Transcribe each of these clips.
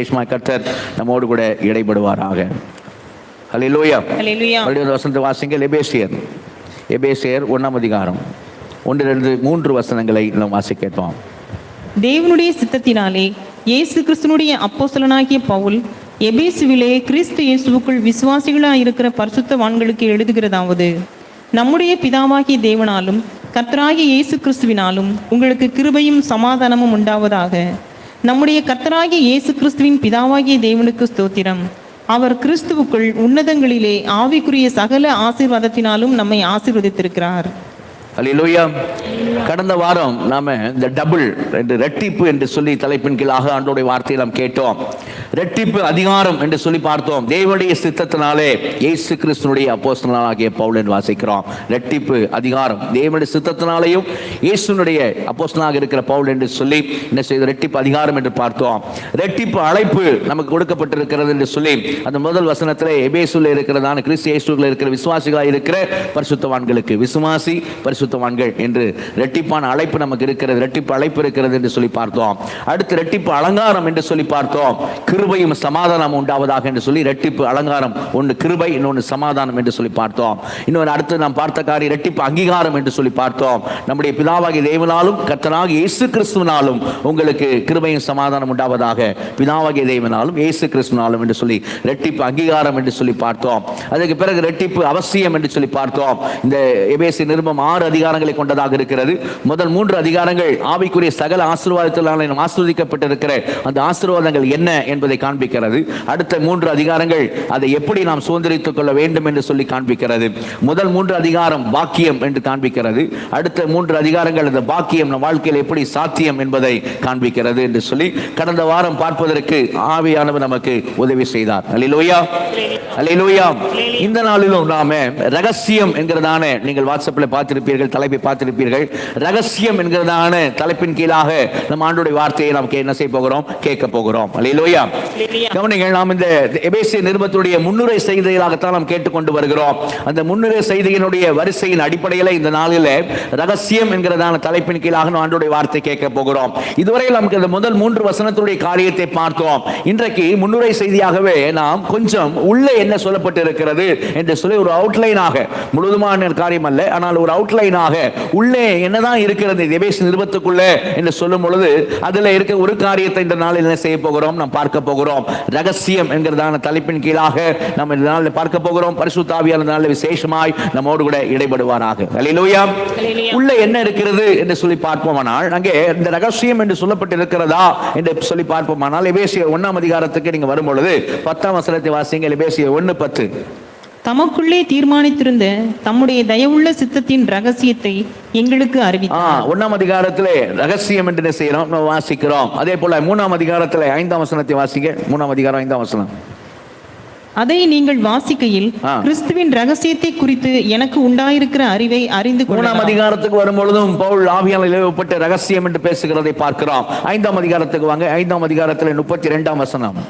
விசேஷமாக கர்த்தர் நம்மோடு கூட இடைபடுவாராக. ஹல்லேலூயா. மறுபடியும் வசனத்தை வாசிங்க. எபேசியர் 1ஆம் அதிகாரம் 1-2-3 வசனங்களை நாம் வாசிக்க கேட்போம். தேவனுடைய சித்தத்தினாலே இயேசு கிறிஸ்துனுடைய அப்போஸ்தலனாகிய பவுல் எபேசுவிலே கிறிஸ்து இயேசுவுக்குள் விசுவாசிகளாயிருக்கிற பரிசுத்தவான்களுக்கு எழுதுகிறதாவது, நம்முடைய பிதாவாகிய தேவனாலும் கர்த்தராகிய இயேசு கிறிஸ்துவினாலும் உங்களுக்கு கிருபையும் சமாதானமும் உண்டாவதாக. நம்முடைய கர்த்தராகிய இயேசு கிறிஸ்துவின் பிதாவாகிய தேவனுக்கு ஸ்தோத்திரம். அவர் கிறிஸ்துவுக்குள் உன்னதங்களிலே ஆவிக்குரிய சகல ஆசீர்வாதத்தினாலும் நம்மை ஆசீர்வதித்திருக்கிறார். அல்லேலூயா. கடந்த வாரம் நாம இந்த டபுள் என்று ரெட்டிப்பு என்று சொல்லி தலைப்பின் கீழாக ஆண்டோடைய வார்த்தையை நாம் கேட்டோம். ரெட்டிப்பு அதிகாரம் என்று சொல்லி பார்த்தோம். தேவனுடைய சித்தத்தினாலே இயேசு கிறிஸ்துனுடைய அப்போஸ்தலனாகிய பவுல் என்று வாசிக்கிறோம். ரெட்டிப்பு அதிகாரம் தேவனுடைய சித்தத்தினாலேயும் இயேசுனுடைய அப்போஸ்தலனாக இருக்கிற பவுல் என்று சொல்லி என்ன செய்த ரெட்டிப்பு அதிகாரம் என்று பார்த்தோம். ரெட்டிப்பு அழைப்பு நமக்கு கொடுக்கப்பட்டிருக்கிறது என்று சொல்லி அந்த முதல் வசனத்திலே எபேசுல இருக்கிறதான கிறிஸ்து இயேசுவில் இருக்கிற விசுவாசிகளாக இருக்கிற பரிசுத்தவான்களுக்கு, விசுவாசி பரிசுத்தவான்கள் என்று ரெட்டிப்பான அழைப்பு நமக்கு இருக்கிறது. ரெட்டிப்பு அழைப்பு இருக்கிறது என்று சொல்லி பார்த்தோம். அடுத்து ரெட்டிப்பு அலங்காரம் என்று சொல்லி பார்த்தோம். கிருபையும் சமாதானம் உண்டாவதாக என்று சொல்லி ரெட்டிப்பு அலங்காரம், ஒன்று கிருபை, இன்னொன்று சமாதானம் என்று சொல்லி பார்த்தோம். இன்னொரு அடுத்து நாம் பார்த்த காரியம் ரெட்டிப்பு அங்கீகாரம் என்று சொல்லி பார்த்தோம். நம்முடைய பிதாவாகிய தேவனாலும் கர்த்தராகிய இயேசு கிறிஸ்துவினாலும் உங்களுக்கு கிருபையும் சமாதானம் உண்டாவதாக, பிதாவாகிய தேவனாலும் இயேசு கிறிஸ்துவினாலும் என்று சொல்லி ரெட்டிப்பு அங்கீகாரம் என்று சொல்லி பார்த்தோம். அதுக்கு பிறகு ரெட்டிப்பு அவசியம் என்று சொல்லி பார்த்தோம். இந்த எபேசு நிருபம் 6 அதிகாரங்களை கொண்டதாக இருக்கிறது. முதல் 3 அதிகாரங்கள் ஆவிக்குரிய சகல ஆசீர்வாதத்தினாலே நாம் ஆசீர்வதிக்கப்பட்டிருக்கிற அந்த ஆசீர்வாதங்கள் என்ன என்பதை காண்பிக்கிறது. அடுத்த 3 அதிகாரங்கள் அதை எப்படி நாம் சுதந்திரித்துக் கொள்ள வேண்டும் என்று சொல்லி காண்பிக்கிறது. முதல் 3 அதிகாரம் பாக்கியம் என்று காண்பிக்கிறது. அடுத்த 3 அதிகாரங்கள் அந்த பாக்கியம் நம் வாழ்க்கையில் எப்படி சாத்தியம் என்பதை காண்பிக்கிறது என்று சொல்லி கடந்த வாரம் பார்ப்பதற்கு ஆவியானவர் நமக்கு உதவி செய்தார். அல்லேலூயா, அல்லேலூயா. இந்த நாளிலும் நாம ரகசியம் என்கிறதான, நீங்கள் வாட்ஸ்அப்பில் பார்த்திருப்பீர்கள், தலைப்பை பார்த்திருப்பீர்கள். ரகசியம் என்கிறதான தலைப்பின் கீழாக நம் ஆண்டோடைய வார்த்தையை நாம் என்ன செய்ய போகிறோம், கேட்க போகிறோம். அல்லேலூயா. கவனிங்கள், நாம் இந்த எபேசிய நிருபத்துடைய முன்னுரை செய்திகளாகத்தான் நாம் கேட்டுக்கொண்டு வருகிறோம். அந்த முன்னுரை செய்தியினுடைய வரிசையின் அடிப்படையில் இந்த நாளில் ரகசியம் என்கிறதான தலைப்பின் கீழாக நாம் ஆண்டோடைய வார்த்தை கேட்க போகிறோம். இதுவரையில் நமக்கு இந்த முதல் 3 வசனத்துடைய காரியத்தை பார்த்தோம். இன்றைக்கு முன்னுரை செய்தியாகவே நாம் கொஞ்சம் உள்ளே என்ன சொல்லப்பட்டு இருக்கிறது என்று சொல்லி ஒரு அவுட்லைனாக, முழுதுமான காரியம் அல்ல, ஆனால் ஒரு அவுட்லைனாக உள்ளே என்னதான் இருக்கிறது எபேசு நிருபத்துக்குள்ளே என்று சொல்லும் பொழுது அதில் இருக்க ஒரு காரியத்தை இந்த நாளில் என்ன செய்ய போகிறோம், நாம் பார்க்க போகிறோம். ரகசியம் என்கிறதான தலைப்பின் கீழாக நாம் இந்த நாளில் பார்க்க போகிறோம். பரிசுத்த ஆவியானவர் நாளில் விசேஷமாய் நம்மோடு கூட இடைபடுவாராக. அல்லேலூயா. உள்ளே என்ன இருக்கிறது என்று சொல்லி பார்ப்போமானால், அங்கே இந்த ரகசியம் என்று சொல்லப்பட்டு இருக்கிறதா என்று சொல்லி பார்ப்போமானால், எபேசியர் 1ஆம் அதிகாரத்துக்கு நீங்க வரும் பொழுது 10ஆம் வசனத்தை வாசிங்க. எபேசியர் 1:10. தமக்குள்ளே தீர்மானித்திருந்த தம்முடைய தயவுள்ள சித்தத்தின் ரகசியத்தை எங்களுக்கு அறிவித்தார். 1ஆம் அதிகாரத்திலே ரகசியம் என்று செய்யறோம், வாசிக்கிறோம். அதே போல 3ஆம் அதிகாரத்திலே 5ஆம் வசனத்தை வாசிங்க. 3ஆம் அதிகாரம் 5ஆம் வசனம். அதை நீங்கள் வாசிக்கையில் கிறிஸ்துவின் ரகசியத்தை குறித்து எனக்கு உண்டாயிருக்கிற அறிவை அறிந்து கொள்ளலாம். 3ஆம் அதிகாரத்துக்கு வரும் பொழுதும் பவுல் ஆவியானவரால் ஏவப்பட்ட ரகசியம் என்று பேசுகிறதை பார்க்கிறோம். 5ஆம் அதிகாரத்துக்கு வாங்க. 5ஆம் அதிகாரத்திலே 32ஆம் வசனம்.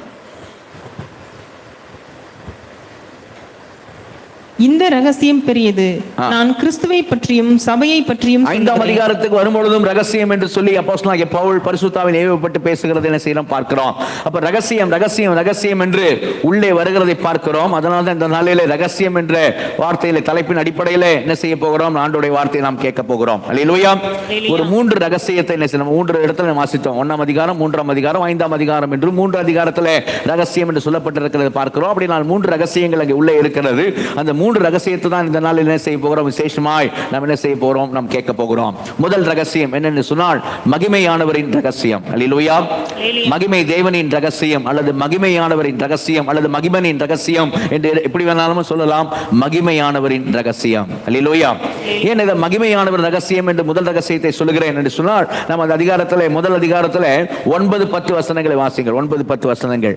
இந்த ரகசியம் பெரியது, நான் கிறிஸ்துவை பற்றியும் சபையை பற்றியும். 5ஆம் அதிகாரத்துக்கு வரும்பொழுதும் ரகசியம் என்று சொல்லி அப்போஸ்தலனாகிய பவுல் பரிசுத்தாவில் ஏவப்பட்டு பேசுகிறது என்ன செய்யறோம் பார்க்கிறோம். அப்ப ரகசியம் ரகசியம் ரகசியம் என்று உள்ளே வருகிறதை பார்க்கிறோம். அதனால தான் இந்த நாளிலே ரகசியம் என்ற வார்த்தையில தலைப்பின் அடிப்படையில் என்ன செய்ய போகிறோம், ஆண்டவருடைய வார்த்தையை நாம் கேட்க போகிறோம். அல்லேலூயா. ஒரு 3 ரகசியத்தை என்ன செய்யணும், 3 இடத்துல வாசித்தோம். 1ஆம் அதிகாரம், 3ஆம் அதிகாரம், 5ஆம் அதிகாரம் என்று 3 அதிகாரத்தில் ரகசியம் என்று சொல்லப்பட்டிருக்கிறது பார்க்கிறோம். அப்படி நான் 3 ரகசியங்கள் அங்கே உள்ளே இருக்கிறது. அந்த 3 ரகசியத்தை தான் இந்த நாளில் என்ன செய்ய போகிறோம், விசேஷமாய் நாம் என்ன செய்ய போகிறோம், நாம் கேட்க போகிறோம். முதல் ரகசியம் என்னென்னு சொன்னால், மகிமையானவரின் ரகசியம். அல்லேலூயா. மகிமை தேவனின் ரகசியம் அல்லது மகிமையானவரின் ரகசியம் அல்லது மகிமனின் ரகசியம் என்று எப்படி வேணாலும் சொல்லலாம். மகிமையானவரின் ரகசியம். அல்லேலூயா. ஏன் இதை மகிமையானவர் ரகசியம் என்று முதல் ரகசியத்தை சொல்லுகிறேன் என்று சொன்னால், நம்ம அந்த அதிகாரத்தில் முதல் அதிகாரத்தில் 9-10 வசனங்களை வாசிங்கள். 9-10 வசனங்கள்.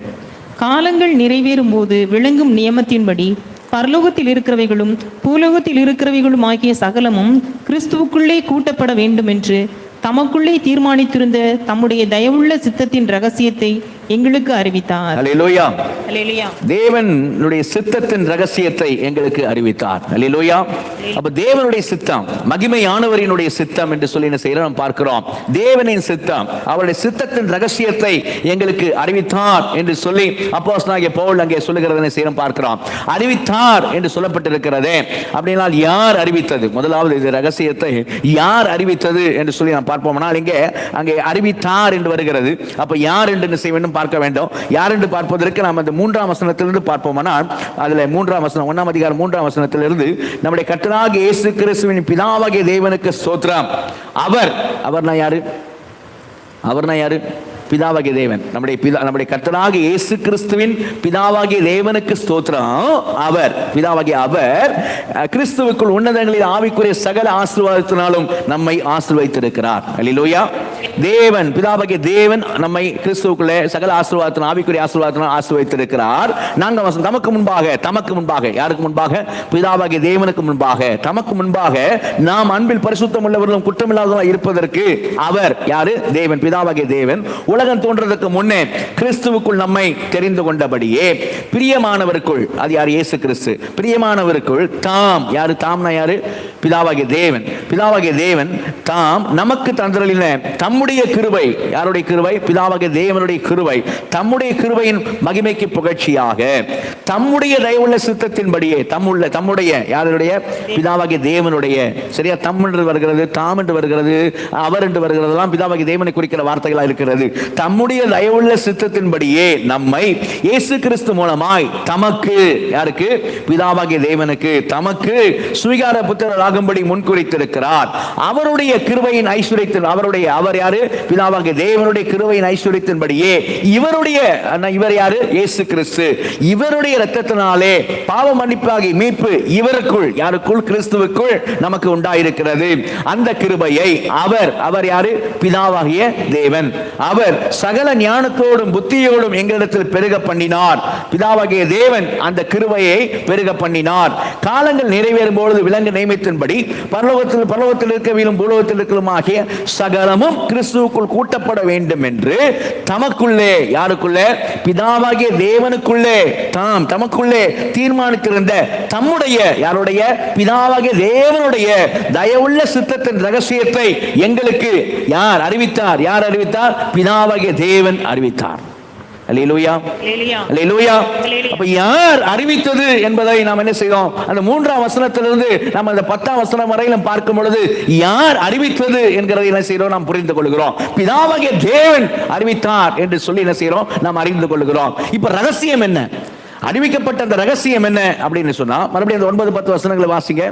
காலங்கள் நிறைவேறும் போது விளங்கும் நியமத்தின்படி பரலோகத்தில் இருக்கிறவைகளும் பூலோகத்தில் இருக்கிறவைகளும் ஆகிய சகலமும் கிறிஸ்துவுக்குள்ளே கூட்டப்பட வேண்டும் என்று தமக்குள்ளே தீர்மானித்திருந்த தம்முடைய தயவுள்ள சித்தத்தின் ரகசியத்தை எங்களுக்கு அறிவித்தார். அல்லேலூயா. அல்லேலூயா. தேவனுடைய சித்தத்தின் ரகசியத்தை எங்களுக்கு அறிவித்தார். அல்லேலூயா. அப்ப தேவனுடைய சித்தம், மகிமையானவரினுடைய சித்தம் என்று சொல்லி என்ன செய்யறோம் நாம் பார்க்கிறோம். தேவனின் சித்தம், அவருடைய சித்தத்தின் ரகசியத்தை எங்களுக்கு அறிவித்தார் என்று சொல்லி அப்போஸ்தலனாகிய பவுல் அங்கே சொல்லுகிறதை என்ன செய்யறோம் பார்க்கிறோம். அறிவித்தார் என்று சொல்லப்பட்டிருக்கிறதே, அப்படின்னா யார் அறிவித்தது? முதலாவது இந்த ரகசியத்தை யார் அறிவித்தது என்று சொல்லி நாம் பார்ப்போம்னால் அங்கே அறிவித்தார் என்று வருகிறது. அப்ப யார் என்று செய்ய வேண்டும் பார்க்க வேண்டும். யார் என்று பார்ப்பதற்கு நாம் அந்த 3ஆம் வசனத்திலிருந்து பார்ப்போமானால், அதுல 3ஆம் வசனம் 1ஆம் அதிகாரம் 3ஆம் வசனத்திலிருந்து நம்முடைய கர்த்தராகிய இயேசு கிறிஸ்துவின் பிதாவாகிய தேவனுக்கு ஸ்தோத்திரம். அவர்னா யாரு? பிதாவாகிய தேவன். நம்முடைய கர்த்தராகிய இயேசு கிறிஸ்துவின் பிதாவாகிய தேவனுக்கு ஸ்தோத்திரம். அவர் பிதாவாகிய அவர் கிறிஸ்துவுக்குள் உன்னதங்களில் ஆவிக்குரிய சகல ஆசீர்வாதத்தினாலும் நம்மை ஆசீர்வதித்திருக்கிறார். அல்லேலூயா. தேவன் பிதாவாகிய தேவன் நம்மை கிறிஸ்துவுக்குள்ளே சகல ஆசீர்வாதத்தினால் ஆவிக்குரிய ஆசீர்வாதத்தினால் ஆசீர்வதித்திருக்கிறார். 4ஆம் வசனம், தமக்கு முன்பாக யாருக்கு முன்பாக? பிதாவாகிய தேவனுக்கு முன்பாக, தமக்கு முன்பாக நாம் அன்பில் பரிசுத்தம் உள்ளவர்களும் குற்றமில்லாதவர்களாக இருப்பதற்கு அவர் யாரு? தேவன், பிதாவாகிய தேவன் உலகம் தோன்றதற்கு முன்னே கிறிஸ்துவுக்குள் நம்மை தெரிந்து கொண்டபடியே பிரியமானவருக்குள், அது யார்? இயேசு கிறிஸ்து. பிரியமானவருக்குள் தாம், யாரு? தாம்னா யாரு? பிதாவாகிய தேவன் தாம் நமக்கு தந்தருளின தம்முடைய கிருபை. யாருடைய கிருபை? பிதாவாகிய தேவனுடைய கிருபை. தம்முடைய கிருபையின் மகிமைக்கு புகழ்ச்சியாக தம்முடைய தயவுள்ள சித்தத்தின்படியே, தம்முடைய யாருடைய? பிதாவாகிய தேவனுடைய. சரியா? தம் என்று வருகிறது, தாம் என்று வருகிறது, அவர் என்று வருகிறதெல்லாம் பிதாவாகிய தேவனை குறிக்கிற வார்த்தைகளா இருக்கிறது. தம்முடைய தயவுள்ள சித்தத்தின்படியே நம்மை இயேசு கிறிஸ்து மூலமாய் தமக்கு, யாருக்கு? பிதாவாகிய தேவனுக்கு தமக்கு சுவிகார புத்திரராகும்படி முன்குறித்திருக்கிறார். அவருடைய கிருபையின் ஐஸ்வரியத்தின், அவர் யாரு? பிதாவாகிய தேவனுடைய கிருபையின் ஐஸ்வரியத்தின்படியே இவர் யாரு? இயேசு கிறிஸ்து. இவருடைய இரத்தத்தினாலே பாவ மன்னிப்பாகி மீட்பு இவருக்குள், யாருக்குள்? கிறிஸ்துவுக்குள் நமக்கு உண்டாயிருக்கிறது. அந்த கிருபையை அவர் யாரு? பிதாவாகிய தேவன். அவர் சகல ஞானத்தோடும் புத்தியோடும் எங்களிடத்தில் பெருக பண்ணினார். பிதாவாகிய தேவன் அந்த கிருபையை பெருக பண்ணினார். காலங்கள் நிறைவேறும் பொழுது விலங்கு நியமித்தின்படி பரலோகத்தில் இருக்கவிலும் பூலோகத்தில் இருக்கலுமாகிய சகலமும் கிறிஸ்துவுக்குள் கூட்டப்பட வேண்டும் என்று தமக்குள்ளே, யாருக்குள்ளே? பிதாவாகிய தேவனுக்குள்ளே தமக்குள்ளே தீர்மானித்திருந்த தம்முடைய, யாருடைய? பிதாவாகிய தேவனுடைய தயவுள்ள சித்தத்தின் ரகசியத்தை எங்களுக்கு யார் அறிவித்தார்? பிதாவாகிய தேவன் அறிவித்தார். அல்லேலூயா. அல்லேலூயா. அப்ப யார் அறிவித்தது என்பதை நாம் என்ன செய்தோம்? அந்த 3ஆம் வசனத்திலிருந்து நாம் அந்த 10ஆம் வசனம் வரையிலும் பார்க்கும் பொழுது யார் அறிவித்தது என்கிறதை என்ன செய்கிறோம்? நாம் புரிந்து கொள்கிறோம். பிதாவாகிய தேவன் அறிவித்தார் என்று சொல்லி என்ன செய்கிறோம்? நாம் அறிந்து கொள்கிறோம். இப்ப ரகசியம் என்ன? அறிவிக்கப்பட்ட அந்த ரகசியம் என்ன அப்படின்னு சொன்னா, மறுபடியும் அந்த 9-10 வசனங்களை வாசிங்க.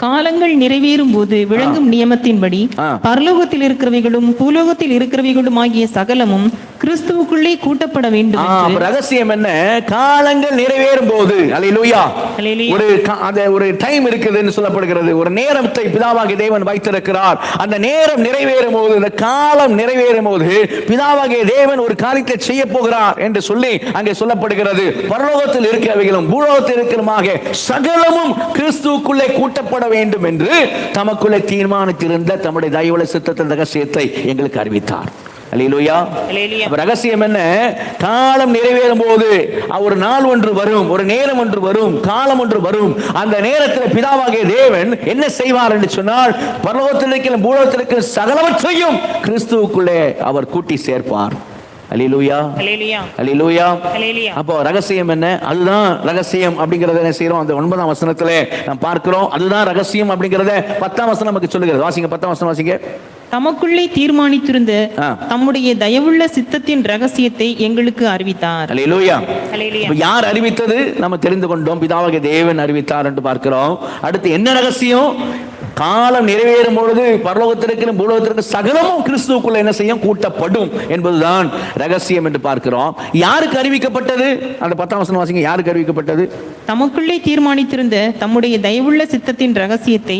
காலங்கள் நிறைவேறும் போது விளங்கும் நியமத்தின்படி பரலோகத்தில் இருக்கிறவைகளும் பூலோகத்தில் இருக்கிறவைகளும் ஆகிய சகலமும் கிறிஸ்துவுக்குள்ளே கூட்டப்பட வேண்டும். ரகசியம் என்ன? காலங்கள் நிறைவேறும் போது, அல்லேலூயா, ஒரு டைம் இருக்குதுன்னு சொல்லப்படுகிறது. ஒரு நேரத்தை பிதாவாகிய தேவன் வைத்திருக்கிறார். அந்த நேரம் நிறைவேறும் போது, இந்த காலம் நிறைவேறும் போது பிதாவாகிய தேவன் ஒரு காரியத்தை செய்ய போகிறார் என்று சொல்லி அங்கே சொல்லப்படுகிறது. பரலோகத்தில் இருக்கிறவைகளும் பூலோகத்தில் இருக்கிறமாக சகலமும் கிறிஸ்துவுக்குள்ளே கூட்டப்பட வேண்டும் என்று தமக்குள்ளே தீர்மானித்திருந்த தம்முடைய தயவுள்ள சித்தத்தின் ரகசியத்தை எங்களுக்கு அறிவித்தார். அல்லேலூயா. ரகசியம் என்ன? காலம் நிறைவேறும் போது ஒரு நாள் ஒன்று வரும், ஒரு நேரம் ஒன்று வரும், காலம் ஒன்று வரும். அந்த நேரத்தில் பிதாவாகிய தேவன் என்ன செய்வார் என்று சொன்னால், பரலோகத்திற்கு பூலோகத்திற்கு சகலவற்றையும் கிறிஸ்துவுக்குள்ளே அவர் கூட்டி சேர்ப்பார். அல்லேலூயா. அல்லேலூயா. அப்போ ரகசியம் என்ன? அதுதான் ரகசியம் அப்படிங்கறத என்ன செய்றோம்? அந்த 9ஆம் வசனத்திலே நாம் பார்க்கிறோம். அதுதான் ரகசியம் அப்படிங்கறத 10ஆம் வசனம் நமக்கு சொல்லுகிறது. வாசிங்க, 10ஆம் வசனம் வாசிங்க. தமக்குள்ளே தீர்மானித்திருந்த தம்முடைய தயவுள்ள சித்தத்தின் ரகசியத்தை எங்களுக்கு அறிவித்தார். அல்லேலூயா. யார் அறிவித்தது? நம்ம தெரிந்து கொண்டோம். பிதாவாகிய தேவன் அறிவித்தார் என்று பார்க்கிறோம். அடுத்து என்ன ரகசியம்? காலம் நிறைவேறும் பொழுது பரலோகத்திற்கு பூலோகத்திற்கு சகலமும் கிறிஸ்துவுக்குள்ள என்ன செய்யும்? கூட்டப்படும் என்பதுதான் ரகசியம் என்று பார்க்கிறோம். யாருக்கு அறிவிக்கப்பட்டது? அந்த 10ஆம் வசனம் வாசிங்க. யாருக்கு அறிவிக்கப்பட்டது? தமக்குள்ளே தீர்மானித்திருந்த தம்முடைய தயவுள்ள சித்தத்தின் ரகசியத்தை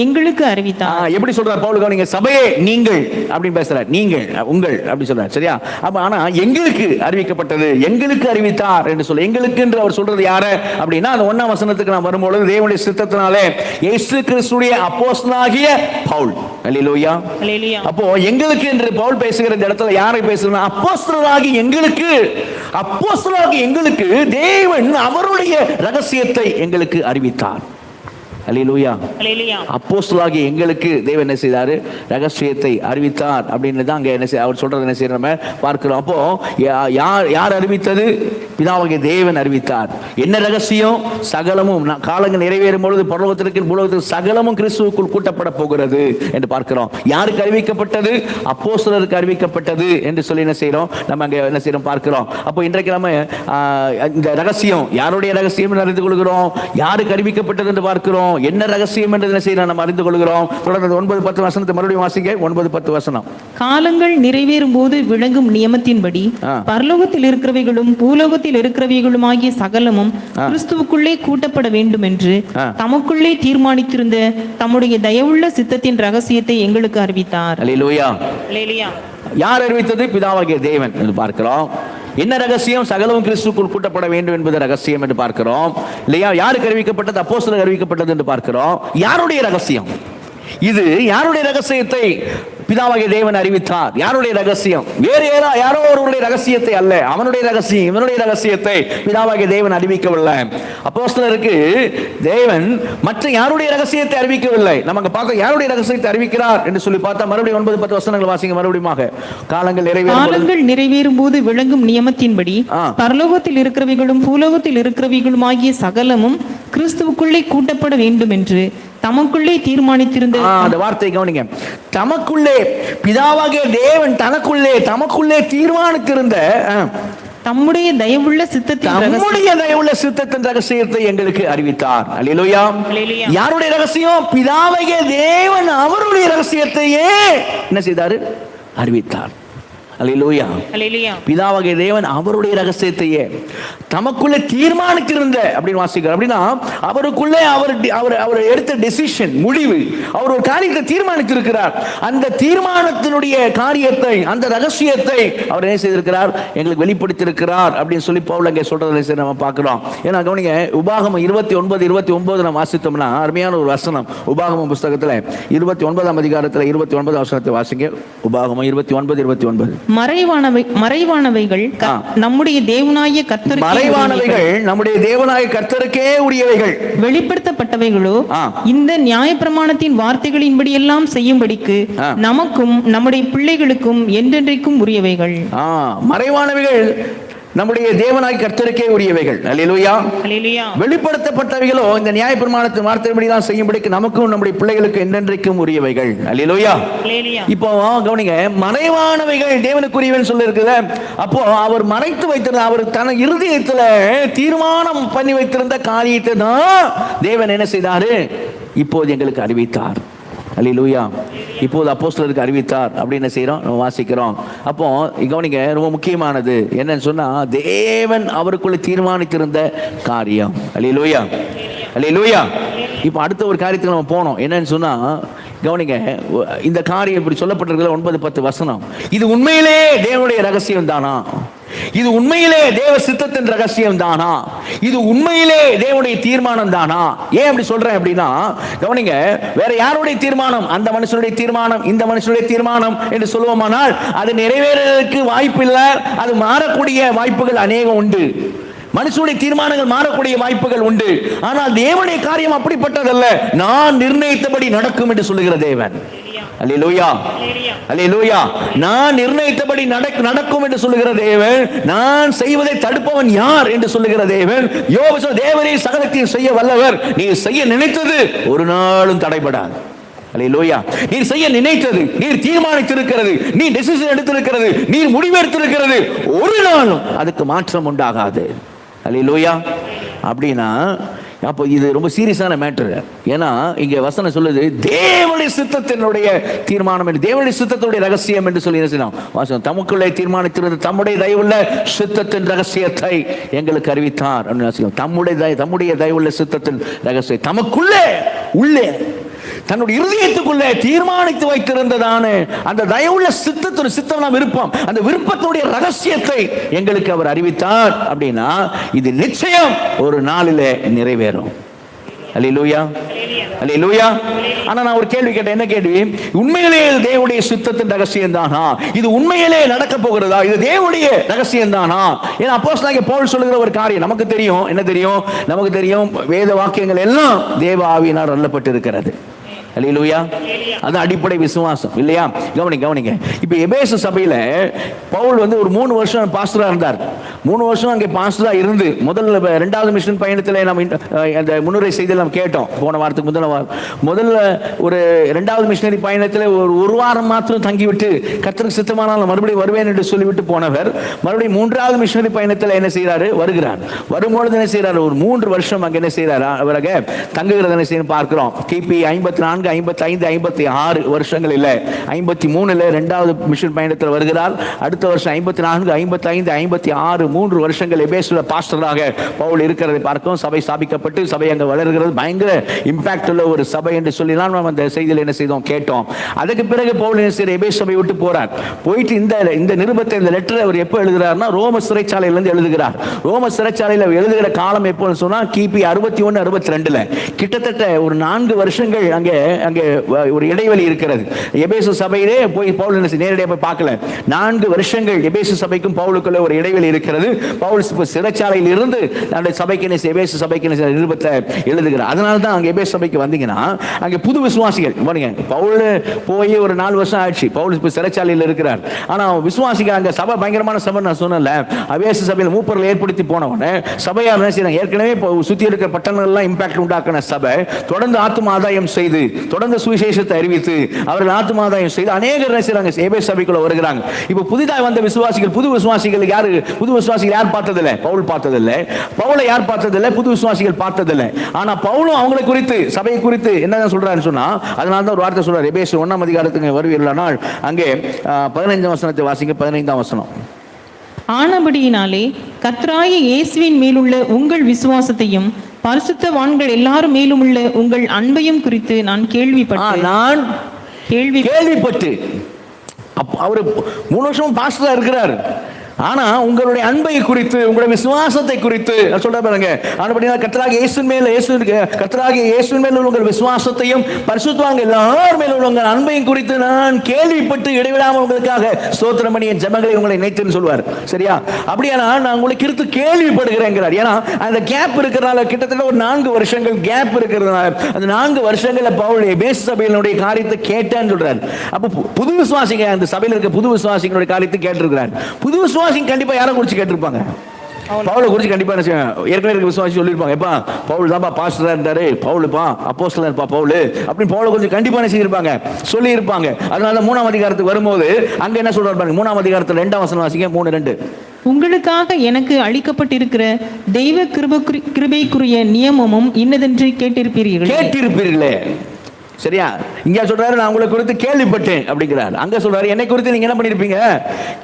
எங்களுக்கு அறிவித்தார். எப்படி சொல்றார் பவுல்? நீங்க சபையே நீங்கள் அப்படின்னு பேசுறார். நீங்கள், உங்கள் அப்படி சொல்றார். சரியா? அப்ப ஆனா எங்களுக்கு அறிவிக்கப்பட்டது, எங்களுக்கு அறிவித்தார் என்று சொல்ல. எங்களுக்கு என்று அவர் சொல்றது யாரு அப்படின்னா, அந்த 1ஆம் வசனத்துக்கு நாம் வரும்பொழுது, தேவனுடைய சித்தத்தினாலே இயேசு கிறிஸ்துவின் அப்போஸ்தலனாகிய பவுல். அல்லேலூயா. அப்போ எங்களுக்கு என்று பவுல் பேசுகிற இந்த இடத்துல யாரை பேசுறார்? அப்போஸ்தலனாகி எங்களுக்கு, அப்போஸ்தலனாகி எங்களுக்கு தேவன் அவருடைய ரகசியத்தை எங்களுக்கு அறிவித்தார். அல்லேலூயா. அப்போஸ்தலனாகிய எங்களுக்கு தேவன் என்ன செய்தாரு? ரகசியத்தை அறிவித்தார் அப்படின்னு தான் அங்க என்ன அவர் சொல்றது என்ன செய்யற நம்ம பார்க்கிறோம். அப்போ யார் அறிவித்தது? பிதாவாகிய தேவன் அறிவித்தார். என்ன ரகசியம்? சகலமும் காலங்கள் நிறைவேறும் பொழுது பரலோகத்திற்கு பூலோகத்திற்கு சகலமும் கிறிஸ்துவுக்குள் கூட்டப்பட போகிறது என்று பார்க்கிறோம். யாருக்கு அறிவிக்கப்பட்டது? அப்போஸ்தலருக்கு அறிவிக்கப்பட்டது என்று சொல்லி என்ன செய்யறோம்? நம்ம அங்க என்ன செய்யறோம் பார்க்கிறோம். அப்போ இன்றைக்கு நம்ம இந்த ரகசியம் யாருடைய ரகசியம் என்று அறிந்து கொள்கிறோம். யாருக்கு அறிவிக்கப்பட்டது என்று பார்க்கிறோம். என்ன ரகசியம் என்று என்ன செய்யறோம்? நம்ம அறிந்து கொள்கிறோம். தொடர்ந்து 9-10 வசனத்தை மறுபடியும் வாசிங்க. 9-10 வசனம். காலங்கள் நிறைவேறும் போது விளங்கும் நியமத்தின்படி பரலோகத்தில் இருக்கிறவைகளும் பூலோகத்தில் இருக்கிறவைகளும் ஆகிய சகலமும் கிறிஸ்துவுக்குள்ளே கூட்டப்பட வேண்டும் என்று தமக்குள்ளே தீர்மானித்திருந்த தம்முடைய தயவுள்ள சித்தத்தின் ரகசியத்தை எங்களுக்கு அறிவித்தார். அல்லேலூயா. யார் அறிவித்தது? பிதாவாகிய தேவன் என்று பார்க்கிறோம். என்ன ரகசியம்? சகலமும் கிறிஸ்துவுக்குள் கூட்டப்பட வேண்டும் என்பது ரகசியம் என்று பார்க்கிறோம். இல்லையா? யாருக்கு அறிவிக்கப்பட்டது? அப்போஸ்தலருக்கு அறிவிக்கப்பட்டது என்று பார்க்கிறோம். யாருடைய ரகசியம் இது? யாருடைய ரகசியத்தை பிதாவாகிய தேவன் அறிவித்தார்? யாருடைய ரகசியம்? வேறு யாரோ ஒருவருடைய ரகசியத்தை அல்ல. அவனுடைய ரகசியம், இவனுடைய ரகசியத்தை பிதாவாகிய தேவன் அறிவிக்கவில்லை. அப்போஸ்தலருக்கு தேவன் மற்ற யாருடைய ரகசியத்தை அறிவிக்கவில்லை. நமக்கு பார்க்க யாருடைய ரகசியத்தை அறிவிக்கிறார் என்று சொல்லி பார்த்தா மறுபடியும் 9-10 வசனங்கள் வாசிங்க மறுபடியும். காலங்கள் நிறைவேறும் போது விளங்கும் நியமத்தின்படி பரலோகத்தில் இருக்கிறவைகளும் பூலோகத்தில் இருக்கிறவைகளும் ஆகிய சகலமும் கிறிஸ்துவுக்குள்ளே கூட்டப்பட வேண்டும் என்று தமக்குள்ளே தீர்மானித்திருந்த அந்த வார்த்தை கவனிங்க. தமக்குள்ளே, பிதாவாகிய தேவன் தமக்குள்ளே தீர்மானித்திருந்த தம்முடைய தயவுள்ள சித்தத்தின் ரகசியத்தை எங்களுக்கு அறிவித்தார். அல்லேலூயா. யாருடைய ரகசியம்? பிதாவாகிய தேவன் அவருடைய ரகசியத்தையே என்ன செய்தாரு? அறிவித்தார். அல்லேலூயா. பிதாவாகிய தேவன் அவருடைய ரகசியத்தையே தமக்குள்ளே தீர்மானித்திருந்த அப்படின்னு வாசிக்கிறார். அப்படின்னா அவருக்குள்ளே அவர் எடுத்த டெசிஷன், முடிவு, அவர் ஒரு காரியத்தை தீர்மானித்திருக்கிறார். அந்த தீர்மானத்தினுடைய காரியத்தை, அந்த ரகசியத்தை அவர் என்ன செய்திருக்கிறார்? எங்களுக்கு வெளிப்படுத்தியிருக்கிறார் அப்படின்னு சொல்லி பவுல் அங்கே சொல்றதை நம்ம பார்க்கிறோம். ஏன்னா கவனிங்க, உபாகமம் 29 நம்ம வாசித்தோம்னா அருமையான ஒரு வசனம். உபாகமம் புஸ்தகத்தில் 29ஆம் அதிகாரத்தில் 29ஆம் வசனத்தை வாசிங்க. உபாகமம் 29:29. மறைவானவைகள் நம்முடைய தேவனாகிய கர்த்தருக்கே உரியவைகள், வெளிப்படுத்தப்பட்டவைகளோ இந்த நியாயப்பிரமாணத்தின் வார்த்தைகளின்படி எல்லாம் செய்யும்படிக்கு நமக்கும் நம்முடைய பிள்ளைகளுக்கும் என்றென்றைக்கும் உரியவைகள். மறைவானவைகள் நம்முடைய தேவனாய் கர்த்தருக்கே உரியவைகள். அல்லேலூயா. வெளிப்படுத்தப்பட்டவைகளோ இந்த நியாயப்பிரமாணத்தின் வார்த்தைப்படி தான் செய்யும்படிக்கு நமக்கும் நம்முடைய பிள்ளைகளுக்கு என்றென்றைக்கும் உரியவைகள். அல்லேலூயா. இப்போ கவனிங்க, மறைவானவைகள் தேவனுக்குரியவன் சொல்லி இருக்குது. அப்போ அவர் மறைத்து வைத்திருந்த, அவர் தன இருதயத்துல தீர்மானம் பண்ணி வைத்திருந்த காரியத்தை தான் தேவன் என்ன செய்தாரு? இப்போது எங்களுக்கு அறிவித்தார். அல்லேலூயா. இப்போது அப்போஸ்தலருக்கு அறிவித்தார் அப்படின்னு செய்கிறோம், நம்ம வாசிக்கிறோம். அப்போ கவனிங்க, ரொம்ப முக்கியமானது என்னன்னு சொன்னா, தேவன் அவருக்குள்ள தீர்மானித்திருந்த காரியம். அல்லேலூயா. அல்லேலூயா. இப்போ அடுத்த ஒரு காரியத்துக்கு நம்ம போனோம். என்னன்னு சொன்னா கவனிங்க, இந்த காரியம் இப்படி சொல்லப்பட்டிருக்கிற 9-10 வசனம், இது உண்மையிலே தேவனுடைய ரகசியம் தானா? இது உண்மையிலே தேவ சித்தத்தின் ரகசியம் தானா? இது உண்மையிலே தேவனுடைய தீர்மானம் தானா? ஏன் அப்படி சொல்றேன் அப்படின்னா, கவனிங்க, வேற யாருடைய தீர்மானம்? அந்த மனுஷனுடைய தீர்மானம், இந்த மனுஷனுடைய தீர்மானம் என்று சொல்லுவோமானால் அது நிறைவேறதுக்கு வாய்ப்பு இல்லை. அது மாறக்கூடிய வாய்ப்புகள் அநேகம் உண்டு. மனுஷனுடைய தீர்மானங்கள் மாறக்கூடிய வாய்ப்புகள் உண்டு. ஆனால் தேவனுடைய காரியம் அப்படிப்பட்டதல்ல. நான் நிர்ணயித்தபடி நடக்கும் என்று சொல்லுகிற தேவன். அல்லேலூயா. அல்லேலூயா. நான் நிர்ணயித்தபடி நடக்கும் என்று சொல்லுகிற தேவன். நான் செய்வதை தடுப்பவன் யார் என்று சொல்லுகிற தேவன். யோபு சொன்ன, தேவரே சகலத்தையும் செய்ய வல்லவர், நீ செய்ய நினைத்தது ஒரு நாளும் தடைபடாது. அல்லேலூயா. நீர் செய்ய நினைத்தது, நீர் தீர்மானித்திருக்கிறது, நீ டெசிஷன் எடுத்திருக்கிறது, நீர் முடிவெடுத்திருக்கிறது, ஒரு நாளும் அதுக்கு மாற்றம் உண்டாகாது. அல்லேலூயா. அப்படின்னா அப்போ இது ரொம்ப சீரியஸான மேட்டர். ஏன்னா இங்க வசனம் சொல்லுது, தேவனுடைய சித்தத்தினுடைய தீர்மானம் என்று, தேவனுடைய சித்தத்தினுடைய ரகசியம் என்று சொல்லி வாசனம், தமக்குள்ளே தீர்மானித்திருந்த தம்முடைய தயவுள்ள சித்தத்தின் ரகசியத்தை எங்களுக்கு அறிவித்தார். தம்முடைய தயவுள்ள சித்தத்தின் ரகசியம் தமக்குள்ளே உள்ளே தன்னுடைய இருதயத்துக்குள்ளே தீர்மானித்து வைத்திருந்ததான அந்த தயவுள்ள சித்தம் விருப்பம், அந்த விருப்பத்துடைய ரகசியத்தை எங்களுக்கு அவர் அறிவித்தார். அப்படின்னா இது நிச்சயம் ஒரு நாளிலே நிறைவேறும். அல்லேலூயா, அல்லேலூயா. ஆனா நான் ஒரு கேள்வி கேட்டேன். என்ன கேள்வி? உண்மையிலே தேவனுடைய சித்தத்தின் ரகசியம் தானா? இது உண்மையிலே நடக்க போகிறதா? இது தேவனுடைய ரகசியம் தானா? ஏன்னா அப்போஸ்தலனாகிய பவுல் சொல்லுகிற ஒரு காரியம் நமக்கு தெரியும். என்ன தெரியும்? நமக்கு தெரியும், வேத வாக்கியங்கள் எல்லாம் தேவ ஆவியினால் அருளப்பட்டு இருக்கிறது. அல்லேலூயா. அது அடிப்படை விசுவாசம் இல்லையா? கவனிங்க. இப்ப எபேசு சபையில பவுல் ஒரு 3 வருஷம் பாஸ்டரா இருந்தார். 3 வருஷம் அங்கே பாஸ்டரா இருந்து இரண்டாவது மிஷன் பயணத்தில் நம்ம அந்த முன்னுரை செய்தியில் நம்ம கேட்டோம். போன வாரத்துக்கு முதல்ல ஒரு இரண்டாவது மிஷனரி பயணத்தில் ஒரு வாரம் மாத்திரம் தங்கிவிட்டு கர்த்தருக்கு சித்தமானால் மறுபடியும் வருவேன் என்று சொல்லிவிட்டு போனவர் மறுபடியும் 3வது மிஷனரி பயணத்தில் என்ன செய்யறாரு? வரும்பொழுது என்ன செய்யறாரு? ஒரு 3 வருஷம் அங்கே என்ன செய்யறாரு? அவராக தங்குகிறது என்ன செய்யணும் பார்க்கிறோம். கிபி 54, 55, 56 வருஷங்கள் இல்லை, 53 இரண்டாவது மிஷன் பயணத்தில் வருகிறார். அடுத்த வருஷம் 54, 55, 56 3 வருஷங்கள் எபேசுல பாஸ்டராக பவுல் இருக்கிறதை பார்க்கிறோம். சபை ஸ்தாபிக்கப்பட்டு சபை அங்கே வளர்கிறது. பயங்கர இம்பாக்ட் உள்ள ஒரு சபை என்று சொல்லி நம்ம அந்த செய்தியில் என்ன செய்தோம் கேட்டோம். அதுக்கு பிறகு பவுல் என்ன செய்ய எபேசு சபை விட்டு போறார். போயிட்டு இந்த நிருபத்தை, இந்த லெட்டரை அவர் எப்போ எழுதுகிறார்னா ரோம சிறைச்சாலையிலிருந்து எழுதுகிறார். ரோம சிறைச்சாலையில் எழுதுகிற காலம் எப்போன்னு சொன்னா கிபி 61, 62 கிட்டத்தட்ட ஒரு 4 வருஷங்கள் அங்கே ஒரு இடைவெளி இருக்கிறது. எபேசு சபையிலே போய் பவுல் நேரடியாக போய் பார்க்கல. 4 வருஷங்கள் எபேசு சபைக்கும் பவுலுக்குள்ள ஒரு இடைவெளி இருக்கிறது. பவுல் சிறைச்சாலையில் இருந்து அந்த சபைக்கு எபேசு சபைக்கு நிருபத்தை எழுதுகிறார். அதனால தான் அங்கே எபேசு சபைக்கு வந்தீங்கன்னா அங்கே புது விசுவாசிகள் பவுல் போய் ஒரு 4 வருஷம் ஆயிடுச்சு. பவுல் சிறைச்சாலையில் இருக்கிறார். ஆனா விசுவாசிகள் அங்கே சபை பயங்கரமான சபை. நான் சொன்னல, எபேசு சபையில் மூப்பர்கள் ஏற்படுத்தி போனவன சபையார் ஏற்கனவே சுத்தி இருக்கிற பட்டணங்கள்லாம் இம்பாக்ட் உண்டாக்கின சபை தொடர்ந்து ஆத்தும ஆதாயம் செய்து, தொடர்ந்து சுவிசேஷத்தை அறிவித்து அவர்கள் ஆத்துமாதாயம் செய்து அநேகர் எபேசு சபைக்குள்ள வருகிறாங்க. இப்போ புதிதாக வந்த விசுவாசிகள், புது விசுவாசிகள் யார் பார்த்ததில்லை? பவுல் பார்த்ததில்லை. பவுலை யார் பார்த்ததில்லை? புது விசுவாசிகள் பார்த்ததில்லை. ஆனா பவுலும் அவங்களை குறித்து, சபையை குறித்து என்ன சொல்றாருன்னு சொன்னா, அதனால தான் ஒரு வார்த்தை சொல்றாரு. எபேசு 1ஆம் அதிகாரத்துக்கு வருவீர்களானால் அங்கே 15ஆம் வசனத்தை வாசிங்க. 15ஆம் வசனம். ஆனபடியினாலே கர்த்தராகிய இயேசுவின் மேலுள்ள உங்கள் விசுவாசத்தையும் பரிசுத்தவான்கள் எல்லாரும் மேலும் உள்ள உங்கள் அன்பையும் குறித்து நான் கேள்விப்பட்டு அவர் 3 வருஷம் பாஸ்டரா இருக்கிறார். ஆனா உங்களுடைய அன்பை குறித்து, உங்களுடைய விசுவாசத்தை குறித்து சொல்ற பாருங்க. கர்த்தராகிய இயேசுவின் மேல் உங்கள் விசுவாசத்தையும் பரிசுத்தவான்கள் எல்லார் மேல் உங்கள் அன்பையும் குறித்து நான் கேள்விப்பட்டு இடைவிடாமல் உங்களுக்காக ஸ்தோத்திரம் பண்ணி என் ஜெபங்களை உங்களை நினைத்துன்னு சொல்வார். சரியா? அப்படியானா நான் உங்களை குறித்து கேள்விப்படுகிறேங்கிறார். ஏன்னா அந்த கேப் இருக்கிறதுனால, கிட்டத்தட்ட ஒரு 4 வருஷங்கள் கேப் இருக்கிறதுனால, அந்த 4 வருஷங்கள்ல பவுல் எபேசு சபையினுடைய காரியத்தை கேட்டேன்னு சொல்றாரு. அப்ப புது விசுவாசிங்க, அந்த சபையில் இருக்க புது விசுவாசிகளுடைய காரியத்தை கேட்டிருக்கிறார். புது விசுவாசி கண்டிப்பா யாரை குறிச்சு கேட்டிருப்பாங்க? பவுலை குறிச்சு கண்டிப்பா ஏற்கனவே இருக்க விசுவாசி சொல்லியிருப்பாங்க. எப்பா பவுல் தான்ப்பா பாஸ்டரா இருந்தாரு, பவுலுப்பா அப்போஸ்தலர்ப்பா பவுல் அப்படின்னு பவுலை குறிச்சு கண்டிப்பா செய்திருப்பாங்க, சொல்லி இருப்பாங்க. அதனால 3ஆம் அதிகாரத்துக்கு வரும்போது அங்க என்ன சொல்றாரு பாருங்க. 3ஆம் அதிகாரத்துல 2ஆம் வசனம் வாசிங்க. 3:2. உங்களுக்காக எனக்கு அளிக்கப்பட்டிருக்கிற தெய்வ கிருபைக்குரிய நியமமும் இன்னதென்று கேட்டிருப்பீர்களே. சரியா? இங்க சொல்றாரு நான் உங்களை குறித்து கேள்விப்பட்டேன் அப்படிங்கிறார். அங்க சொல்றாரு என்னை குறித்து நீங்க என்ன பண்ணிருப்பீங்க?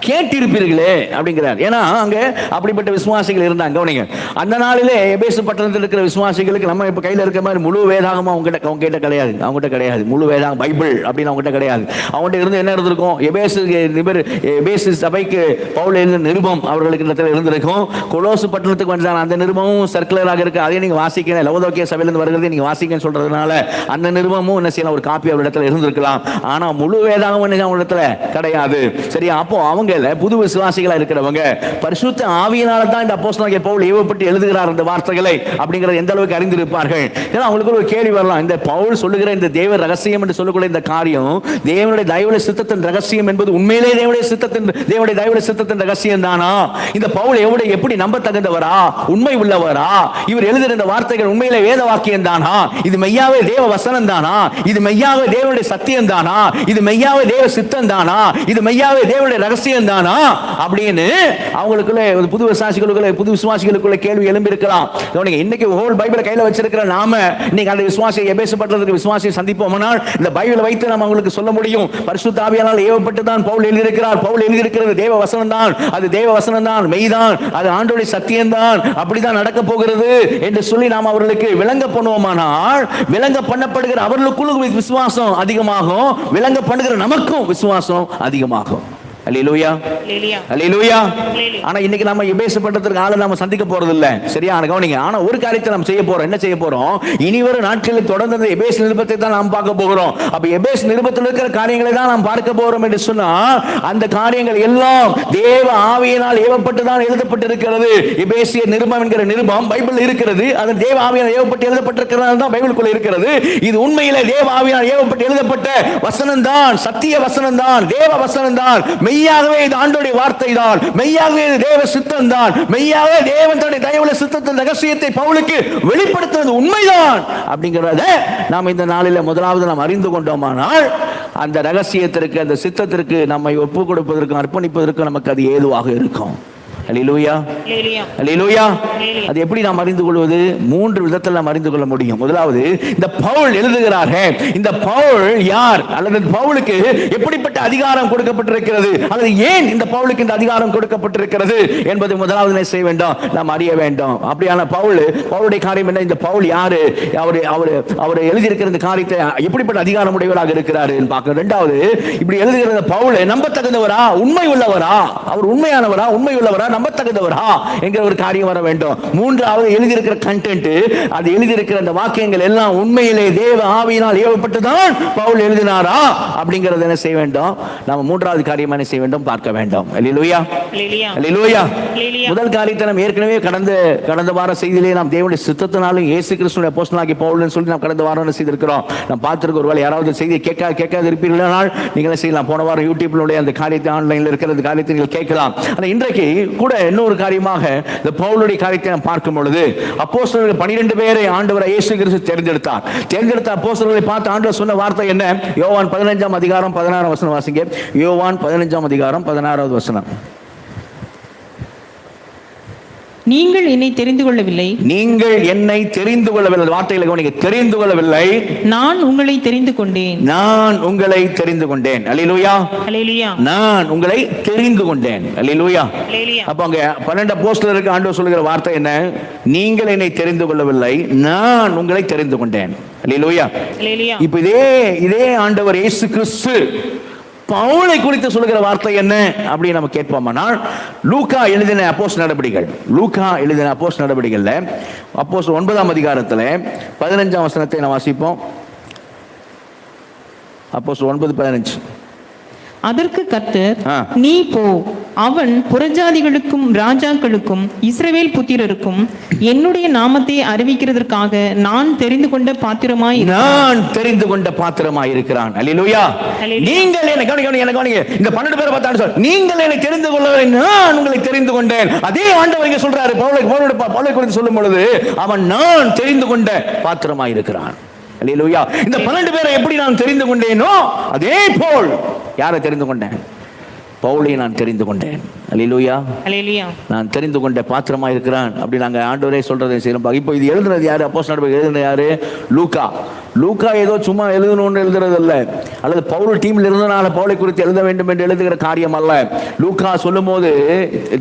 கேட்டிருப்பீர்களே அப்படிங்கிறார். ஏன்னா அங்க அப்படிப்பட்ட விசுவாசிகள் இருந்தாங்க. கவனிங்க, அந்த நாளிலே எபேசு பட்டணத்தில் இருக்கிற விசுவாசிகளுக்கு நம்ம இப்ப கையில இருக்க மாதிரி முழு வேதாகமா அவங்க கிட்ட கிடையாது. முழு வேதாகம் பைபிள் அப்படின்னு அவங்க கிட்ட கிடையாது. அவங்ககிட்ட இருந்து என்ன இருந்திருக்கும்? எபேசு சபைக்கு பவுல் எழுதின நிருபம் அவர்களுக்கு இடத்துல இருந்திருக்கும். கொலோசு பட்டணத்துக்கு வந்தாங்க, அந்த நிருபமும் சர்க்குலராக இருக்கு. அதையும் நீங்க வாசிக்க, லவோதிக்கேய சபையிலிருந்து வருகிறது நீங்க வாசிக்கன்னு சொல்றதுனால அந்த நிருபமும் ஒரு காப்பி அவரிடத்துல இருந்திருக்கலாம். ஆனா முழு வேதாகம் அவரிடத்துல கிடையாது. சரியா? அப்போ அவங்க புது விசுவாசிகளா இருக்கிறவங்க பரிசுத்த ஆவியினால தான் இந்த அப்போஸ்தலனாகிய பவுல் ஏவப்பட்டு எழுதுகிறார் இந்த வார்த்தைகளை அப்படிங்கறது எந்த அளவுக்கு அறிந்திருப்பார்கள். ஏன்னா அவங்களுக்கு ஒரு கேள்வி வரலாம், இந்த பவுல் சொல்லுகிற இந்த தேவ ரகசியம் என்று சொல்லக்கூடிய இந்த காரியம் தேவனுடைய தயவுள்ள சித்தத்தின் ரகசியம் என்பது உண்மையிலே தேவனுடைய தயவுள்ள சித்தத்தின் ரகசியம் தானா? இந்த பவுல் எப்படி நம்ப தகுந்தவரா, உண்மை உள்ளவரா? இவர் எழுதுகிற இந்த வார்த்தைகள் உண்மையிலே வேத வாக்கியம் தானா? இது மெய்யாவே தேவ வசனம் தானா? இது மெய்யாவே மெய்யாவே தேவனுடைய சத்தியம் தானா, இது மெய்யாவே தேவ சித்தம் தானா, இது மெய்யாவே தேவனுடைய ரகசியம் தானா அப்படின்னு அவங்களுக்குள்ள புது விசுவாசிகளுக்குள்ள கேள்வி எழும்பி இருக்கலாம். இன்னைக்கு ஹோல் பைபிளை கையில வச்சிருக்கிற நாம இன்னைக்கு அந்த விசுவாசியை எபேசப்பட்டதுக்கு விசுவாசியை சந்திப்போமானால் இந்த பைபிளை வைத்து நம்ம அவங்களுக்கு சொல்ல முடியும், பரிசுத்த ஆவியானால் ஏவப்பட்டு தான் பவுல் எழுதியிருக்கிறார். பவுல் எழுதியிருக்கிறது தேவ வசனம் தான், அது தேவ வசனம் தான், மெய்தான், அது ஆண்டவருடைய சத்தியம் தான், அப்படிதான் நடக்க போகிறது என்று சொல்லி நாம் அவர்களுக்கு விளங்க பண்ணுவோமானால் விளங்க பண்ணப்படுகிற அவர்களுக்குள்ள விசுவாசம் அதிகமாகும், விளங்க பண்ணுகிற நமக்கும் விசுவாசம் அதிகமாகும். அல்லேலூயா, அல்லேலூயா. ஆனா இன்னைக்கு நம்ம எபேசப்பட்டதற்கு ஆளை நாம சந்திக்க போறது இல்ல, சரியா கவனிங்க. ஆனா ஒரு காரியத்தை நம்ம செய்ய போறோம். என்ன செய்ய போறோம்? இனி வரும் நாட்களில் தொடர்ந்து அந்த எபேஸ் நிருபத்தை தான் நாம் பார்க்க போகிறோம். அப்ப எபேஸ் நிருபத்தில் இருக்கிற காரியங்களை தான் நாம் பார்க்க போறோம் என்று சொன்னா அந்த காரியங்கள் எல்லாம் தேவ ஆவியினால் ஏவப்பட்டு தான் எழுதப்பட்டிருக்கிறது. எபேசிய நிருபம் என்கிற நிருபம் பைபிள் இருக்கிறது, அது தேவ ஆவியினால் ஏவப்பட்டு எழுதப்பட்டிருக்கிறது தான் பைபிளுக்குள்ள இருக்கிறது. இது உண்மையிலே தேவ ஆவியினால் ஏவப்பட்டு எழுதப்பட்ட வசனம் தான், சத்திய வசனம் தான், தேவ வசனம் தான். மெய்யாகவே இது ஆண்டவருடைய வார்த்தை தான், மெய்யாகவே இது தேவ சித்தம் தான், மெய்யாகவே தேவன் தன்னுடைய தயவுள்ள சித்தத்தின் ரகசியத்தை பவுலுக்கு வெளிப்படுத்துவது உண்மைதான் அப்படிங்கறத நாம் இந்த நாளில் முதலாவது நாம் அறிந்து கொண்டோமானால் அந்த ரகசியத்திற்கு, அந்த சித்தத்திற்கு நம்மை ஒப்பு கொடுப்பதற்கு, அர்ப்பணிப்பதற்கு நமக்கு அது ஏதுவாக இருக்கும். அல்லேலூயா, அல்லேலூயா. அது எப்படி நாம் அறிந்து கொள்வது? 3 விதத்தில் நாம் அறிந்து கொள்ள முடியும். முதலாவது, இந்த பவுல் எழுதுகிறார்கள், இந்த பவுல் யார், அல்லது பவுலுக்கு எப்படிப்பட்ட அதிகாரம் கொடுக்கப்பட்டிருக்கிறது, அல்லது ஏன் இந்த பவுலுக்கு இந்த அதிகாரம் கொடுக்கப்பட்டிருக்கிறது என்பதை முதலாவது செய்ய வேண்டும், நாம் அறிய வேண்டும். அப்படியான பவுலுடைய காரியம் என்ன, இந்த பவுல் யாரு, அவர் எழுதியிருக்கிற இந்த காரியத்தை எப்படிப்பட்ட அதிகாரம் உடையவராக இருக்கிறார் பார்க்க. இரண்டாவது, இப்படி எழுதுகிற பவுல் நம்பத்தகுந்தவரா, உண்மை உள்ளவரா, அவர் உண்மையானவரா, உண்மை உள்ளவரா, நம்பத்தகுந்தவரா என்கிற ஒரு காரியம் வர வேண்டும். மூன்றாவது, எழுதியிருக்கிற கண்டென்ட், அது எழுதியிருக்கிற அந்த வாக்கியங்கள் எல்லாம் உண்மையிலே தேவ ஆவியினால் ஏவப்பட்டுதான் பவுல் எழுதினாரா அப்படிங்கறது என்ன செய்ய வேண்டும், நாம மூன்றாவது காரியம் என்ன செய்ய வேண்டும், பார்க்க வேண்டும். அல்லேலூயா, அல்லேலூயா. முதல் காரியத்தை நாம் ஏற்கனவே கடந்த வார செய்தியிலே நாம் தேவனுடைய சித்தத்தினாலும் இயேசு கிறிஸ்துவின் அப்போஸ்தலனாகிய பவுல்னு சொல்லி நாம் கடந்த வாரம் என்ன செய்திருக்கிறோம், நாம் பார்த்திருக்க. ஒருவேளை யாராவது செய்தியை கேட்காது இருப்பீர்களானால் நீங்கள் என்ன செய்யலாம், போன வாரம் யூடியூப்ல அந்த காரியத்தை, ஆன்லைன்ல இருக்கிற காரியத்தை நீங்கள் கேட்கலாம். ஆனால் இன்றைக்கு கூட இன்னொரு காரியமாக இந்த பவுலுடைய காரியத்தை நாம் பார்க்கும் பொழுது, அப்போஸ்தலர்கள் 12 பேரை ஆண்டவர் இயேசு கிறிஸ்து தேர்ந்தெடுத்த அப்போஸ்தலர்களை பார்த்து ஆண்டவர் சொன்ன வார்த்தை என்ன? யோவான் 15ஆம் அதிகாரம் 16ஆம் வசனம் வாசிங்க. யோவான் 15ஆம் அதிகாரம் 16வது வசனம். நீங்கள் என்னை தெரிந்து கொள்ளவில்லை, நீங்கள் என்னை தெரிந்து கொள்ளவில்லை, வார்த்தைகளை கவனிங்க, தெரிந்து கொள்ளவில்லை, நான் உங்களை தெரிந்து கொண்டேன், நான் உங்களை தெரிந்து கொண்டேன். அல்லேலூயா, அல்லேலூயா. நான் உங்களை தெரிந்து கொண்டேன். அல்லேலூயா, அல்லேலூயா. அப்ப அங்க 12 அப்போஸ்தலருக்கு ஆண்டவர் சொல்லுகிற வார்த்தை என்ன? நீங்கள் என்னை தெரிந்து கொள்ளவில்லை, நான் உங்களை தெரிந்து கொண்டேன். அல்லேலூயா, அல்லேலூயா. இப்ப இதே ஆண்டவர் இயேசு கிறிஸ்து பவுலை குறித்து சொல்லுகிற வார்த்தை என்ன அப்படி நம்ம கேட்போமானால், லூக்கா எழுதின அப்போஸ்தலர் நடவடிக்கைகள்ல அப்போஸ்தலர் 9ஆம் அதிகாரத்துல 15ஆம் வசனத்தை நாம் வாசிப்போம். அப்போஸ்தலர் 9:15. அதற்கு கர்த்தர், நீ போ, அவன் புறஜாதிகளுக்கும் ராஜாக்களுக்கும் இஸ்ரவேல் புத்திரருக்கும் என்னுடைய நாமத்தை அறிவிக்கிறதற்காக நான் தெரிந்து கொண்ட பாத்திரமாய் இருக்கிறான். அல்லேலூயா. நீங்கள் என்ன கவனிங்க, இந்த 12 பேரை பார்த்தாங்க, நீங்கள் என்னை தெரிந்து கொள்ளவில்லை, நான் உங்களை தெரிந்து கொண்டேன். அதே ஆண்டவர் இங்க சொல்றாரு, பவுலை குறித்து சொல்லும் பொழுது, அவன் நான் தெரிந்து கொண்ட பாத்திரமாய் இருக்கிறான். அல்லேலூயா. இந்த 12 பேரை எப்படி நான் தெரிந்து கொண்டேனோ அதே போல் யாரை தெரிந்து கொண்டேன்? பவுலை நான் தெரிந்து கொண்டேன். அல்லேலூயா, அல்லேலூயா. நான் தெரிந்து கொண்ட பாத்திரமா இருக்கிறான் அப்படி நாங்க ஆண்டவரே சொல்றதை செய்யணும். இப்போ இது எழுதுனது யாரு? அப்போஸ்தலர் எழுதுனது யாரு? லூக்கா ஏதோ சும்மா எழுதணும்னு எழுதுறது அல்ல, அல்லது பவுல் டீம்ல இருந்தனால பவுலை குறித்து எழுத வேண்டும் என்று எழுதுகிற காரியம் அல்ல. லூக்கா சொல்லும் போது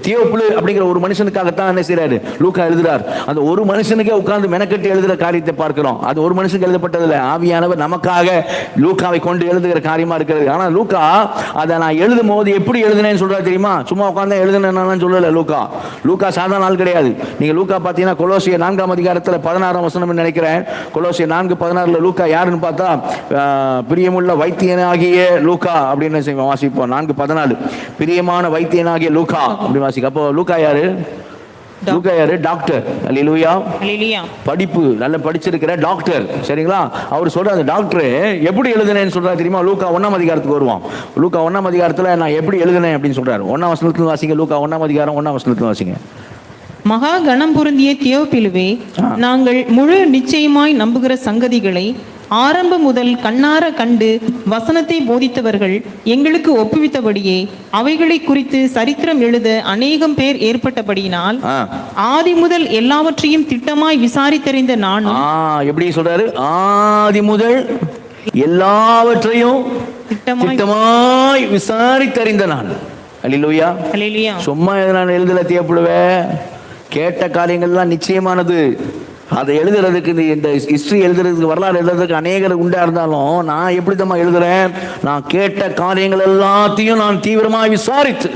தியோப்பிலு அப்படிங்கிற ஒரு மனுஷனுக்காகத்தான் என்ன செய்யறாரு, லூக்கா எழுதுறார். அந்த ஒரு மனுஷனுக்கே உட்கார்ந்து மெனக்கட்டி எழுதுகிற காரியத்தை பார்க்கிறோம். அது ஒரு மனுஷனுக்கு எழுதப்பட்டதில்லை, ஆவியானவர் நமக்காக லூக்காவை கொண்டு எழுதுகிற காரியமா இருக்கிறது. ஆனா லூக்கா அதை நான் எழுதும் போது எப்படி எழுதுனேன்னு சொல்றாரு தெரியுமா? சும்மா உட்கார்ந்து எழுதுனேன்னு சொல்லல. லூக்கா சாதாரண ஆள் கிடையாது. நீங்க லூக்கா பாத்தீங்கன்னா கொலோசியர் 4ஆம் அதிகாரத்துல 16ஆம் வசனம் நினைக்கிறேன். கொலோசியர் 4:16 லூக்கா யாருன்னு பார்த்தா பிரியமுள்ள வைத்தியனாகிய லூக்கா அப்படின்னு வாசிப்போம். 4:14 பிரியமான வைத்தியனாகிய லூக்கா அப்படின்னு வாசிக்க. அப்போ லூக்கா யாரு? டாக்டர். அல்லேலூயா, அல்லேலூயா. படிப்பு நல்லா படிச்சிருக்கிற டாக்டர், சரிங்களா? அவர் சொல்ற அந்த டாக்டர் எப்படி எழுதுனேன்னு சொல்றாரு தெரியுமா? லூக்கா 1ஆம் அதிகாரத்துக்கு வருவோம். லூக்கா 1ஆம் அதிகாரத்துல நான் எப்படி எழுதுனேன் அப்படின்னு சொல்றாரு. 1ஆம் வசனத்துல வாசிங்க. லூக்கா 1ஆம் அதிகாரம் 1ஆம் வசனத்துல வாசிங்க. மகா கணம் பொருந்திய தியோப்பிலுவே, நாங்கள் முழு நிச்சயமாய் நம்புகிற சங்கதிகளை ஆரம்பம் முதல் கண்ணார கண்டு வசனத்தை போதித்தவர்கள் எங்களுக்கு ஒப்புவித்தபடியே அவைகளை குறித்து சரித்திரம் எழுத அநேகம் பேர் ஏற்பட்டபடியினால் ஆதி முதல் எல்லாவற்றையும் திட்டமாய் விசாரித்தறிந்த நானும். எப்படி சொல்றாரு? ஆதி முதல் எல்லாவற்றையும் திட்டமாய் விசாரித்தறிந்த நான். அல்லேலூயா. சும்மா நான் எழுதல தேவைப்படுவேன். கேட்ட காரியங்கள்லாம் நிச்சயமானது. அதை எழுதுறதுக்கு இந்த ஹிஸ்டரி எழுதுறதுக்கு, வரலாறு எழுதுறதுக்கு அநேகர் உண்டா இருந்தாலும் நான் எப்படி தான் எழுதுறேன்? நான் கேட்ட காரியங்கள் எல்லாத்தையும் நான் தீவிரமாக விசாரித்து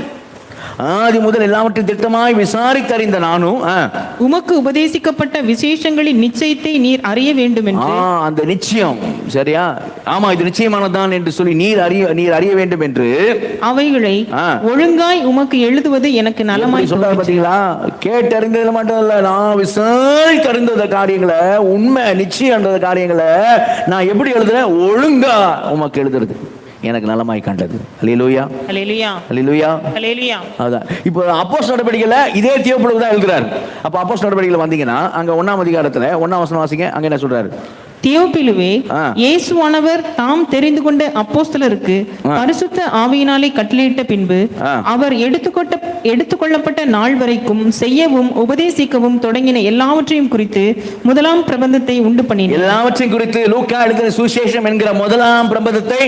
ஆதி முதல் எல்லாவற்றையும் திட்டமாய் விசாரித்தறிந்த நானும். உமக்கு உபதேசிக்கப்பட்ட விசேஷங்களின் நிச்சயத்தை நீர் அறிய வேண்டும் என்று. அந்த நிச்சயம் சரியா? ஆமா, இது நிச்சயமானதான் என்று சொல்லி நீர் அறிய வேண்டும் என்று அவைகளை ஒழுங்காய் உமக்கு எழுதுவது எனக்கு நலமாய் சொல்றாரு. பாத்தீங்களா? கேட்டறிந்தது மட்டும் இல்ல, நான் விசாரித்தறிந்த காரியங்களை, உண்மை நிச்சயம் காரியங்களை நான் எப்படி எழுதுறேன்? ஒழுங்கா உமக்கு எழுதுறது எனக்கு நலமாய் கண்டது. அல்லேலூயா, அல்லேலூயா, அல்லேலூயா, அல்லேலூயா. அதான் இப்போ அப்போஸ்தலர் நடவடிக்கையில இதே தியோப்பிலுக்கு தான் எழுதுறாரு. அப்ப அப்போஸ்தலர் நடவடிக்கையில வந்தீங்கன்னா அங்க 1ஆம் அதிகாரத்துல 1ஆம் வசனம் வாசிங்க. அங்க என்ன சொல்றாரு? தியோப்பிலுவே, இயேசுவானவர் தாம் தெரிந்து கொண்ட அப்போஸ்தலருக்கு பரிசுத்த ஆவியினாலே கட்டளையிட்ட பின்பு அவர் எடுத்துக்கொள்ளப்பட்ட நாள் வரைக்கும் செய்யவும் உபதேசிக்கவும் தொடங்கின எல்லாவற்றையும் குறித்து முதலாம் பிரபந்தத்தை உண்டு பண்ணினேன். எல்லாவற்றையும் குறித்து லூக்கா எழுதின சுவிசேஷம் என்கிற முதலாம் பிரபந்தத்தை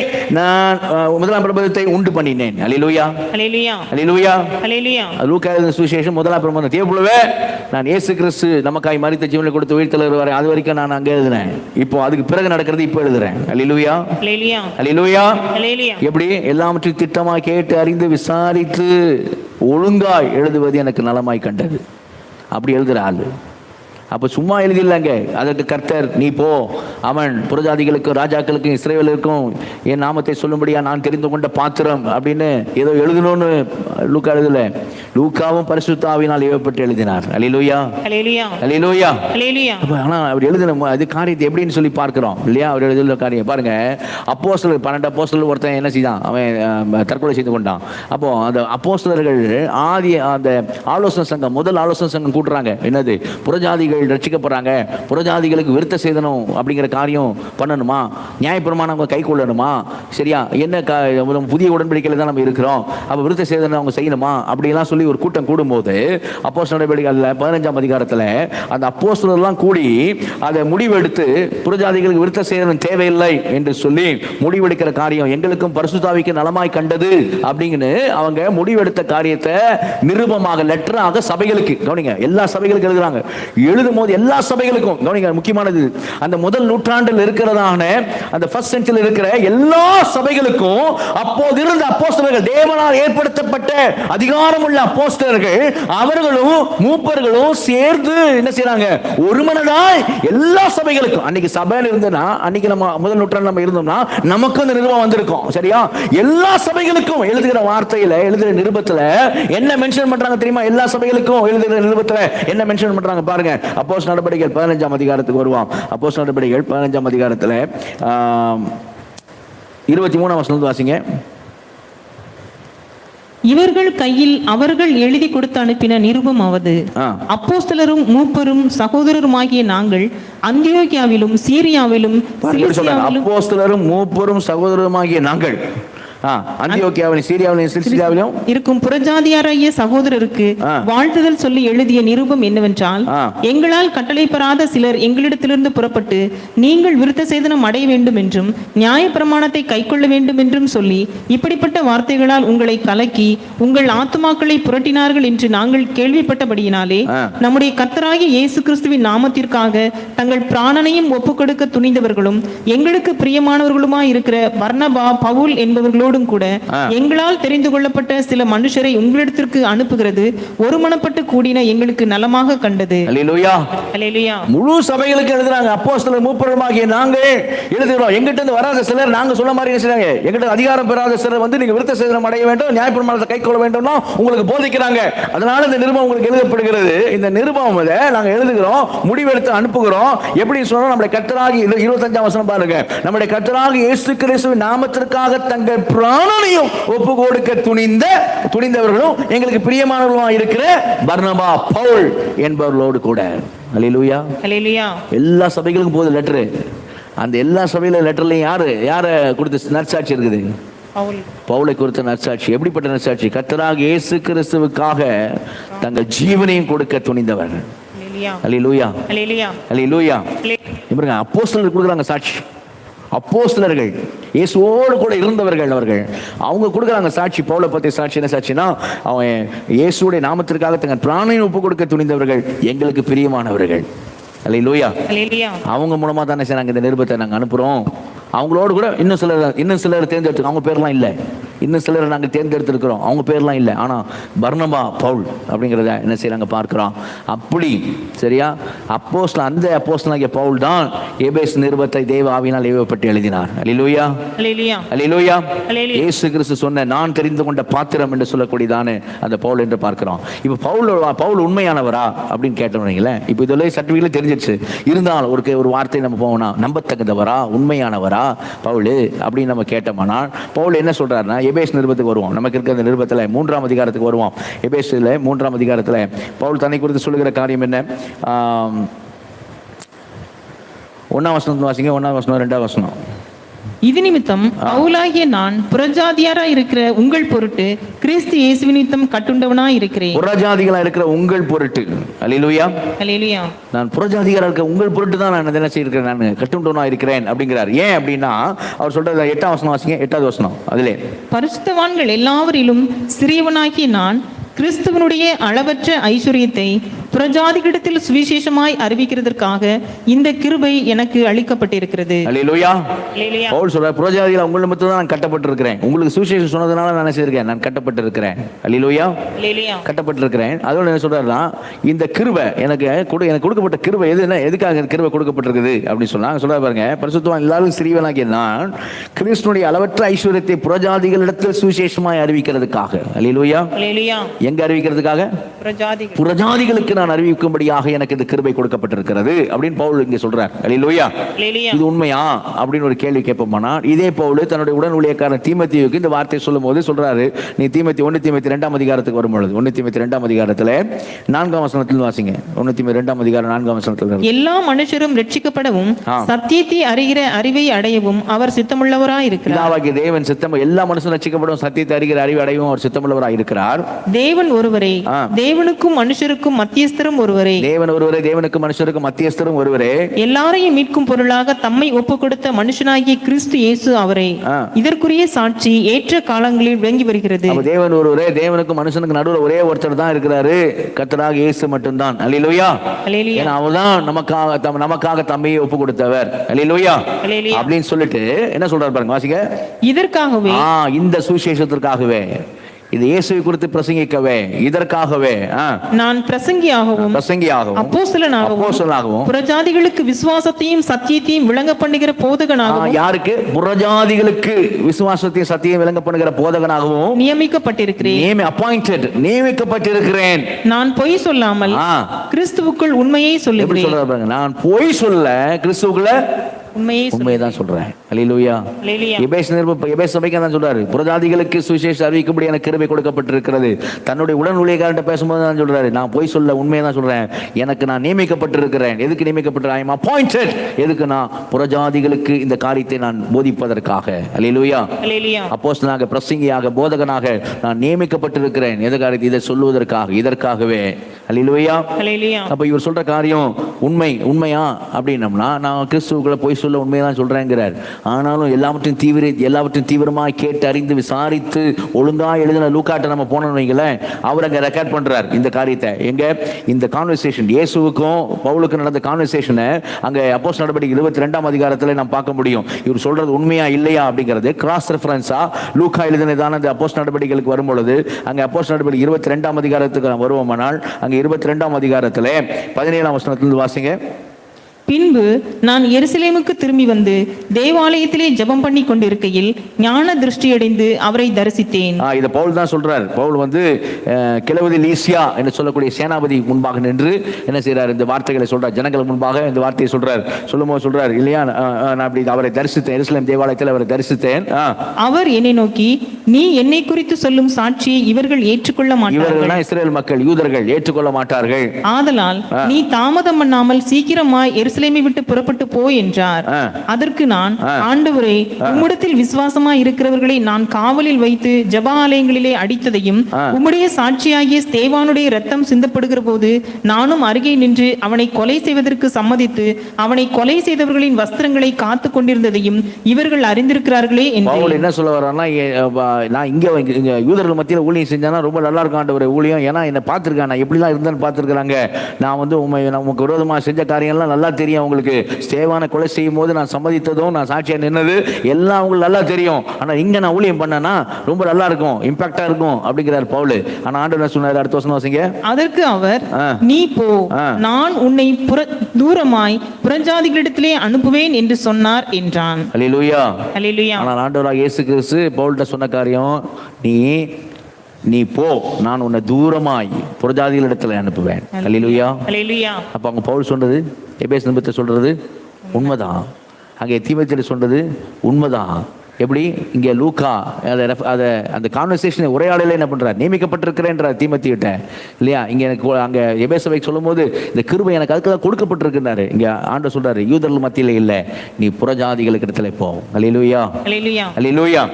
உண்டு பண்ணினேன். அல்லேலூயா, அல்லேலூயா, அல்லேலூயா, அல்லேலூயா. லூக்கா எழுதின சுவிசேஷம் முதலாம் பிரபந்தம். தியோப்பிலுவே, நான் இயேசு கிறிஸ்து நமக்காய் மரித்த ஜீவனை கொடுத்து உயிர்த்தெழுதல் வரை அது வரைக்கும் நான் அங்கே எழுதினேன். இப்போ அதுக்கு பிறகு நடக்கிறது இப்போ எழுதுறேன். அல்லேலூயா, அல்லேலூயா, அல்லேலூயா, அல்லேலூயா. எப்படி? எல்லாவற்றையும் திட்டமாய் கேட்டு அறிந்து விசாரித்து ஒழுங்காய் எழுதுவது எனக்கு நலமாய் கண்டது. அப்படி எழுதுற ஆளு. அப்ப சும்மா எழுதிடலாங்க. அதற்கு கர்த்தர், நீ போ, அவன் புறஜாதிகளுக்கும் ராஜாக்களுக்கும் இஸ்ரவேலுக்கும் என் நாமத்தை சொல்லும்படியா நான் தெரிந்து கொண்ட பாத்திரம் அப்படின்னு ஏதோ எழுதணும்னு லூக்கா எழுதல. லூக்காவும் பரிசுத்த ஆவியினால் ஏவப்பட்டு எழுதினார். அல்லேலூயா, அல்லேலூயா, அல்லேலூயா, அல்லேலூயா. ஆனா அவர் எழுதின அது காரியத்தை எப்படின்னு சொல்லி பார்க்கிறோம் இல்லையா? அவர் எழுதின காரியம் பாருங்க. அப்போஸ்தலர் 12 அப்போஸ்தலர் ஒருத்தன் என்ன செய்தான்? அவன் தற்கொலை செய்து கொண்டான். அப்போ அந்த அப்போஸ்தலர்கள் ஆதி அந்த ஆலோசனை சங்கம், முதல் ஆலோசனை சங்கம் கூட்டுறாங்க. என்னது? புறஜாதிகள் ரட்சிக்கப்படுறாங்க, புறஜாதிகளுக்கு விருத்த சேதனம் அப்படிங்கிற காரியம் பண்ணணுமா, நியாயப்பிரமாணம் அவங்க கை கொள்ளணுமா, சரியா? என்ன புதிய உடன்படிக்கையில தான் நம்ம இருக்கிறோம், அப்ப விருத்த சேதனம் அவங்க செய்யணுமா அப்படிலாம் சொல்லி ஒரு கூட்டம் கூடும்போது அப்போஸ்தலர் நடவடிக்கைகள்ல 15ஆம் அதிகாரத்துல அந்த அப்போஸ்தலர்லாம் கூடி அதை முடிவெடுத்து புறஜாதிகளுக்கு விருத்த சேதனம் தேவையில்லை என்று சொல்லி முடிவெடுக்கிற காரியம் எங்களுக்கும் பரிசுத்தாவிக்கு நலமாய் கண்டது அப்படிங்கன்னு அவங்க முடிவெடுத்த காரியத்தை நிருபமாக லெட்டராக சபைகளுக்கு, கவனிங்க, எல்லா சபைகளுக்கும் எழுதுறாங்க. எழுதும் போது எல்லா சபைகளுக்கும், கவனிங்க, முக்கியமானது, அந்த முதல் நூற்றாண்டில் இருக்கிறதான அந்த ஃபர்ஸ்ட் செஞ்சுரியில் இருக்கிற எல்லா சபைகளுக்கும் அப்போது இருந்த அப்போஸ்தலர்கள், தேவனால் ஏற்படுத்தப்பட்ட அதிகாரமுள்ள அப்போஸ்தலர்கள், அவர்களும் மூப்பர்களும் சேர்ந்து என்ன செய்றாங்க? ஒருமனதாய் எல்லா சபைகளுக்கும். அன்னைக்கு சபையில் இருந்தனா, அன்னைக்கு நம்ம முதல் நூற்றாண்டு நம்ம இருந்தோம்னா நமக்கு அந்த நிருபம் வந்திருக்கும், சரியா? எல்லா சபைகளுக்கும் எழுதுகிற வார்த்தையில, எழுதுகிற நிருபத்துல என்ன மென்ஷன் பண்றாங்க தெரியுமா? எல்லா சபைகளுக்கும் எழுதுகிற நிருபத்துல என்ன மென்ஷன் பண்றாங்க பாருங்க. அப்போஸ்தலர் நடவடிக்கைகள் 15ஆம் அதிகாரத்துக்கு வருவோம். அப்போஸ்தலர் நடவடிக்கைகள் 15ஆம் அதிகாரத்துல 23ஆம் வசனம் வாசிங்க. இவர்கள் கையில் அவர்கள் எழுதி கொடுத்து அனுப்பின நிருபமாவது, அப்போஸ்தலரும் மூப்பரும் சகோதரருமாகிய நாங்கள் அந்தியோகியாவிலும் சீரியாவிலும் அப்போஸ்தலரும் மூப்பரும் சகோதரருமாகிய நாங்கள் அந்தியோகியாவிலும் சீரியாவிலும் இருக்கும் புறஜாதியாராகிய சகோதரருக்கு வாழ்த்துதல் சொல்லி எழுதிய நிருபம் என்னவென்றால், எங்களால் கட்டளை பெறாத சிலர் எங்களிடத்திலிருந்து புறப்பட்டு நீங்கள் விருத்த சேதனம் அடைய வேண்டும் என்றும் நியாயப்பிரமாணத்தை கைக்கொள்ள வேண்டும் என்றும் சொல்லி இப்படிப்பட்ட வார்த்தைகளால் உங்களை கலக்கி உங்கள் ஆத்துமாக்களை புரட்டினார்கள் என்று நாங்கள் கேள்விப்பட்டபடியினாலே நம்முடைய கர்த்தராகிய இயேசு கிறிஸ்துவின் நாமத்திற்காக தங்கள் பிராணனையும் ஒப்புக் கொடுக்க துணிந்தவர்களும் எங்களுக்கு பிரியமானவர்களுமாய் இருக்கிற பர்னபா, பவுல் என்பவர்களோடு கூட எங்களால் தெரிந்து கொள்ளப்பட்ட சில மனுஷரை உங்களிடத்திற்கு அனுப்புகிறது ஒருமனப்பட்டு கூடின எங்களுக்கு நலமாக கண்டது. அல்லேலூயா, அல்லேலூயா. முழு சபைகளுக்கு எழுதுறாங்க. அப்போஸ்தலர் மூப்பருமாகிய நாங்கள் எழுதுகிறோம். எங்கிட்ட இருந்து வராத சிலர், நாங்க சொல்ல மாதிரி செய்றாங்க, எங்கிட்ட அதிகாரம் பெறாத சிலர் வந்து நீங்க விருத்த சேதனம் அடைய வேண்டும், நியாயப்பிரமாணத்தை கைக்கொள்ள வேண்டும்னா உங்களுக்கு போதிக்கிறாங்க. அதனால இந்த நிருபம் உங்களுக்கு எழுதப்படுகிறது. இந்த நிருபம் நாங்க எழுதுகிறோம், முடிவெடுத்து அனுப்புகிறோம். எப்படி சொன்னா, நம்முடைய கர்த்தராகிய 25ஆம் வசனம் பாருங்க. நம்முடைய கர்த்தராகிய இயேசு கிறிஸ்துவின் நாமத்திற்காக தங்கள் பிராணனையும் ஒப்பு கொடுக்க துணிந்தவர்களும் எங்களுக்கு பிரியமானவர்களும் இருக்கிற பர்னபா, பவுல் என்பவர்களோடு கூட. அல்லேலூயா, அல்லேலூயா. எல்லா சபைகளுக்கும் போகுது லெட்டர். அந்த எல்லா சபையில லெட்டர்லையும் யாரை கொடுத்த நற்சாட்சி இருக்குது? பவுலை குறித்த நற்சாட்சி. எப்படிப்பட்ட நற்சாட்சி? கர்த்தராகிய இயேசு கிறிஸ்துவுக்காக தங்கள் ஜீவனையும் கொடுக்க துணிந்தவர். அல்லேலூயா, அல்லேலூயா. இவங்க அப்போஸ்தலர்கள் கொடுக்குறாங்க சாட்சி. அப்போஸ்தலர்கள் இயேசுவோடு கூட இருந்தவர்கள், அவர்கள் அவங்க கொடுக்குறாங்க சாட்சி. பவுலை பற்றி சாட்சி என்ன சாட்சினா, அவன் இயேசுடைய நாமத்திற்காக தங்கள் பிராணனை ஒப்பு கொடுக்க துணிந்தவர்கள், எங்களுக்கு பிரியமானவர்கள். அல்லேலூயா. அவங்க மூலமா தானே சார் நாங்கள் இந்த நிருபத்தை நாங்கள் அனுப்புகிறோம். அவங்களோடு கூட இன்னும் சிலர் தேர்ந்தெடுத்து, அவங்க பேர்லாம் இல்லை, இன்னும் சிலரை நாங்கள் தேர்ந்தெடுத்திருக்கிறோம், அவங்க பேர்லாம் இல்லை. ஆனால் பர்னபா, பவுல் அப்படிங்கிறத என்ன செய்யறாங்க பார்க்கிறோம். அப்படி சரியா? அந்த அப்போஸ்தலனாகிய பவுல் தான் எபேசு நிருபத்தை தேவ ஆவியினால் ஏவப்பட்டு எழுதினார். அல்லேலூயா, அல்லேலூயா. இயேசு கிறிஸ்து சொன்ன நான் தெரிந்து கொண்ட பாத்திரம் என்று சொல்லக்கூடியதானே அந்த பவுல் என்று பார்க்கிறோம். இப்போ பவுல் உண்மையானவரா அப்படின்னு கேட்டோம்னீங்களே. இப்போ இதெல்லாம் சர்டிஃபிகேட்ல தெரிஞ்சிருச்சு. இருந்தாலும் ஒரு வார்த்தை நம்ம போவோம்னா, நம்பத்தகுந்தவரா, உண்மையானவரா பவுல் அப்படின்னு நம்ம கேட்டோம்னா, பவுல் என்ன சொல்றாருன்னா, எபேசு நிருபத்துக்கு வருவோம். நமக்கு இருக்கிற அந்த நிருபத்தில் 3ஆம் அதிகாரத்துக்கு வருவோம். எபேசுல 3ஆம் அதிகாரத்தில் பவுல் தன்னை குறித்து சொல்லுகிற காரியம் என்ன? 1ஆம் வசனத்தை வாசிங்க. 1ஆம் வசனம், 2ஆம் வசனம். இது நிமித்தம் பவுலாகிய நான் புறஜாதியாராய் இருக்கிற உங்கள் பொருட்டு கிறிஸ்து இயேசு நிமித்தம் கட்டுண்டவனாய் இருக்கிறேன். புறஜாதிகளா இருக்கிற உங்கள் பொருட்டு. அல்லேலூயா, அல்லேலூயா. நான் புறஜாதிகளா இருக்க உங்கள் பொருட்டு தான் நான் என்ன செய்திருக்கிறேன், நான் கட்டுண்டவனாய் இருக்கிறேன் அப்படிங்கிறார். ஏன் அப்படின்னா அவர் சொல்றது 8ஆம் வசனம் வாசிங்க. 8வது வசனம். அதிலே பரிசுத்தவான்கள் எல்லாவரிலும் சிறியவனாகிய நான் கிறிஸ்துவனுடைய அளவற்ற ஐஸ்வரியத்தை புறஜாதிகளிடத்தில் சுவிசேஷமாய் அறிவிக்கிறதற்காக இந்த கிருபை எனக்கு அளிக்கப்பட்டிருக்கிறது. அல்லேலூயா. பவுல் சொல்றார், புறஜாதிகள் உங்கள் நிமித்தம் தான் நான் கட்டப்பட்டிருக்கிறேன். உங்களுக்கு சுவிசேஷம் சொன்னதுனால நான் என்ன செய்திருக்கேன், நான் கட்டப்பட்டிருக்கிறேன். அல்லேலூயா, கட்டப்பட்டிருக்கிறேன். அதோட என்ன சொல்றாருன்னா, இந்த கிருபை எனக்கு கொடுக்கப்பட்ட கிருபை எதுக்காக கிருபை கொடுக்கப்பட்டிருக்குது அப்படின்னு சொல்றாரு பாருங்க. பரிசுத்தவான் எல்லாரும் சிறியவனாகிய நான் கிறிஸ்துவினுடைய அளவற்ற ஐஸ்வரியத்தை புறஜாதிகளிடத்தில் சுவிசேஷமாய் அறிவிக்கிறதுக்காக. அல்லேலூயா. எங்க அறிவிக்கிறதுக்காக? புறஜாதிகளுக்கு நான் அறிவிக்கும்படியாக எனக்கு இந்த கிருபை கொடுக்கப்பட்டிருக்கிறது அப்படின்னு பவுல் இங்க சொல்றார். அல்லேலூயா. இது உண்மையா அப்படின்னு ஒரு கேள்வி கேட்போம்னா, இதே பவுல் தன்னுடைய உடன் ஊழியக்காரன் தீமோத்தேயுக்கு இந்த வார்த்தை சொல்லும் போது சொல்றாரு, நீ 1 தீமோத்தேயு 2ஆம் அதிகாரத்துக்கு வரும்பொழுது 1 தீமோத்தேயு 2ஆம் அதிகாரத்துல 4ஆம் வசனத்தில் வாசிங்க. 1 தீமோத்தேயு 2ஆம் அதிகாரம் 4ஆம் வசனத்தில், எல்லா மனுஷரும் ரட்சிக்கப்படவும் சத்தியத்தை அறிகிற அறிவை அடையவும் அவர் சித்தமுள்ளவராய் இருக்கிறார். தேவன் சித்தம், எல்லா மனுஷரும் ரட்சிக்கப்படவும் சத்தியத்தை அறிகிற அறிவை அடையவும் அவர் சித்தமுள்ளவராய் இருக்கிறார். தேவன் ஒருவரே, தேவனுக்கும் மனுஷருக்கும் மத்தியஸ்தரும் ஒருவரே. தேவன் ஒருவரே, தேவனுக்கும் மனுஷருக்கும் மத்தியஸ்தரும் ஒருவரே. எல்லாரையும் மீட்கும் பொருளாக தம்மை ஒப்பு கொடுத்த மனுஷனாகிய கிறிஸ்து இயேசு அவரே. இதற்குரிய சாட்சி ஏற்ற காலங்களில் விளங்கி வருகிறது. தேவன் ஒருவரே, தேவனுக்கும் மனுஷனுக்கு நடுவில் ஒரே ஒருத்தர் தான் இருக்கிறாரு, கர்த்தராகிய இயேசு மட்டும்தான். அல்லேலூயா. ஏன்னா அவர்தான் நமக்காக தம்மையை ஒப்பு கொடுத்தவர். அல்லேலூயா அப்படின்னு சொல்லிட்டு என்ன சொல்றாரு பாருங்க, வாசிங்க. இதற்காகவே, இந்த சுவிசேஷத்திற்காகவே, இது இயேசுவை குறித்து பிரசங்கிக்கவே, இதற்காகவே நான் பிரசங்கியாகவும் அப்போஸ்தலனாகவும் புறஜாதிகளுக்கு விசுவாசத்தையும் சத்தியத்தையும் விளங்க பண்ணுகிற போதகனாகவும். யாருக்கு? புறஜாதிகளுக்கு விசுவாசத்தையும் சத்தியம் விளங்க பண்ணுகிற போதகனாகவும் நியமிக்கப்பட்டிருக்கிறேன். அப்பாயிண்டட், நியமிக்கப்பட்டிருக்கிறேன். நான் பொய் சொல்லாமல் கிறிஸ்துவுக்குள் உண்மையை சொல்லுகிறேன். நான் பொய் சொல்ல, கிறிஸ்துவுக்குள்ள உண்மையை தான் சொல்றேன். அல்லேலூயா. எபேசு சபைக்கு தான் சொல்றாரு, புறஜாதிகளுக்கு சுவிசேஷம் அறிவிக்கும்படி எனக்கு கிருபை கொடுக்கப்பட்டிருக்கிறது. தன்னுடைய உடன் ஊழியக்காரர்கிட்ட பேசும்போது தான் சொல்றாரு, நான் போய் சொல்ல உண்மையை தான் சொல்றேன், எனக்கு நான் நியமிக்கப்பட்டிருக்கிறேன். எதுக்கு நியமிக்கப்பட்டிருக்கிறேன்? ஐ அம் அப்பாயிண்டட். எதுக்கு? நான் புறஜாதிகளுக்கு இந்த காரியத்தை நான் போதிப்பதற்காக. அல்லேலூயா. அப்போஸ்தலனாக, பிரசங்கியாக, போதகனாக நான் நியமிக்கப்பட்டிருக்கிறேன். எந்த காரியத்தை? இதை சொல்லுவதற்காக, இதற்காகவே. அல்லேலூயா. அப்ப இவர் சொல்ற காரியம் உண்மையா அப்படின்னம்னா, நான் கிறிஸ்துவுக்குள்ள போய் சொல்ல உண்மையதான் சொல்றேங்கிறார். ஆனாலும் எல்லாவற்றையும் தீவிரமாக கேட்டு அறிந்து விசாரித்து ஒழுங்கா எழுதின லூக்காட்ட நம்ம போனோம்னு வைங்களேன், அவர் அங்க ரெக்கார்ட் பண்றார் இந்த காரியத்தை. எங்க? இந்த கான்வர்சேஷன், இயேசுவுக்கும் பவுலுக்கும் நடந்த கான்வர்சேஷனை அங்க அப்போஸ்தலர் நடவடிக்கை 22ஆம் அதிகாரத்துல நாம் பார்க்க முடியும். இவர் சொல்றது உண்மையா இல்லையா அப்படிங்கிறது கிராஸ் ரெஃபரன்ஸா லூக்கா எழுதினதான அந்த அப்போஸ்தலர் நடவடிக்கைகளுக்கு வரும்பொழுது, அங்க அப்போஸ்தலர் நடவடிக்கை 22ஆம் அதிகாரத்துக்கு வருவோமானால், அங்க 22ஆம் அதிகாரத்துல 17ஆம் வசனத்திலிருந்து வாசிங்க. பின்பு நான் எருசலேமுக்கு திரும்பி வந்து தேவாலயத்திலே ஜெபம் பண்ணி கொண்டிருக்கையில் ஞான திருஷ்டியடைந்து அவரை தரிசித்தேன். இத பவுல் தான் சொல்றார். பவுல் வந்து கிழவதி லீசியா என்று சொல்லக்கூடிய சேனாபதி முன்பாக நின்று என்ன செய்யறார்? இந்த வார்த்தைகளை சொல்றார். ஜனங்கள் முன்பாக இந்த வார்த்தையை சொல்றார். சொல்லும்போது சொல்றார் இல்லையா, நான் அப்படி அவரை தரிசித்தேன், எருசலேம் தேவாலயத்தில் அவரை தரிசித்தேன். அவர் என்னை நோக்கி, நீ என்னை குறித்து சொல்லும் சாட்சியை இவர்கள் ஏற்றுக்கொள்ள மாட்டார்கள். இஸ்ரேல் மக்கள், யூதர்கள் ஏற்றுக்கொள்ள மாட்டார்கள். ஆதலால் நீ தாமதம் பண்ணாமல் சீக்கிரமாய் எருசலேமை விட்டு புறப்பட்டு போ என்றார். அதற்கு நான், ஆண்டவரே, உம்மிடத்தில் விசுவாசமாய் இருக்கிறவர்களை நான் காவலில் வைத்து ஜெப ஆலயங்களிலே அடித்ததையும் உம்முடைய சாட்சியாகிய ஸ்தேவானுடைய இரத்தம் சிந்தப்படுகிற போது நானும் அருகே நின்று அவனை கொலை செய்வதற்கு சம்மதித்து அவனை கொலை செய்தவர்களின் வஸ்திரங்களை காத்து கொண்டிருந்ததையும் இவர்கள் அறிந்திருக்கிறார்களே என்று. என்ன சொல்ல வர்றான்னா, நான் இங்க யூதர்கள் மத்தியில் ஊழியம் செஞ்சானா ரொம்ப நல்லா இருக்கும் ஆண்டவரே ஊழியம், ஏன்னா என்னை பார்த்துருக்கேன், நான் எப்படிலாம் இருந்தேன்னு பார்த்துருக்காங்க, நான் வந்து உமக்கு விரோதமாக செஞ்ச காரியங்கள்லாம் நல்லா தெரியும், உங்களுக்கு ஸ்தேவானை கொலை செய்யும் போது நான் சம்மதித்ததும் நான் சாட்சியா நின்னது எல்லாம் அவங்களுக்கு நல்லா தெரியும், ஆனால் இங்க நான் ஊழியம் பண்ணேன்னா ரொம்ப நல்லா இருக்கும், இம்பாக்டா இருக்கும் அப்படிங்கிறார் பவுல். ஆனா ஆண்டவர் சொன்னார், அடுத்த வசனம் வாசிங்க. அதற்கு அவர், நீ போ, நான் உன்னை தூரமாய் புறஜாதிகளிடத்திலே அனுப்புவேன் என்று சொன்னார் என்றான். அல்லேலூயா. அல்லேலூயா. ஆனால் ஆண்டவராகிய இயேசு கிறிஸ்து பவுல்கிட்ட சொன்ன காரியம், நீ போ, நான் உன்னை தூரமாய் புறஜாதிகளிடத்தில் அனுப்புவேன். அல்லேலூயா. அல்லேலூயா. அப்ப அவங்க பவுல் சொன்னது, எபேசு நிருபத்தை சொல்றது உண்மைதான், அங்கே தீமோத்தேயுவை சொன்னது உண்மைதான். எப்படி இங்கே லூக்கா அதை அந்த கான்வர்சேஷன் உரையாடல என்ன பண்றார், நியமிக்கப்பட்டிருக்கிறேன்றார் தீமோத்தேயுட்ட இல்லையா. இங்கே எனக்கு அங்கே எபேசுவை சொல்லும் போது இந்த கிருபை எனக்கு அதுக்கு தான் கொடுக்கப்பட்டிருக்கிறாரு. இங்கே ஆண்டவர் சொல்றாரு, யூதர்கள் மத்தியில் இல்லை, நீ புறஜாதிகளுக்கு இடத்துல போ. அல்லேலூயா. அல்லேலூயா. அல்லேலூயா.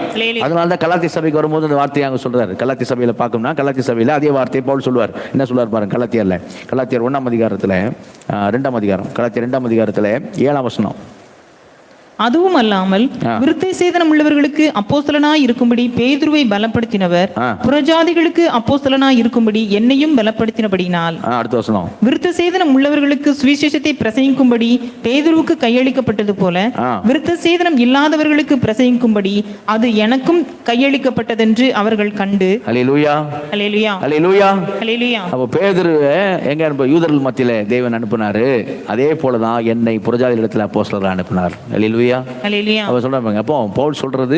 அதனால தான் கலாத்திய சபைக்கு வரும்போது அந்த வார்த்தையை அங்கே சொல்றாரு. கலாத்திய சபையில பார்க்கணும்னா கலாத்திய சபையில அதே வார்த்தையை பவுல் சொல்லுவார். என்ன சொல்லுவார் பாருங்க, கலாத்தியர் 1ஆம் அதிகாரத்தில் 2ஆம் அதிகாரம், கலாத்தியர் 2ஆம் அதிகாரத்தில் 7ஆம் வசனம். அதுவும் அல்லாமல் விருத்தை சேதனம் உள்ளவர்களுக்கு அப்போஸ்தலனாய் இருக்கும்படி பேதுருவை பலப்படுத்தினவர் புறஜாதிகளுக்கு அப்போஸ்தலனாய் இருக்கும்படி என்னையும் பலப்படுத்தினபடினால். அடுத்த வசனம். விருத்த சேதனம் உள்ளவர்களுக்கு சுவிசேஷத்தை பிரசங்கிக்கும்படி பேதுருவுக்கு கையளிக்கப்பட்டது போல விருத்த சேதனம் இல்லாதவர்களுக்கு பிரசங்கிக்கும்படி அது எனக்கும் கையளிக்கப்பட்டதென்று அவர்கள் கண்டு. அல்லேலூயா. அல்லேலூயா. அல்லேலூயா. அல்லேலூயா. அப்ப பேதுருவை எங்க யூதர்கள் மத்தியில தேவன் அனுப்பினாரு, அதே போலதான் என்னை புறஜாதி இடத்துல அப்போஸ்தலரா அனுப்பினார். அல்லேலூயா. அவர் சொல்றாங்க. அப்போ பவுல் சொல்றது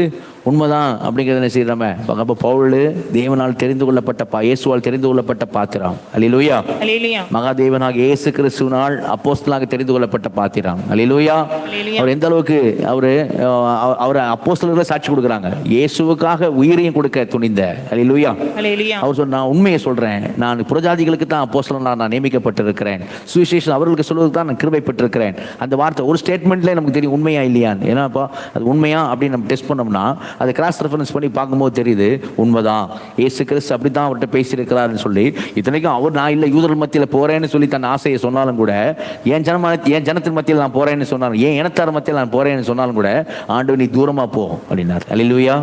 உண்மைதான் அப்படிங்கிறத என்ன செய்யறாம. அப்போ பவுல் தேவனால் தெரிந்து கொள்ளப்பட்ட இயேசுவால் தெரிந்து கொள்ளப்பட்ட பாத்திரம். அல்லேலூயா. மகாதேவனாக இயேசு கிறிஸ்துவினால் அப்போஸ்தலனாக தெரிந்து கொள்ளப்பட்ட பாத்திரம். அல்லேலூயா. அவர் எந்த அளவுக்கு அவரை அப்போஸ்தலர்களை சாட்சி கொடுக்குறாங்க, இயேசுவுக்காக உயிரையும் கொடுக்க துணிந்த. அல்லேலூயா. அவர் சொன்ன, நான் உண்மையை சொல்றேன், நான் புறஜாதிகளுக்கு தான் அப்போஸ்தலனா நான் நியமிக்கப்பட்டிருக்கிறேன், சுவிசேஷம் அவர்களுக்கு சொல்வதற்கு தான் நான் கிருபை பெற்றிருக்கிறேன். அந்த வார்த்தை ஒரு ஸ்டேட்மெண்ட்ல நமக்கு தெரியும் உண்மையா இல்லையான்னு. ஏன்னா இப்போ அது உண்மையா அப்படின்னு நம்ம டெஸ்ட் பண்ணோம்னா அதை கிராஸ் ரெஃபரன்ஸ் பண்ணி பார்க்கும்போது தெரியுது உண்மைதான், இயேசு கிறிஸ்து அப்படி தான் அவர்கிட்ட பேசியிருக்கிறாருன்னு சொல்லி. இத்தனைக்கும் அவர் நான் இல்லை யூதர்கள் மத்தியில் போறேன்னு சொல்லி தன் ஆசையை சொன்னாலும் கூட, என் ஜனத்தின் மத்தியில் நான் போறேன்னு சொன்னாலும், என் இனத்தார் மத்தியில் நான் போறேன்னு சொன்னாலும் கூட, ஆண்டவர் நீ தூரமா போ அப்படின்னார். அல்லேலூயா.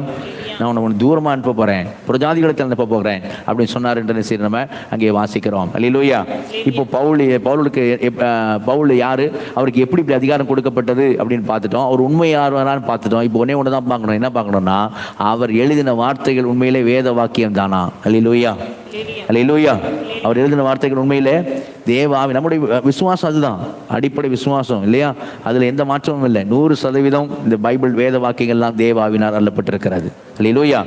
நான் உன்னை தூரமாக அனுப்ப போகிறேன், புறஜாதிகளுக்கு அனுப்ப போகிறேன் அப்படின்னு சொன்னார் என்று சரி நம்ம அங்கே வாசிக்கிறோம். அல்லேலூயா. இப்போ பவுல் யாரு, அவருக்கு எப்படி இப்படி அதிகாரம் கொடுக்கப்பட்டது அப்படின்னு பார்த்துட்டோம். அவர் உண்மை யாரான்னு பார்த்துட்டோம். இப்போ ஒன்று தான் பார்க்கணும். என்ன பார்க்கணும்னா, அவர் எழுதின வார்த்தைகள் உண்மையிலே வேத வாக்கியம் தானா? அல்லேலூயா. அல்லேலூயா. அவர் எழுதின வார்த்தைகள் உண்மையிலே தேவாவி. நம்முடைய விசுவாசம் அதுதான் அடிப்படை விசுவாசம் இல்லையா, அதில் எந்த மாற்றமும் இல்லை. 100% இந்த பைபிள் வேத வாக்கியங்கள்லாம் தேவாவினால் அருளப்பட்டிருக்கிறது. அல்லேலூயா.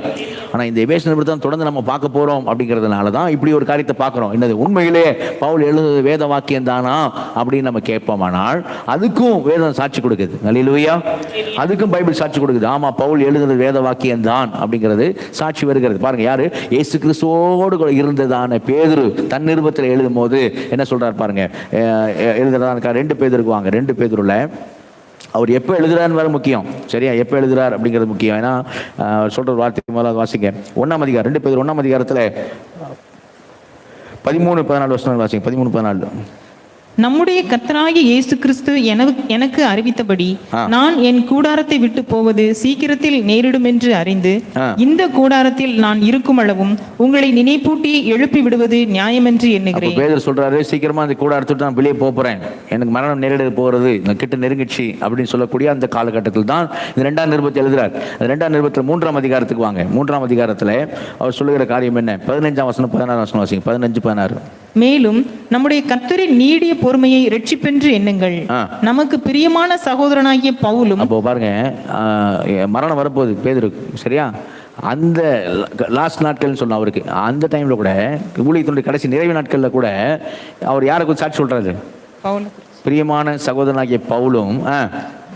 ஆனால் இந்த எபேசு நிருபத்தை தொடர்ந்து நம்ம பார்க்க போகிறோம் அப்படிங்கிறதுனால தான் இப்படி ஒரு காரியத்தை பார்க்குறோம். என்னது உண்மையிலே பவுல் எழுதுவது வேத வாக்கியம் தானா அப்படின்னு நம்ம கேட்போமானால் அதுக்கும் வேதம் சாட்சி கொடுக்குது. அல்லேலூயா. அதுக்கும் பைபிள் சாட்சி கொடுக்குது. ஆமாம், பவுல் எழுதுறது வேத வாக்கியம் தான் அப்படிங்கிறது சாட்சி வருகிறது. பாருங்க, யாரு இயேசு கிறிஸ்துவோடு இருந்ததான பேதுரு தன் நிருபத்தில் எழுதும் போது என்ன சொல்றாரு பாருங்க. எழுதுறதா 2 பேதுருக்கு வாங்க. 2 பேதுருல அவர் எப்போ எழுதுறாருன்னு வேற முக்கியம். சரியா, எப்போ எழுதுறார் அப்படிங்கிறது முக்கியம். ஏன்னா சொல்ற வார்த்தை முதல்ல வாசிங்க. 1ஆம் அதிகாரம் 2 பேதுரு 1ஆம் அதிகாரத்தில் 13-14 வசனங்கள் வாசிங்க. 13-14. நம்முடைய கர்த்தராகிய இயேசு கிறிஸ்து எனக்கு அறிவித்தபடி நான் என் கூடாரத்தை விட்டு போவது சீக்கிரத்தில் நேரிடும் என்று அறிந்து இந்த கூடாரத்தில் நான் இருக்கும் அளவும் உங்களை நினைப்பூட்டி எழுப்பி விடுவது நியாயம் என்று எண்ணுகிறேன். பேதுரு சொல்றாரு, சீக்கிரமா அந்த கூடாரத்தை நான் வெளியே போறேன், எனக்கு மரணம் நேரிட போகிறது, கிட்ட நெருங்கிச்சு அப்படின்னு சொல்லக்கூடிய அந்த காலகட்டத்தில் தான் இந்த 2ஆம் நிருபத்தை எழுதுறார். 2ஆம் நிருபத்தில் 3ஆம் அதிகாரத்துக்கு வாங்க. 3ஆம் அதிகாரத்தில் அவர் சொல்லுகிற காரியம் என்ன? 15ஆம் வசனம் 16ஆம் வசனம் வாசிங்க. 15-16. மேலும் நம்முடைய கர்த்தரின் நீடிய பொறுமையை இரட்சிப்பென்று எண்ணுங்கள். நமக்கு பிரியமான சகோதரனாகிய பவுலும். அப்போ பாருங்க, மரணம் வரப்போகுது பேதுருக்கு. சரியா, அந்த லாஸ்ட் நாட்கள்னு சொன்ன அவருக்கு அந்த டைம்ல கூட ஊழியத்தினுடைய கடைசி நிறைவு நாட்கள்ல கூட அவர் யாருக்கு சாட்சி சொல்றாரு? பிரியமான சகோதரனாகிய பவுலும்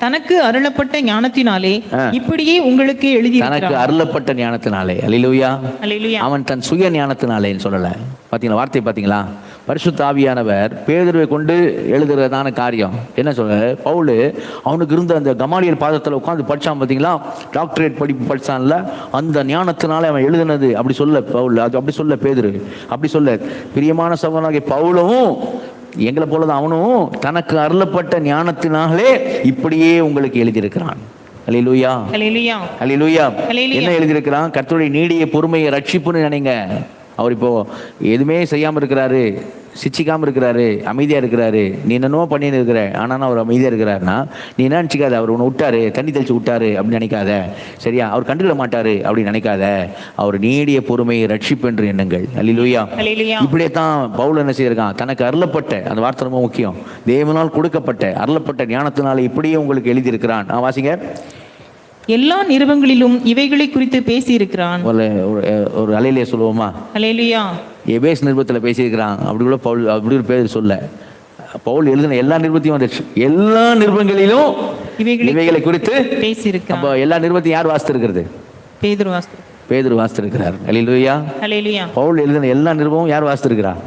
தனக்கு அருளப்பட்ட ஞானத்தினாலே இப்படியே உங்களுக்கு எழுதி. தனக்கு அருளப்பட்ட ஞானத்தினாலே. அல்லேலூயா. அல்லேலூயா. அவன் தன் சுய ஞானத்தினாலேன்னு சொல்லல. பாத்தீங்களா வார்த்தை? பாத்தீங்களா? பரிசுத்த ஆவியானவர் பேதுருவை கொண்டு எழுதுறதான காரியம் என்ன சொல்ற, பவுல் அவனுக்கு இருந்த அந்த கமாலியல் பாதத்தில் உட்காந்து படிச்சான் பார்த்தீங்களா, டாக்டரேட் படிப்பு படிச்சான்ல, அந்த ஞானத்தினால அவன் எழுதுனது அப்படி சொல்ல பவுல், அது அப்படி சொல்ல பேதுரு, அப்படி சொல்ல பிரியமான சகோதரனாகிய பவுலும் எங்களை போலதான் அவனும் தனக்கு அருளப்பட்ட ஞானத்தினாலே இப்படியே உங்களுக்கு எழுதியிருக்கிறான். அல்லேலூயா, அல்லேலூயா, அல்லேலூயா. என்ன எழுதியிருக்கிறான்? கர்த்தருடைய நீடிய பொறுமையை ரட்சிப்புன்னு நினைங்க. அவர் இப்போ எதுவுமே செய்யாமல் இருக்கிறாரு, சிச்சிக்காமல் இருக்கிறாரு, அமைதியாக இருக்கிறாரு, நீ என்னென்னவோ பண்ணின்னு இருக்கிற, ஆனால் அவர் அமைதியாக இருக்கிறாருன்னா நீ என்ன நினச்சிக்காத, அவர் உன்னை விட்டாரு, தண்ணி தெளிச்சு விட்டாரு அப்படின்னு நினைக்காத, சரியா? அவர் கண்டுக்கிட மாட்டாரு அப்படின்னு நினைக்காத. அவர் நீடிய பொறுமையை ரட்சிப்பு என்று எண்ணுங்கள். அல்லேலூயா. இப்படியே தான் பவுல் என்ன செய்யிருக்கான், தனக்கு அருளப்பட்ட, அந்த வார்த்தை ரொம்ப முக்கியம், தேவனால் கொடுக்கப்பட்ட அருளப்பட்ட ஞானத்தினால இப்படியே உங்களுக்கு எழுதியிருக்கிறான். வாசிங்க. எல்லா நிருபங்களிலும் இவைகளை குறித்து பேசியிருக்கிறான். ஒரு அலையிலே சொல்லுவோமா, அல்லேலூயா. எபேஸ் நிருபத்தில் பேசியிருக்கிறான். அப்படி கூட பவுல் அப்படி ஒரு பேர் சொல்ல, பவுல் எழுதின எல்லா நிருபத்தையும் வந்துச்சு, எல்லா நிருபங்களிலும் இவைகளை குறித்து பேசியிருக்கிறான். அப்போ எல்லா நிருபத்தையும் யார் வாசித்திருக்கிறது? பேதுரு வாசித்திருக்கிறார். அல்லேலூயா, அல்லேலூயா. பவுல் எழுதின எல்லா நிருபமும் யார் வாசித்திருக்கிறார்?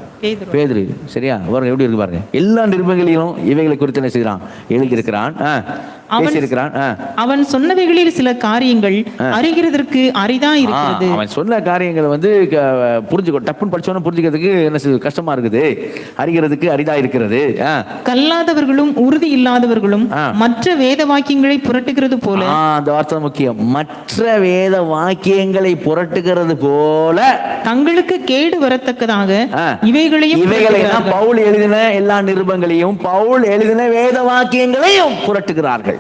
பேதுரு. சரியா? பாருங்க எப்படி இருக்கு பாருங்க. எல்லா நிருபங்களிலும் இவைகளை குறித்து என்ன செய்கிறான், எழுதியிருக்கிறான், பேசியிருக்கிறான். அவன் சொன்னவைகளில் சில காரியங்கள் அறிகிறதற்கு அரிதா இருக்கிறது. அவன் சொன்ன காரியங்களை வந்து புரிஞ்சுக்கோ, டப்புன்னு படிச்சோன்னு புரிஞ்சுக்கிறதுக்கு என்ன கஷ்டமா இருக்குது, அறிகிறதுக்கு அரிதா இருக்கிறது. கல்லாதவர்களும் உறுதி இல்லாதவர்களும் மற்ற வேத வாக்கியங்களை புரட்டுகிறது போல, அந்த வார்த்தை முக்கியம், மற்ற வேத வாக்கியங்களை புரட்டுகிறது போல தங்களுக்கு கேடு வரத்தக்கதாக இவைகளை பவுல் எழுதின எல்லா நிருபங்களையும் பவுல் எழுதின வேத வாக்கியங்களையும் புரட்டுகிறார்கள்.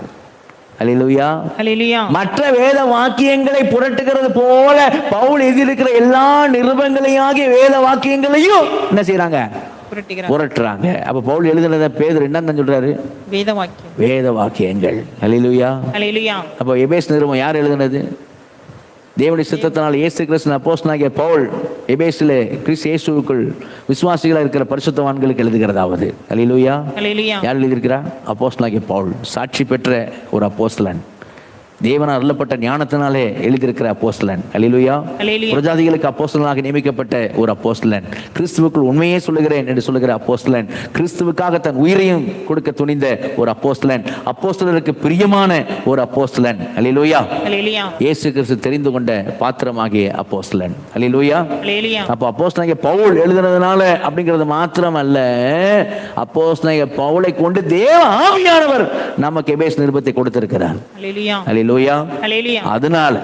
அல்லேலூயா, அல்லேலூயா. மற்ற வேத வாக்கியங்களை புரட்டுகிறது போல பவுல் எழுதியிருக்கிற எல்லா நிருபங்களையும் ஆகிய வேத வாக்கியங்களையும் என்ன செய்யறாங்க, புரட்டுறாங்க. அப்ப பவுல் எழுதினத பேதுரு என்ன சொல்றாரு, வேத வாக்கியங்கள். அல்லேலூயா, அல்லேலூயா. அப்ப எபேஸ் நிருபம் யார் எழுதினது? தேவனுடைய சித்தத்தினால் இயேசு கிறிஸ்து அப்போஸ்தலனாகிய பவுல் எபேசிலே கிறிஸ்து இயேசுவுக்குள் விசுவாசிகளாக இருக்கிற பரிசுத்தவான்களுக்கு எழுதுகிறதாவது. அல்லேலூயா, அல்லேலூயா. யார் எழுதியிருக்கிறா? அப்போஸ்தலனாகிய பவுல், சாட்சி பெற்ற ஒரு அப்போஸ்தலன், தேவனால் அருளப்பட்ட ஞானத்தினாலே எழுதியிருக்கிற அப்போஸ்தலன். அல்லேலூயா. பிரஜாதிகளுக்கு அப்போஸ்தலனாக நியமிக்கப்பட்ட ஒரு அப்போஸ்தலன், கிறிஸ்துவுக்குள் உண்மையே சொல்லுகிறேன் என்று சொல்லுகிற அப்போஸ்தலன், கிறிஸ்துவுக்காக தன் உயிரையும் கொடுக்க துணிந்த ஒரு அப்போஸ்தலன், அப்போஸ்தலருக்கு பிரியமான ஒரு அப்போஸ்தலன். அல்லேலூயா, அல்லேலூயா. இயேசு கிறிஸ்து தெரிந்து கொண்ட பாத்திரமாகிய அப்போஸ்தலன். அல்லேலூயா, அல்லேலூயா. அப்போ அப்போஸ்தலனாகிய பவுல் எழுதுனதுனால அப்படிங்கிறது மாத்திரம் அல்ல, அப்போஸ்தலனாகிய பவுலை கொண்டு தேவ ஆவியானவர் நமக்கு எபேஸ் நிருபத்தை கொடுத்திருக்கிறார். அல்லேலூயா, அல்லேலூயா. அதனால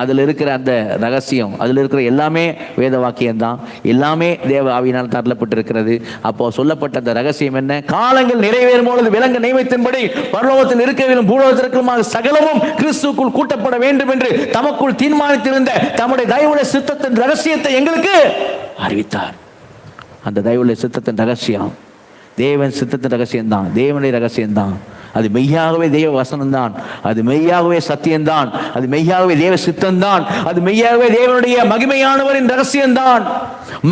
அதுல இருக்கிற அந்த ரகசியம், அதுல இருக்கிற எல்லாமே வேத வாக்கியம் தான், எல்லாமே தேவ ஆவியினால் தரப்பட்டிருக்கிறது. அப்போ சொல்லப்பட்ட அந்த ரகசியம் என்ன? காலங்கள் நிறைவேறும் பொழுது விலங்கு நியமத்தின்படி பரலோகத்தில் இருக்கவிலும் பூலோகத்திற்குமாக சகலமும் கிறிஸ்துவுக்குள் கூட்டப்பட வேண்டும் என்று தமக்குள் தீர்மானித்திருந்த தம்முடைய தயவுள்ள சித்தத்தின் ரகசியத்தை எங்களுக்கு அறிவித்தார். அந்த தயவுள்ள சித்தத்தின் ரகசியம் தேவன் சித்தத்தின் ரகசியம்தான், தேவனுடைய ரகசியம்தான். அது மெய்யாகவே தேவ வசனம்தான், அது மெய்யாகவே சத்தியம்தான், அது மெய்யாகவே தேவ சித்தம்தான், அது மெய்யாகவே தேவனுடைய மகிமையானவரின் ரகசியம்தான்,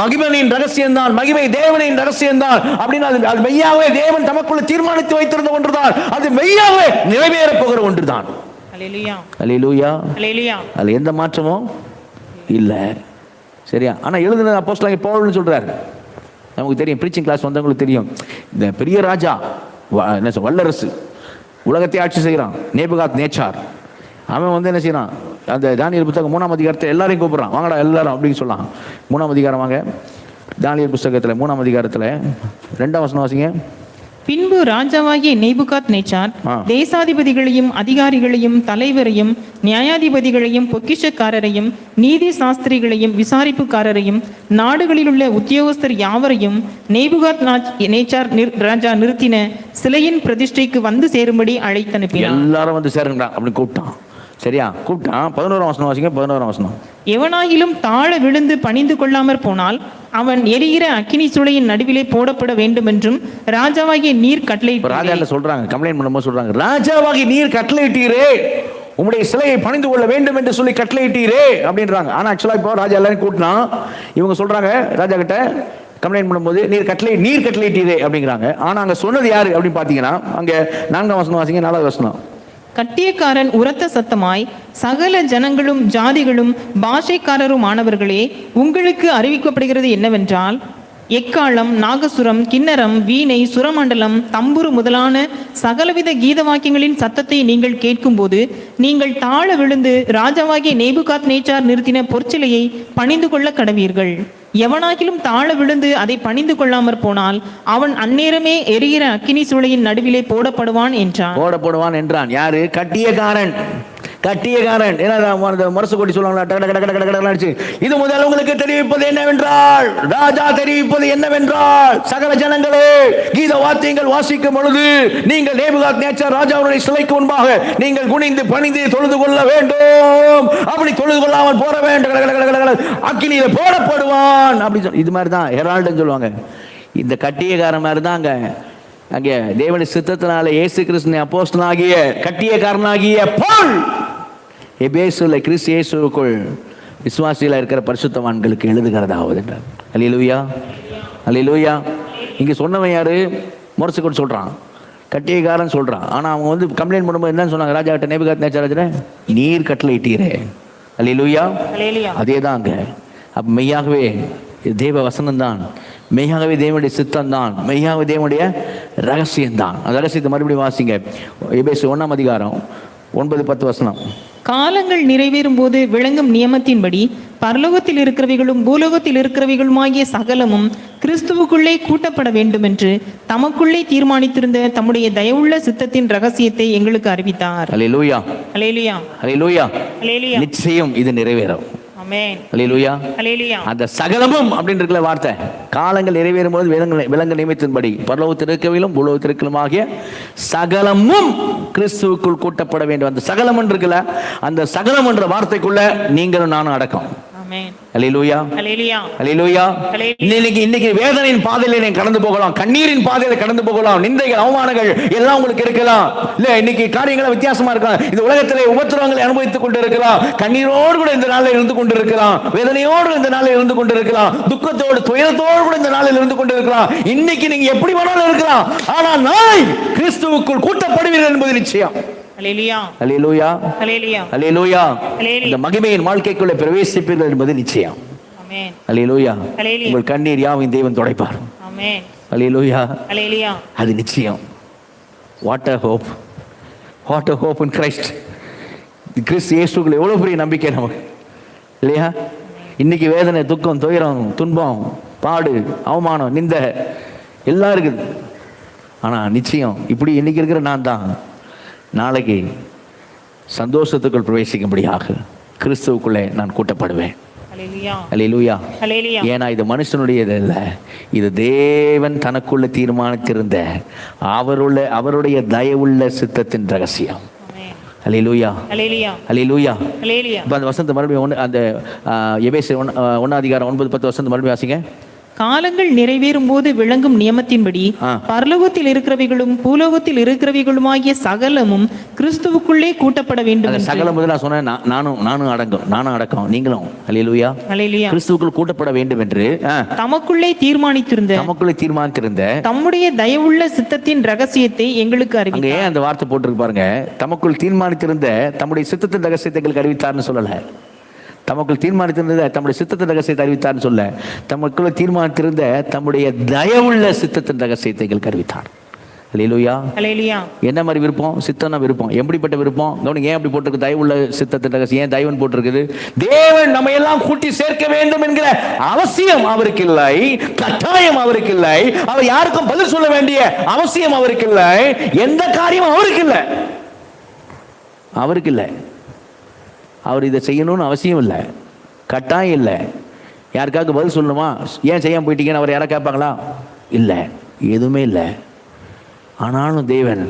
மகிமையின் ரகசியம்தான், மகிமை தேவனின் ரகசியம்தான். அப்படின்னு அது மெய்யாகவே தேவன் தமக்குள்ள தீர்மானித்து வைத்திருந்த ஒன்றுதான், அது மெய்யாகவே நிறைவேற போகிற ஒன்றுதான். அல்லேலூயா, அல்லேலூயா, அல்லேலூயா. அதுல எந்த மாற்றமும் இல்லை. சரியா? ஆனா எழுதுனது அப்போஸ்தலனாகிய பவுல்னு சொல்றாரு. நமக்கு தெரியும், பிரீச்சிங் கிளாஸ் வந்தவங்களுக்கு தெரியும், இந்த பெரிய ராஜா என்ன வல்லரசு உலகத்தை ஆட்சி செய்கிறான் நேபுகாத் நேச்சார், அவன் வந்து என்ன செய்யறான், அந்த தானியேல் புத்தகம் 3ஆம் அதிகாரத்தை எல்லாரையும் கூப்பிடுறான், வாங்கடா எல்லாரும் அப்படின்னு சொல்லலாம். 3ஆம் அதிகாரம் வாங்க, தானியேல் புத்தகத்தில் 3ஆம் அதிகாரத்தில் 2ஆம் வசனம் வாசிங்க. பின்பு ராஜாவாகிய நேபுகாத் நேச்சார் தேசாதிபதிகளையும் அதிகாரிகளையும் தலைவரையும் நியாயாதிபதிகளையும் பொக்கிஷக்காரரையும் நீதி சாஸ்திரிகளையும் விசாரிப்புக்காரரையும் நாடுகளில் உள்ள உத்தியோகஸ்தர் யாவரையும் நேபுகாத் நேச்சார் ராஜா நிறுத்தின சிலையின் பிரதிஷ்டைக்கு வந்து சேரும்படி அழைத்தனுப்பினார். எல்லாரும் வந்து சேருங்கடா அப்படின்னு கூப்பிட்டான். சரியா? கூப்பிட்டான். 11ஆம் வசனம் வாசிங்க. 11ஆம் வசனம். எவனாயிலும் தாழ விழுந்து பணிந்து கொள்ளாமற் போனால் அவன் எரிகிற அக்கினி சூளையின் நடுவிலே போடப்பட வேண்டும் என்றும் ராஜாவாகிய நீர் கட்டளையிட்டு. ராஜா சொல்றாங்க, கம்ப்ளைண்ட் பண்ணும்போது சொல்றாங்க, ராஜாவாகிய நீர் கட்டளையிட்டீரே, உங்களுடைய சிலையை பணிந்து கொள்ள வேண்டும் என்று சொல்லி கட்டளையிட்டீரே அப்படின்றாங்க. ஆனா ஆக்சுவலா இப்போ ராஜா எல்லாரும் கூட்டினா இவங்க சொல்றாங்க ராஜா கிட்ட கம்ப்ளைண்ட் பண்ணும்போது நீர் கட்டளையிட்டீரே அப்படிங்கிறாங்க. ஆனா அங்க சொன்னது யாரு அப்படின்னு பாத்தீங்கன்னா அங்க 4ஆம் வசனம் வாசிங்க. 4ஆவது வசனம். கட்டியக்காரன் உரத்த சத்தமாய் சகல ஜனங்களும் ஜாதிகளும் பாஷைக்காரரும் ஆனவர்களே, உங்களுக்கு அறிவிக்கப்படுகிறது என்னவென்றால் எக்காளம், நாகசுரம், கிண்ணரம், வீணை, சுரமண்டலம், தம்புரு முதலான சகலவித கீத வாக்கியங்களின் சத்தத்தை நீங்கள் கேட்கும்போது நீங்கள் தாழ விழுந்து ராஜாவாகிய நேபுகாத் நேச்சார் நிறுத்தின பொற்சிலையை பணிந்து கொள்ள கடவீர்கள். எவனாகிலும் தாழ விழுந்து அதை பணிந்து கொள்ளாமற் போனால் அவன் அந்நேரமே எரிகிற அக்கினி சூளையின் நடுவிலே போடப்படுவான் என்றான். யாரு? கட்டியக்காரன். முரசு கொட்டி சொல்லுவாங்க. இது முதல் உங்களுக்கு தெரிவிப்பது என்னவென்றால் சகல ஜனங்களே, கீத வாத்தியங்கள் வாசிக்கும் பொழுது நீங்கள் நேபுகாத் நேச்சார் ராஜாவுடைய சிலைக்கு முன்பாக நீங்கள் குனிந்து பணிந்து தொழுது கொள்ள வேண்டும். அப்படி தொழுது கொள்ளாமல் போற வேண்டும், அக்கினியில போடப்படுவான். அப்படி இது மாதிரி தான் ஹெரால்டுன்னு சொல்லுவாங்க. இந்த கட்டியக்காரன் மாதிரி தான் அங்கே தேவனுடைய சித்தத்தினால இயேசு கிறிஸ்து அப்போஸ்தலனாகிய கட்டியக்காரனாகிய பவுல் எபேசுல கிறிஸ்து இயேசுவுக்குள் விசுவாசியில் இருக்கிற பரிசுத்தவான்களுக்கு எழுதுகிறதாவது என்றார். அல்லேலூயா, அல்லேலூயா. இங்கே சொன்னவன் யாரு? முரசு கொண்டு சொல்கிறான், கட்டியக்காரன் சொல்கிறான். ஆனால் அவங்க கம்ப்ளைண்ட் பண்ணும்போது என்ன சொன்னாங்க? ராஜாட்ட நேபுகாத் நேச்சார் நீர் கட்டளையிட்டீரே. அல்லேலூயா, அதே தான் அங்கே. அப்போ மெய்யாகவே தேவ வசனம்தான், மெய்யாகவே தேவனுடைய சித்தம் தான், மெய்யாகவே தேவனுடைய ரகசியம்தான். அந்த ரகசியத்தை மறுபடியும் வாசிங்க. எபேசு 1ஆம் அதிகாரம் 9-10 வசனம். காலங்கள் நிறைவேறும் போது விளங்கும் நியமத்தின்படி பரலோகத்தில் இருக்கிறவைகளும் பூலோகத்தில் இருக்கிறவைகளுமாகிய சகலமும் கிறிஸ்துவுக்குள்ளே கூட்டப்பட வேண்டும் என்று தமக்குள்ளே தீர்மானித்திருந்த தம்முடைய தயவுள்ள சித்தத்தின் ரகசியத்தை எங்களுக்கு அறிவித்தார். அல்லேலூயா, அல்லேலூயா, அல்லேலூயா. அல்லேலூயா. நிச்சயம் இது நிறைவேறும். ஆமென். அல்லேலூயா, அல்லேலூயா. அந்த சகலமும் அப்படின்னு இருக்கிற வார்த்தை, காலங்கள் நிறைவேறும் போது விலங்கு நியமத்தின்படி பரலோகத்தில் இருக்கவிலும் பூலோகத்தில் இருக்கலுமாகிய சகலமும் கிறிஸ்துவுக்குள் கூட்டப்பட வேண்டும். அந்த சகலம் இருக்குல்ல, அந்த சகலம் என்ற வார்த்தைக்குள்ள நீங்களும் நானும் அடக்கம். அல்லேலூயா, அல்லேலூயா, அல்லேலூயா. இன்னைக்கு வேதனையின் பாதையில நீங்க கடந்து போகலாம், கண்ணீரின் பாதையில கடந்து போகலாம், நிந்தைகள் அவமானங்கள் எல்லாம் உங்களுக்கு இருக்கலாம். இல்ல இன்னைக்கு காரியங்கள் வித்தியாசமா இருக்கலாம். இந்த உலகத்திலே உபத்திரவங்களை அனுபவித்துக் கொண்டு இருக்கலாம், கண்ணீரோடு கூட இந்த நாளில் இருந்து கொண்டு இருக்கலாம், வேதனையோடு இந்த நாளில் இருந்து கொண்டு இருக்கலாம், துக்கத்தோடு துயரத்தோடு கூட இந்த நாளில் இருந்து கொண்டு இருக்கலாம். இன்னைக்கு நீங்க எப்படி வேணாலும் இருக்கலாம், ஆனால் நாளை கிறிஸ்துவுக்குள் கூட்டப்படுவீர்கள் என்பது நிச்சயம். அல்லேலூயா, அல்லேலூயா, அல்லேலூயா, அல்லேலூயா. இந்த மகிமையின் வாழ்க்கைக்குள்ளே பிரவேசிப்பீர்கள் என்பது நிச்சயம். ஆமென். அல்லேலூயா. உங்கள் கண்ணீர் யாவையும் தேவன் துடைப்பார். ஆமென். அல்லேலூயா, அல்லேலூயா. அது நிச்சயம். What a hope, what a hope in Christ. கிறிஸ்து இயேசுக்குள்ள எவ்வளவு பெரிய நம்பிக்கை நமக்கு இல்லையா? இன்னைக்கு வேதனை, துக்கம், துயரம், துன்பம், பாடு, அவமானம், நிந்தை எல்லாம் இருக்குது. ஆனா நிச்சயம் இப்படி இன்னைக்கு இருக்கிற நான் தான் நாளைக்கு சந்தோஷத்துக்குள் பிரவேசிக்கும்படியாக கிறிஸ்துவுக்குள்ளே நான் கூட்டப்படுவேன். அல்லேலூயா. ஏன்னா இது மனுஷனுடையது அல்ல, இது தேவன் தனக்குள்ள தீர்மானித்திருந்த அவருடைய தயவுள்ள சித்தத்தின் ரகசியம். அல்லேலூயா, அல்லேலூயா. இப்ப அந்த வசனத்தை மறுபடியும் அந்த எபேசு 1ஆம் அதிகாரம் 9-10 வசனத்தை மறுபடியும் வாசிங்க. காலங்கள் நிறைவேறும் போது விளங்கும் நியமத்தின்படி பரலோகத்தில் இருக்கிறவைகளும் பூலோகத்தில் இருக்கிறவைகளுமாகிய சகலமும் கிறிஸ்துவுக்குள்ளே கூட்டப்பட வேண்டும். சகலம் நான் சொன்னேன், நானும் அடக்கம், நீங்களும் அல்லேலூயா, அல்லேலூயா, கிறிஸ்துவுக்குள் கூட்டப்பட வேண்டும் என்று தமக்குள்ளே தீர்மானித்திருந்த தம்முடைய தயவுள்ள சித்தத்தின் ரகசியத்தை எங்களுக்கு அறிவித்தார். ஏன் அந்த வார்த்தை போட்டிருக்கு பாருங்க, தமக்குள் தீர்மானித்திருந்த தம்முடைய சித்தத்தின் ரகசியத்தை எங்களுக்கு அறிவித்தார்னு சொல்லல. தமக்குள் தீர்மானித்திருந்த தம்முடைய சித்தத்தின் ரகசியத்தை அறிவித்தார்னு சொல்ல, தமக்குள்ள தீர்மானித்திருந்த தம்முடைய தயவுள்ள சித்தத்தின் ரகசியத்தை எங்களுக்கு அறிவித்தார். அல்லேலூயா, அல்லேலூயா. என்ன மாதிரி விருப்பம்? சித்தம்னா விருப்பம். எப்படிப்பட்ட விருப்பம்? கவனிங்க, ஏன் அப்படி போட்டிருக்கு? தயவுள்ள சித்தத்தின் ரகசியம். ஏன் தயவுன்னு போட்டிருக்குது? தேவன் நம்ம எல்லாம் கூட்டி சேர்க்க வேண்டும் என்கிற அவசியம் அவருக்கு இல்லை, கட்டாயம் அவருக்கு இல்லை. அவர் யாருக்கும் பதில் சொல்ல வேண்டிய அவசியம் அவருக்கு இல்லை, எந்த காரியமும் அவருக்கு இல்லை. அவர் இதை செய்யணும்னு அவசியம் இல்லை, கட்டாயம் இல்லை. யாருக்காக பதில் சொல்லணுமா? ஏன் செய்யாமல் போயிட்டீங்கன்னு அவர் யாரை கேட்பாங்களா? இல்லை, எதுவுமே இல்லை. ஆனாலும் தேவன்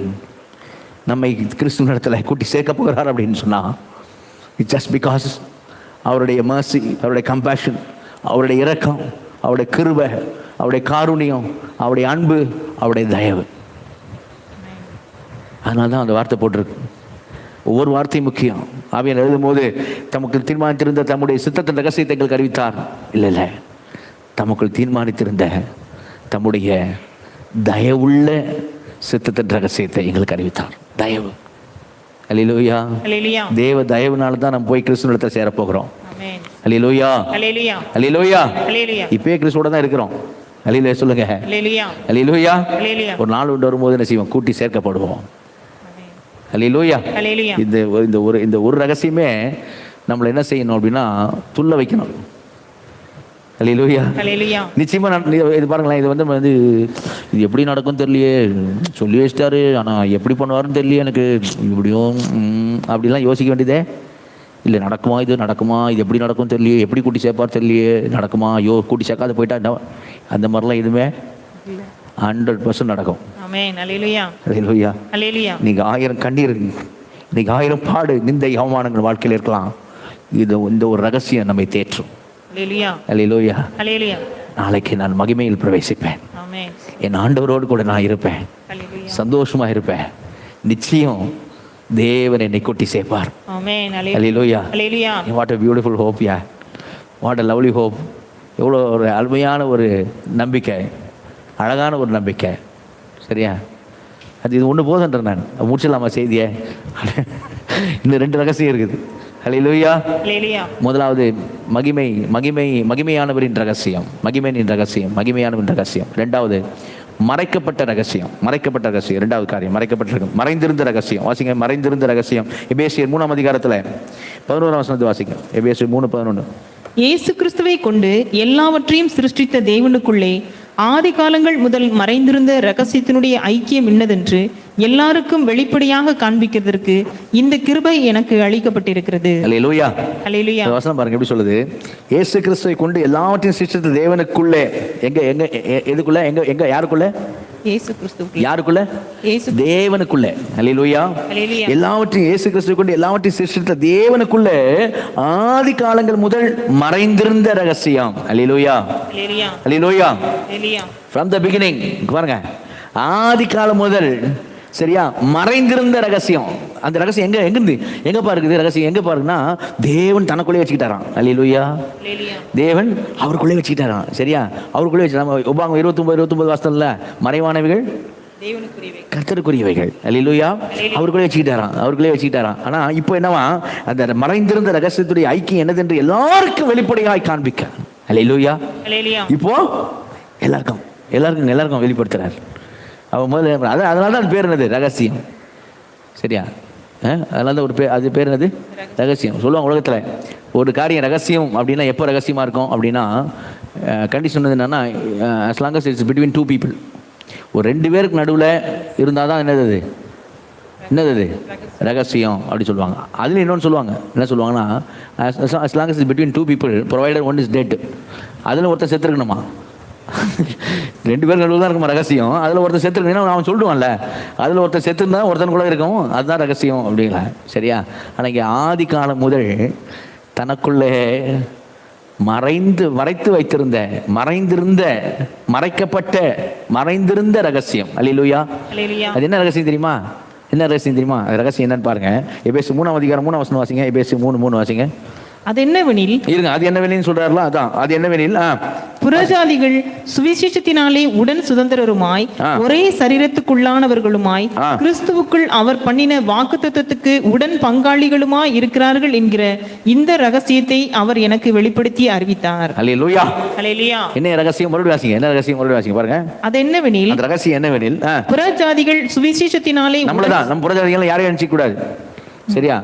நம்மை கிறிஸ்துவ இடத்துல கூட்டி சேர்க்க போகிறார் அப்படின்னு சொன்னால், இட்ஸ் ஜஸ்ட் பிகாஸ் அவருடைய மர்சி, அவருடைய கம்பேஷன், அவருடைய இரக்கம், அவருடைய கிருபை, அவருடைய காருண்யம், அவருடைய அன்பு, அவருடைய தயவு. அதனால தான் அந்த வார்த்தை போட்டிருக்கு. ஒவ்வொரு வார்த்தையும் முக்கியம். ஆவியானவர் எழுதும்போது தமக்கு தீர்மானித்திருந்த தம்முடைய சித்தத்தின் ரகசியத்தை எங்களுக்கு அறிவித்தார். இல்லை, தமக்குள் தீர்மானித்திருந்த தம்முடைய தயவுள்ள சித்தத்தின் ரகசியத்தை எங்களுக்கு அறிவித்தார். தயவு. அல்லேலூயா, அல்லேலூயா. தேவ தயவுனால தான் நம்ம போய் கிறிஸ்துவிடத்தில் சேர போகிறோம். அல்லேலூயா, அல்லேலூயா, அல்லேலூயா. இப்பயே கிறிஸ்துவோட தான் இருக்கிறோம். அல்லேலூயா சொல்லுங்க. அல்லேலூயா. அல்லேலூயா. அல்லேலூயா. ஒரு நாள் உண்டு வரும்போது என்ன செய்வோம்? கூட்டி சேர்க்கப்படுவோம். அல்லேலூயா. அல்லேலூயா. இந்த ஒரு ரகசியமே நம்மளை என்ன செய்யணும் அப்படின்னா துள்ள வைக்கணும். அல்லேலூயா. அல்லேலூயா. நிச்சயமா இது பாருங்களேன், இது வந்து இது எப்படி நடக்கும் தெரியலையே, சொல்லி வச்சிட்டாரு, ஆனால் எப்படி பண்ணுவாருன்னு தெரியலையே எனக்கு, இப்படியும் அப்படிலாம் யோசிக்க வேண்டியதே இல்லை. நடக்குமா இது, நடக்குமா இது, எப்படி நடக்கும் தெரியலையே, எப்படி கூட்டி சேர்ப்பார் தெரியலையே, நடக்குமா, கூட்டி சேர்க்காத போயிட்டா, அந்த மாதிரிலாம் எதுவுமே 100% நடக்கும். ஆமென். அல்லேலூயா. அல்லேலூயா. அல்லேலூயா. நீங்க 1000 கண்ணீர், இன்னைக்கு 1000 பாடு, நிந்தை, அவமானங்கள் வாழ்க்கையில் இருக்கலாம். இந்த ஒரு ரகசியம் நம்மை தேற்றும். அல்லேலூயா. அல்லேலூயா. அல்லேலூயா. நாளைக்கு நான் மகிமையில் பிரவேசிப்பேன். ஆமென். என் ஆண்டவரோடு கூட நான் இருப்பேன். அல்லேலூயா. சந்தோஷமா இருப்பேன். நிச்சயம் தேவன் என்னை கூட்டி சேர்ப்பார். ஆமென். அல்லேலூயா. அல்லேலூயா. What a beautiful hope, yeah. What a lovely hope. எவ்வளோ ஒரு அருமையான ஒரு நம்பிக்கை, அழகான ஒரு நம்பிக்கை. சரியா? இது ஒன்று போதுன்ற நான் முடிச்சிடலாமா செய்தியை? இன்னும் 2 ரகசியம் இருக்குது. அல்லேலூயா. அல்லேலூயா. முதலாவது மகிமையானவரின் ரகசியம், மகிமையானவரின் ரகசியம். 2வது மறைக்கப்பட்ட ரகசியம். 2வது காரியம் மறைக்கப்பட்ட, மறைந்திருந்த ரகசியம். வாசிங்க, மறைந்திருந்த ரகசியம். எபேசியர் 3ஆம் அதிகாரத்தில் 11ஆம் வசனத்தை வாசிங்க. எபேசியர் 3:11. இயேசு கிறிஸ்துவை கொண்டு எல்லாவற்றையும் சிருஷ்டித்த தேவனுக்குள்ளே ஆதி காலங்கள் முதல் மறைந்திருந்த ரகசியத்தினுடைய ஐக்கியம் இன்னதென்று எல்லாருக்கும் வெளிப்படையாக காண்பிக்கிறதற்கு இந்த கிருபை எனக்கு அளிக்கப்பட்டிருக்கிறது. அல்லேலூயா. அல்லேலூயா. வசனம் பாருங்க எப்படி சொல்லுது. இயேசு கிறிஸ்துவை கொண்டு எல்லாவற்றையும் சிருஷ்டித்த தேவனுக்குள்ளே, எதுக்குள்ள, யாருக்குள்ள? இயேசு கிறிஸ்துவுக்குள்ள. யாருக்குள்ள? தேவனுக்குள்ள. அல்லேலூயா. அல்லேலூயா. எல்லாவற்றையும் இயேசு கிறிஸ்துவை கொண்டு எல்லாவற்றையும் சிருஷ்டித்த தேவனுக்குள்ள ஆதி காலங்கள் முதல் மறைந்திருந்த ரகசியம். அல்லேலூயா. அல்லேலூயா. அல்லேலூயா. அல்லேலூயா. From the beginning, பாருங்க, ஆதி காலம் முதல், சரியா, மறைந்திருந்த ரகசியம். அந்த ரகசியம் எங்க பாருக்குது? ரகசியம் எங்க பாருங்கன்னா தேவன் தனக்குள்ளே வச்சுக்கிட்டாராம். அல்லேலூயா. தேவன் அவருக்குள்ளே வச்சுக்கிட்டாராம். சரியா, அவருக்குள்ளே வச்சு நம்ம உபாகம் 29 வாசல்ல மறைவானவைகள் கர்த்தருக்குரியவைகள். அல்லேலூயா. அவருக்குள்ளே வச்சுக்கிட்டாராம். ஆனா இப்போ என்னவா, அந்த மறைந்திருந்த ரகசியத்துடைய ஐக்கியம் என்னதென்று எல்லாருக்கும் வெளிப்படையாய் காண்பிக்க. அல்லேலூயா. இப்போ எல்லாருக்கும் வெளிப்படுத்துறார். அவன் முதல்ல அதனால தான் பேர் என்னது? ரகசியம். சரியா? அதனால தான் அது பேர் என்னது? ரகசியம். சொல்லுவாங்க உலகத்தில் ஒரு காரியம் ரகசியம் அப்படின்னா எப்போ ரகசியமாக இருக்கும் அப்படின்னா, கண்டிஷன் என்னன்னா, as long as it's between 2 people, ஒரு 2 பேருக்கு நடுவில் இருந்தால் தான் என்னது ரகசியம் அப்படி சொல்லுவாங்க. அதில் இன்னொன்று சொல்லுவாங்க, என்ன சொல்லுவாங்கன்னா, as long as it's between 2 people provided one is dead. அதில் ஒருத்தர் செத்துருக்கணுமா? 2 பேர் நடுவில் தான் இருக்குமா ரகசியம். அதில் ஒருத்தர் செத்துருக்கணும் அவன் சொல்லிடுவான்ல, அதில் ஒருத்தர் செத்துருந்தா ஒருத்தன் கூட இருக்கும், அதுதான் ரகசியம் அப்படிங்களா? சரியா? ஆனால் இங்கே ஆதி காலம் முதல் தனக்குள்ளே மறைத்து வைத்திருந்த மறைந்திருந்த ரகசியம். அல்லேலூயா. அது என்ன ரகசியம் தெரியுமா? அது ரகசியம் என்னன்னு பாருங்க. எபேசியர் 3ஆம் அதிகாரம் 3ஆம் வசனம் வாசிங்க. எபேசியர் 3:3 வாசிங்க. அது என்னவெனில், இருங்க, அது என்னவெனில் சொல்றாருல, அதான் அது என்னவெனில், புறஜாதிகள் சுவிசேஷத்தினாலே உடன் சுதந்திரருமாய் ஒரே சரீரத்துக்குள்ளானவர்களுமாய் கிறிஸ்துவுக்குள் அவர் பண்ணின வாக்குத்தத்தத்துக்கு உடன் பங்காளிகளுமாய் இருக்கிறார்கள் என்கிற இந்த ரகசியத்தை அவர் எனக்கு வெளிப்படுத்தி அறிவித்தார். அல்லேலூயா. அல்லேலூயா. என்ன ரகசியம்? மறுபடியும் வாசிங்க பாருங்க. அது என்னவெனில், அந்த ரகசியம் என்னவெனில், புறஜாதிகள் சுவிசேஷத்தினாலே, நம்மளதான், நம்ம புறஜாதிகள் யாரையும் நினைக்க கூடாது. சரியா?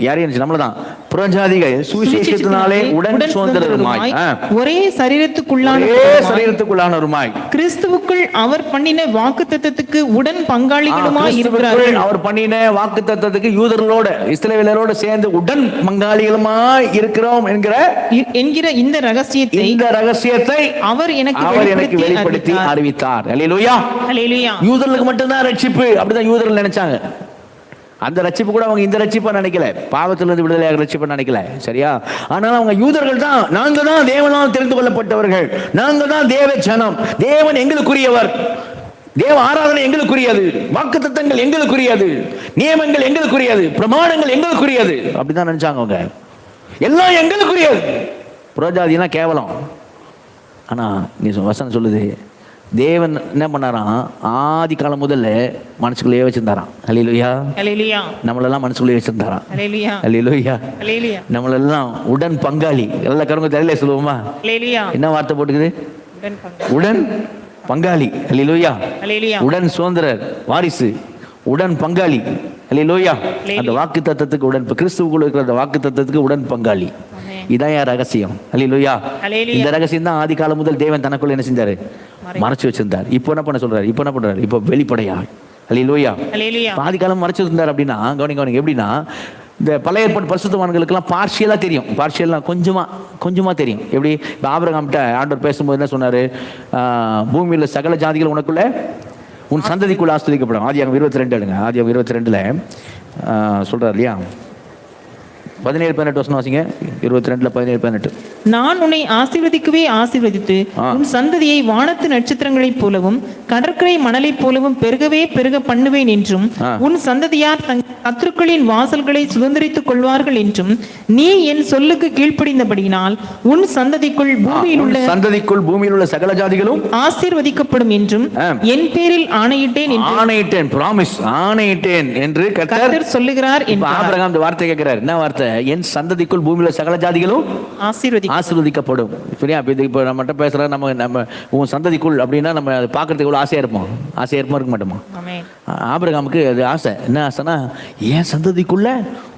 யாரையும் நம்மளதான் புறஜாதிகள் சுவிசேஷத்தினாலே உடன் சுதந்திரருமாய் ஒரே சரீரத்துக்குள்ளானவருமாய் கிறிஸ்துவுக்குள் அவர் பண்ணின வாக்குத்தத்தத்துக்கு உடன் பங்காளிகளுமாய் இருக்கிறார்கள். அவர் பண்ணின வாக்குத்தத்தத்துக்கு யூதர்களோட இஸ்ரவேலரோட சேர்ந்து உடன் பங்காளிகளுமாய் இருக்கிறோம் என்கிற இந்த ரகசியத்தை அவர் எனக்கு வெளிப்படுத்தி அறிவித்தார். அல்லேலூயா. அல்லேலூயா. யூதர்களுக்கு மட்டும்தான் ரட்சிப்பு அப்படிதான் யூதர்கள் நினைச்சாங்க. அந்த ரட்சிப்பு கூட அவங்க இந்த ரட்சிப்பா நினைக்கல, பாவத்திலிருந்து விடுதலையாக ரட்சிப்பா நினைக்கல. சரியா? ஆனால் அவங்க யூதர்கள் தான், நாங்க தான் தேவனால் தெரிந்து கொள்ளப்பட்டவர்கள், நாங்க தான் தேவ ஜனம், தேவன் எங்களுக்குரியவர், தேவ ஆராதனை எங்களுக்குரியது, வாக்குத்தத்தங்கள் எங்களுக்குரியது, நியமங்கள் எங்களுக்குரியது, பிரமாணங்கள் எங்களுக்குரியது, அப்படிதான் நினைச்சாங்க அவங்க. எல்லாம் எங்களுக்குரியது. புறஜாதினா கேவலம். ஆனா நீ வசனம் சொல்லுது, தேவன் என்ன பண்ணாராம், ஆதி காலம் முதல்ல மனசுக்குள்ளேயே வச்சிருந்தாராம். அல்லேலூயா. அல்லேலூயா. நம்மளெல்லாம் மனசுக்குள்ளேயே வச்சிருந்தாராம். அல்லேலூயா. அல்லேலூயா. அல்லேலூயா. நம்மளெல்லாம் உடன் பங்காளி. எல்லா கருங்க தெரியல சொல்லுவோமா? அல்லேலூயா. என்ன வார்த்தை போட்டுக்குது? உடன் பங்காளி. அல்லேலூயா. அல்லேலூயா. உடன் சுதந்திரர், வாரிசு, உடன் பங்காளி. அல்லேலூயா. அந்த வாக்கு தத்தத்துக்கு உடன், கிறிஸ்துவுக்குள்ள இருக்கிற அந்த வாக்கு தத்தத்துக்கு உடன் பங்காளி. இதான் யார் ரகசியம். அல்லேலூயா. இந்த ரகசியம் தான் ஆதி காலம் முதல் தேவன் தனக்குள்ள என்ன செஞ்சாரு? மறைச்சு வச்சிருந்தார். இப்போ என்ன பண்ண சொல்றாரு? இப்போ என்ன பண்றாரு? இப்போ வெளிப்படையா. அல்லேலூயா. ஆதி காலம் மறைச்சு வச்சிருந்தார் அப்படின்னா, கவனிங்க எப்படின்னா, இந்த பழைய ஏற்பாடு பரிசுத்தவான்களுக்கெல்லாம் பார்ஷியலாக தெரியும். பார்ஷியலாக கொஞ்சமாக தெரியும். எப்படி இப்போ ஆபிரகாம்கிட்ட ஆண்டவர் பேசும்போது என்ன சொன்னார்? பூமியில் சகல ஜாதிகள் உனக்குள்ள உன் சந்ததிக்குள்ள ஆஸ்வதிக்கப்படும். ஆதியாகமம் 22 எடுங்க. ஆதியாகமம் 22 சொல்கிறார் இல்லையா? 17-18 வசனம் வாசிங்க. 22-17-18. நான் உன்னை ஆசீர்வதிக்கவே ஆசீர்வதித்து உன் சந்ததியை வானத்து நட்சத்திரங்களைப் போலவும் கடற்கரை மணலைப் போலவும் பெருகவே பெருக பண்ணுவேன் என்றும் உன் சந்ததியார் சத்துருக்களின் வாசல்களை சுதந்திரித்துக் கொள்வார்கள் என்றும் நீ என் சொல்லுக்கு கீழ்ப்படிந்தபடியினால் உன் சந்ததிக்குள் பூமியில் உள்ள சகல ஜாதிகளும் ஆசீர்வதிக்கப்படும் என்றும் என் பேரில் ஆணையிட்டேன் என்று கர்த்தர் சொல்லுகிறார். ஆபிரகாம் இந்த வார்த்தை கேட்கிறார். என்ன வார்த்தை? என் சந்ததிக்குள் பூமியில் சகல ஜாதிகளும் ஆசீர்வதிக்கப்படும். சரியா? இப்போ நம்ம பேசுற நம்ம உன் சந்ததிக்குள் அப்படின்னா நம்ம பார்க்கறதுக்கு எவ்வளவு ஆசையா இருப்போம் இருக்க மாட்டோமா? ஆபிரகாமுக்கு அது ஆசை. என்ன ஆசைனா, என் சந்ததிக்குள்ள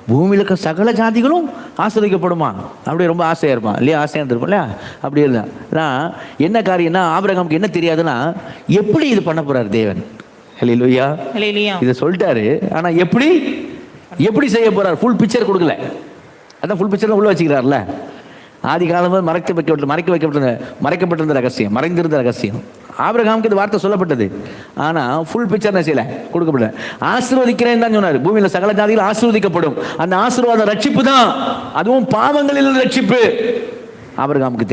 பூமியில் இருக்க சகல ஜாதிகளும் ஆஸ்வதிக்கப்படுமா? அப்படி ரொம்ப ஆசையாக இருப்பான் இல்லையா? ஆசையாக இருந்திருப்போம் இல்லையா? அப்படி இருந்தா என்ன காரியம்னா, ஆபிரகாமுக்கு என்ன தெரியாதுன்னா, எப்படி இது பண்ண போறாரு தேவன். ஹல்லேலூயா. இதை சொல்லிட்டாரு. ஆனா எப்படி செய்ய போறார்? ஃபுல் பிக்சர் கொடுக்கல. அதான் ஃபுல் பிக்சர் உள்ள வச்சுக்கிறார்ல. ஆதி காலம் மறைக்கப்பட்டிருந்த ரகசியம், மறைந்திருந்த ரகசியம். ஆபிரகாமுக்கு இந்த வார்த்தை சொல்லப்பட்டது. ஆனா ஃபுல் பிக்சர் என்ன செய்யல, கொடுக்கப்படல. ஆசீர்வதிக்கிறேன் தான் சொன்னார். பூமியில சகல ஜாதிகள் ஆசீர்வதிக்கப்படும். அந்த ஆசீர்வாத ரட்சிப்பு தான், அதுவும் பாவங்களில் ரட்சிப்பு. ஆபிரகாமுக்கு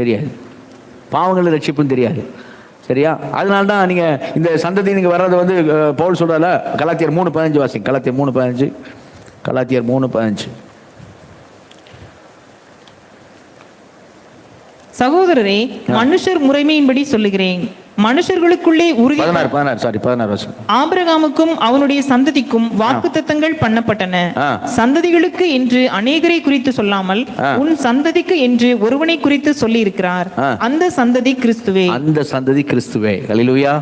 தெரியாது. பாவங்களில் ரட்சிப்புன்னு தெரியாது. சரியா? அதனால தான் நீங்க இந்த சந்ததி நீங்க வர்றது வந்து பவுல் சொல்றால, கலாத்தியர் 3:15 வாசிங்க. கலாத்தியர் 3:15. சகோதரரே, மனுஷர் முறைமையின்படி சொல்லுகிறேன், மனுஷர்களுக்குள்ளே உறுதி 16 ஆபிரகாமுக்கும் அவனுடைய சந்ததிக்கும் வாக்குத்தத்தங்கள் பண்ணப்பட்டன. சந்ததிகளுக்கு என்று அநேகரை குறித்து சொல்லாமல் உன் சந்ததிக்கு என்று ஒருவனை குறித்து சொல்லி இருக்கிறார். அந்த சந்ததி கிறிஸ்துவே. ஹல்லேலூயா.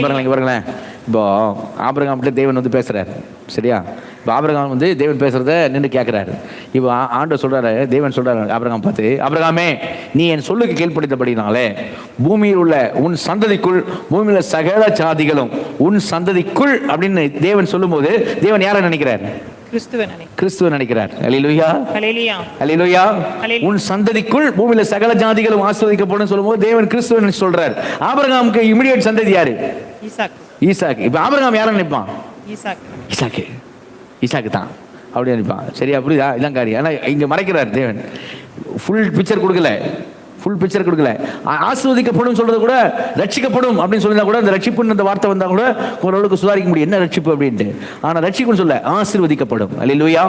பாருங்களேன், இப்போ ஆபிரகாம் தேவன் வந்து பேசுறாரு. சரியா? இப்போ ஆபிரகாம் வந்து தேவன் பேசுறத நின்று கேட்கிறாரு. இப்போ ஆண்டவர் சொல்றாரு, தேவன் சொல்றாரு ஆபிரகாம் பார்த்து, ஆபிரகாமே, நீ என் சொல்லுக்கு கீழ்ப்படித்தபடினாலே பூமியில் உள்ள உன் சந்ததிக்குள், பூமியில சகல ஜாதிகளும் உன் சந்ததிக்குள் அப்படின்னு தேவன் சொல்லும் போது, தேவன் யாரை நினைக்கிறார்? கிறிஸ்துவை நினைக்கிறார். அல்லேலூயா. உன் சந்ததிக்குள் பூமியில சகல ஜாதிகளும் ஆசீர்வதிக்கப்படும் சொல்லும் போது தேவன் கிறிஸ்துவை சொல்றார். ஆபிரகாமுக்கு இமிடியேட் சந்ததி யாரு? ஈசாக்கு. இப்ப ஆபிரகாம் யாரை நினைப்பான்? ஈசாக்கு தான் அப்படி நினைப்பான். சரியா? புரியுதா? இதான் காரியம். ஆனா இங்க மறைக்கிறார் தேவன். ஃபுல் பிக்சர் கொடுக்கல. ஆசீர்வதிக்கப்படும் சொல்றது கூட ரட்சிக்கப்படும் அப்படின்னு சொல்லியிருந்தா கூட, அந்த ரட்சிப்புன்னு அந்த வார்த்தை வந்தா கூட ஓரளவுக்கு சுதாரிக்க முடியும், என்ன ரட்சிப்பு அப்படின்ட்டு. ஆனா ரட்சிப்புன்னு சொல்ல ஆசீர்வதிக்கப்படும். அல்லேலூயா.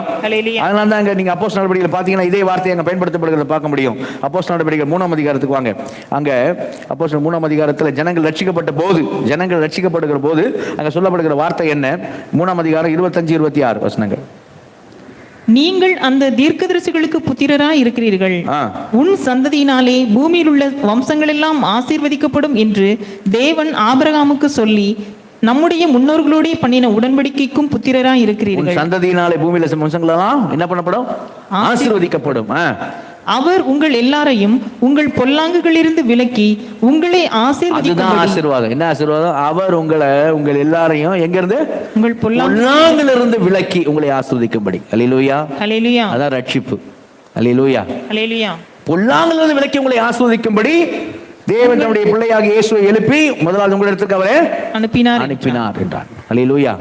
அதனால தான் அங்க நீங்க அப்போஸ்தலர் நடவடிக்கைகள் பாத்தீங்கன்னா இதே வார்த்தை அங்க பயன்படுத்தப்படுகிறத பார்க்க முடியும். அப்போஸ்தலர் நடவடிக்கைகள் 3ஆம் அதிகாரத்துக்கு வாங்க. அங்க அப்போஸ்தலர் 3ஆம் அதிகாரத்துல ஜனங்கள் ரட்சிக்கப்படுகிற போது அங்க சொல்லப்படுகிற வார்த்தை என்ன? 3ஆம் அதிகாரம் 25-26 வசனங்கள். நீங்கள் அந்த தீர்க்கதரிசிகளுக்கு புத்திரராய் இருக்கிறீர்கள். உன் சந்ததியினாலே பூமியில் உள்ள வம்சங்கள் எல்லாம் ஆசீர்வதிக்கப்படும் என்று தேவன் ஆபிரகாமுக்கு சொல்லி நம்முடைய முன்னோர்களோட பண்ணின உடன்படிக்கைக்கும் புத்திரராய் இருக்கிறீர்கள். சந்ததியினாலே பூமியில வம்சங்கள் எல்லாம் என்ன பண்ணப்படும்? ஆசீர்வதிக்கப்படும். அவர் உங்கள் எல்லாரையும் உங்கள் பொல்லாங்குகளிலிருந்து விலக்கி உங்களை ஆசீர்வாதம். என்ன ஆசீர்வாதம்? அவர் உங்கள் எல்லாரையும் எங்க இருந்து? உங்கள் பொல்லாங்கிலிருந்து விலக்கி உங்களை ஆசீர்வதிக்கும்படி. அல்லேலூயா. அதான் ரட்சிப்பு. அல்லேலூயா. பொல்லாங்கிலிருந்து விலக்கி உங்களை ஆசீர்வதிக்கும்படி தேவன் தம்முடைய பிள்ளையாக இயேசுவை எழுப்பி முதலாவது உங்களிடத்துக்கு அவரை அனுப்பினார் என்றார். அல்லேலூயா.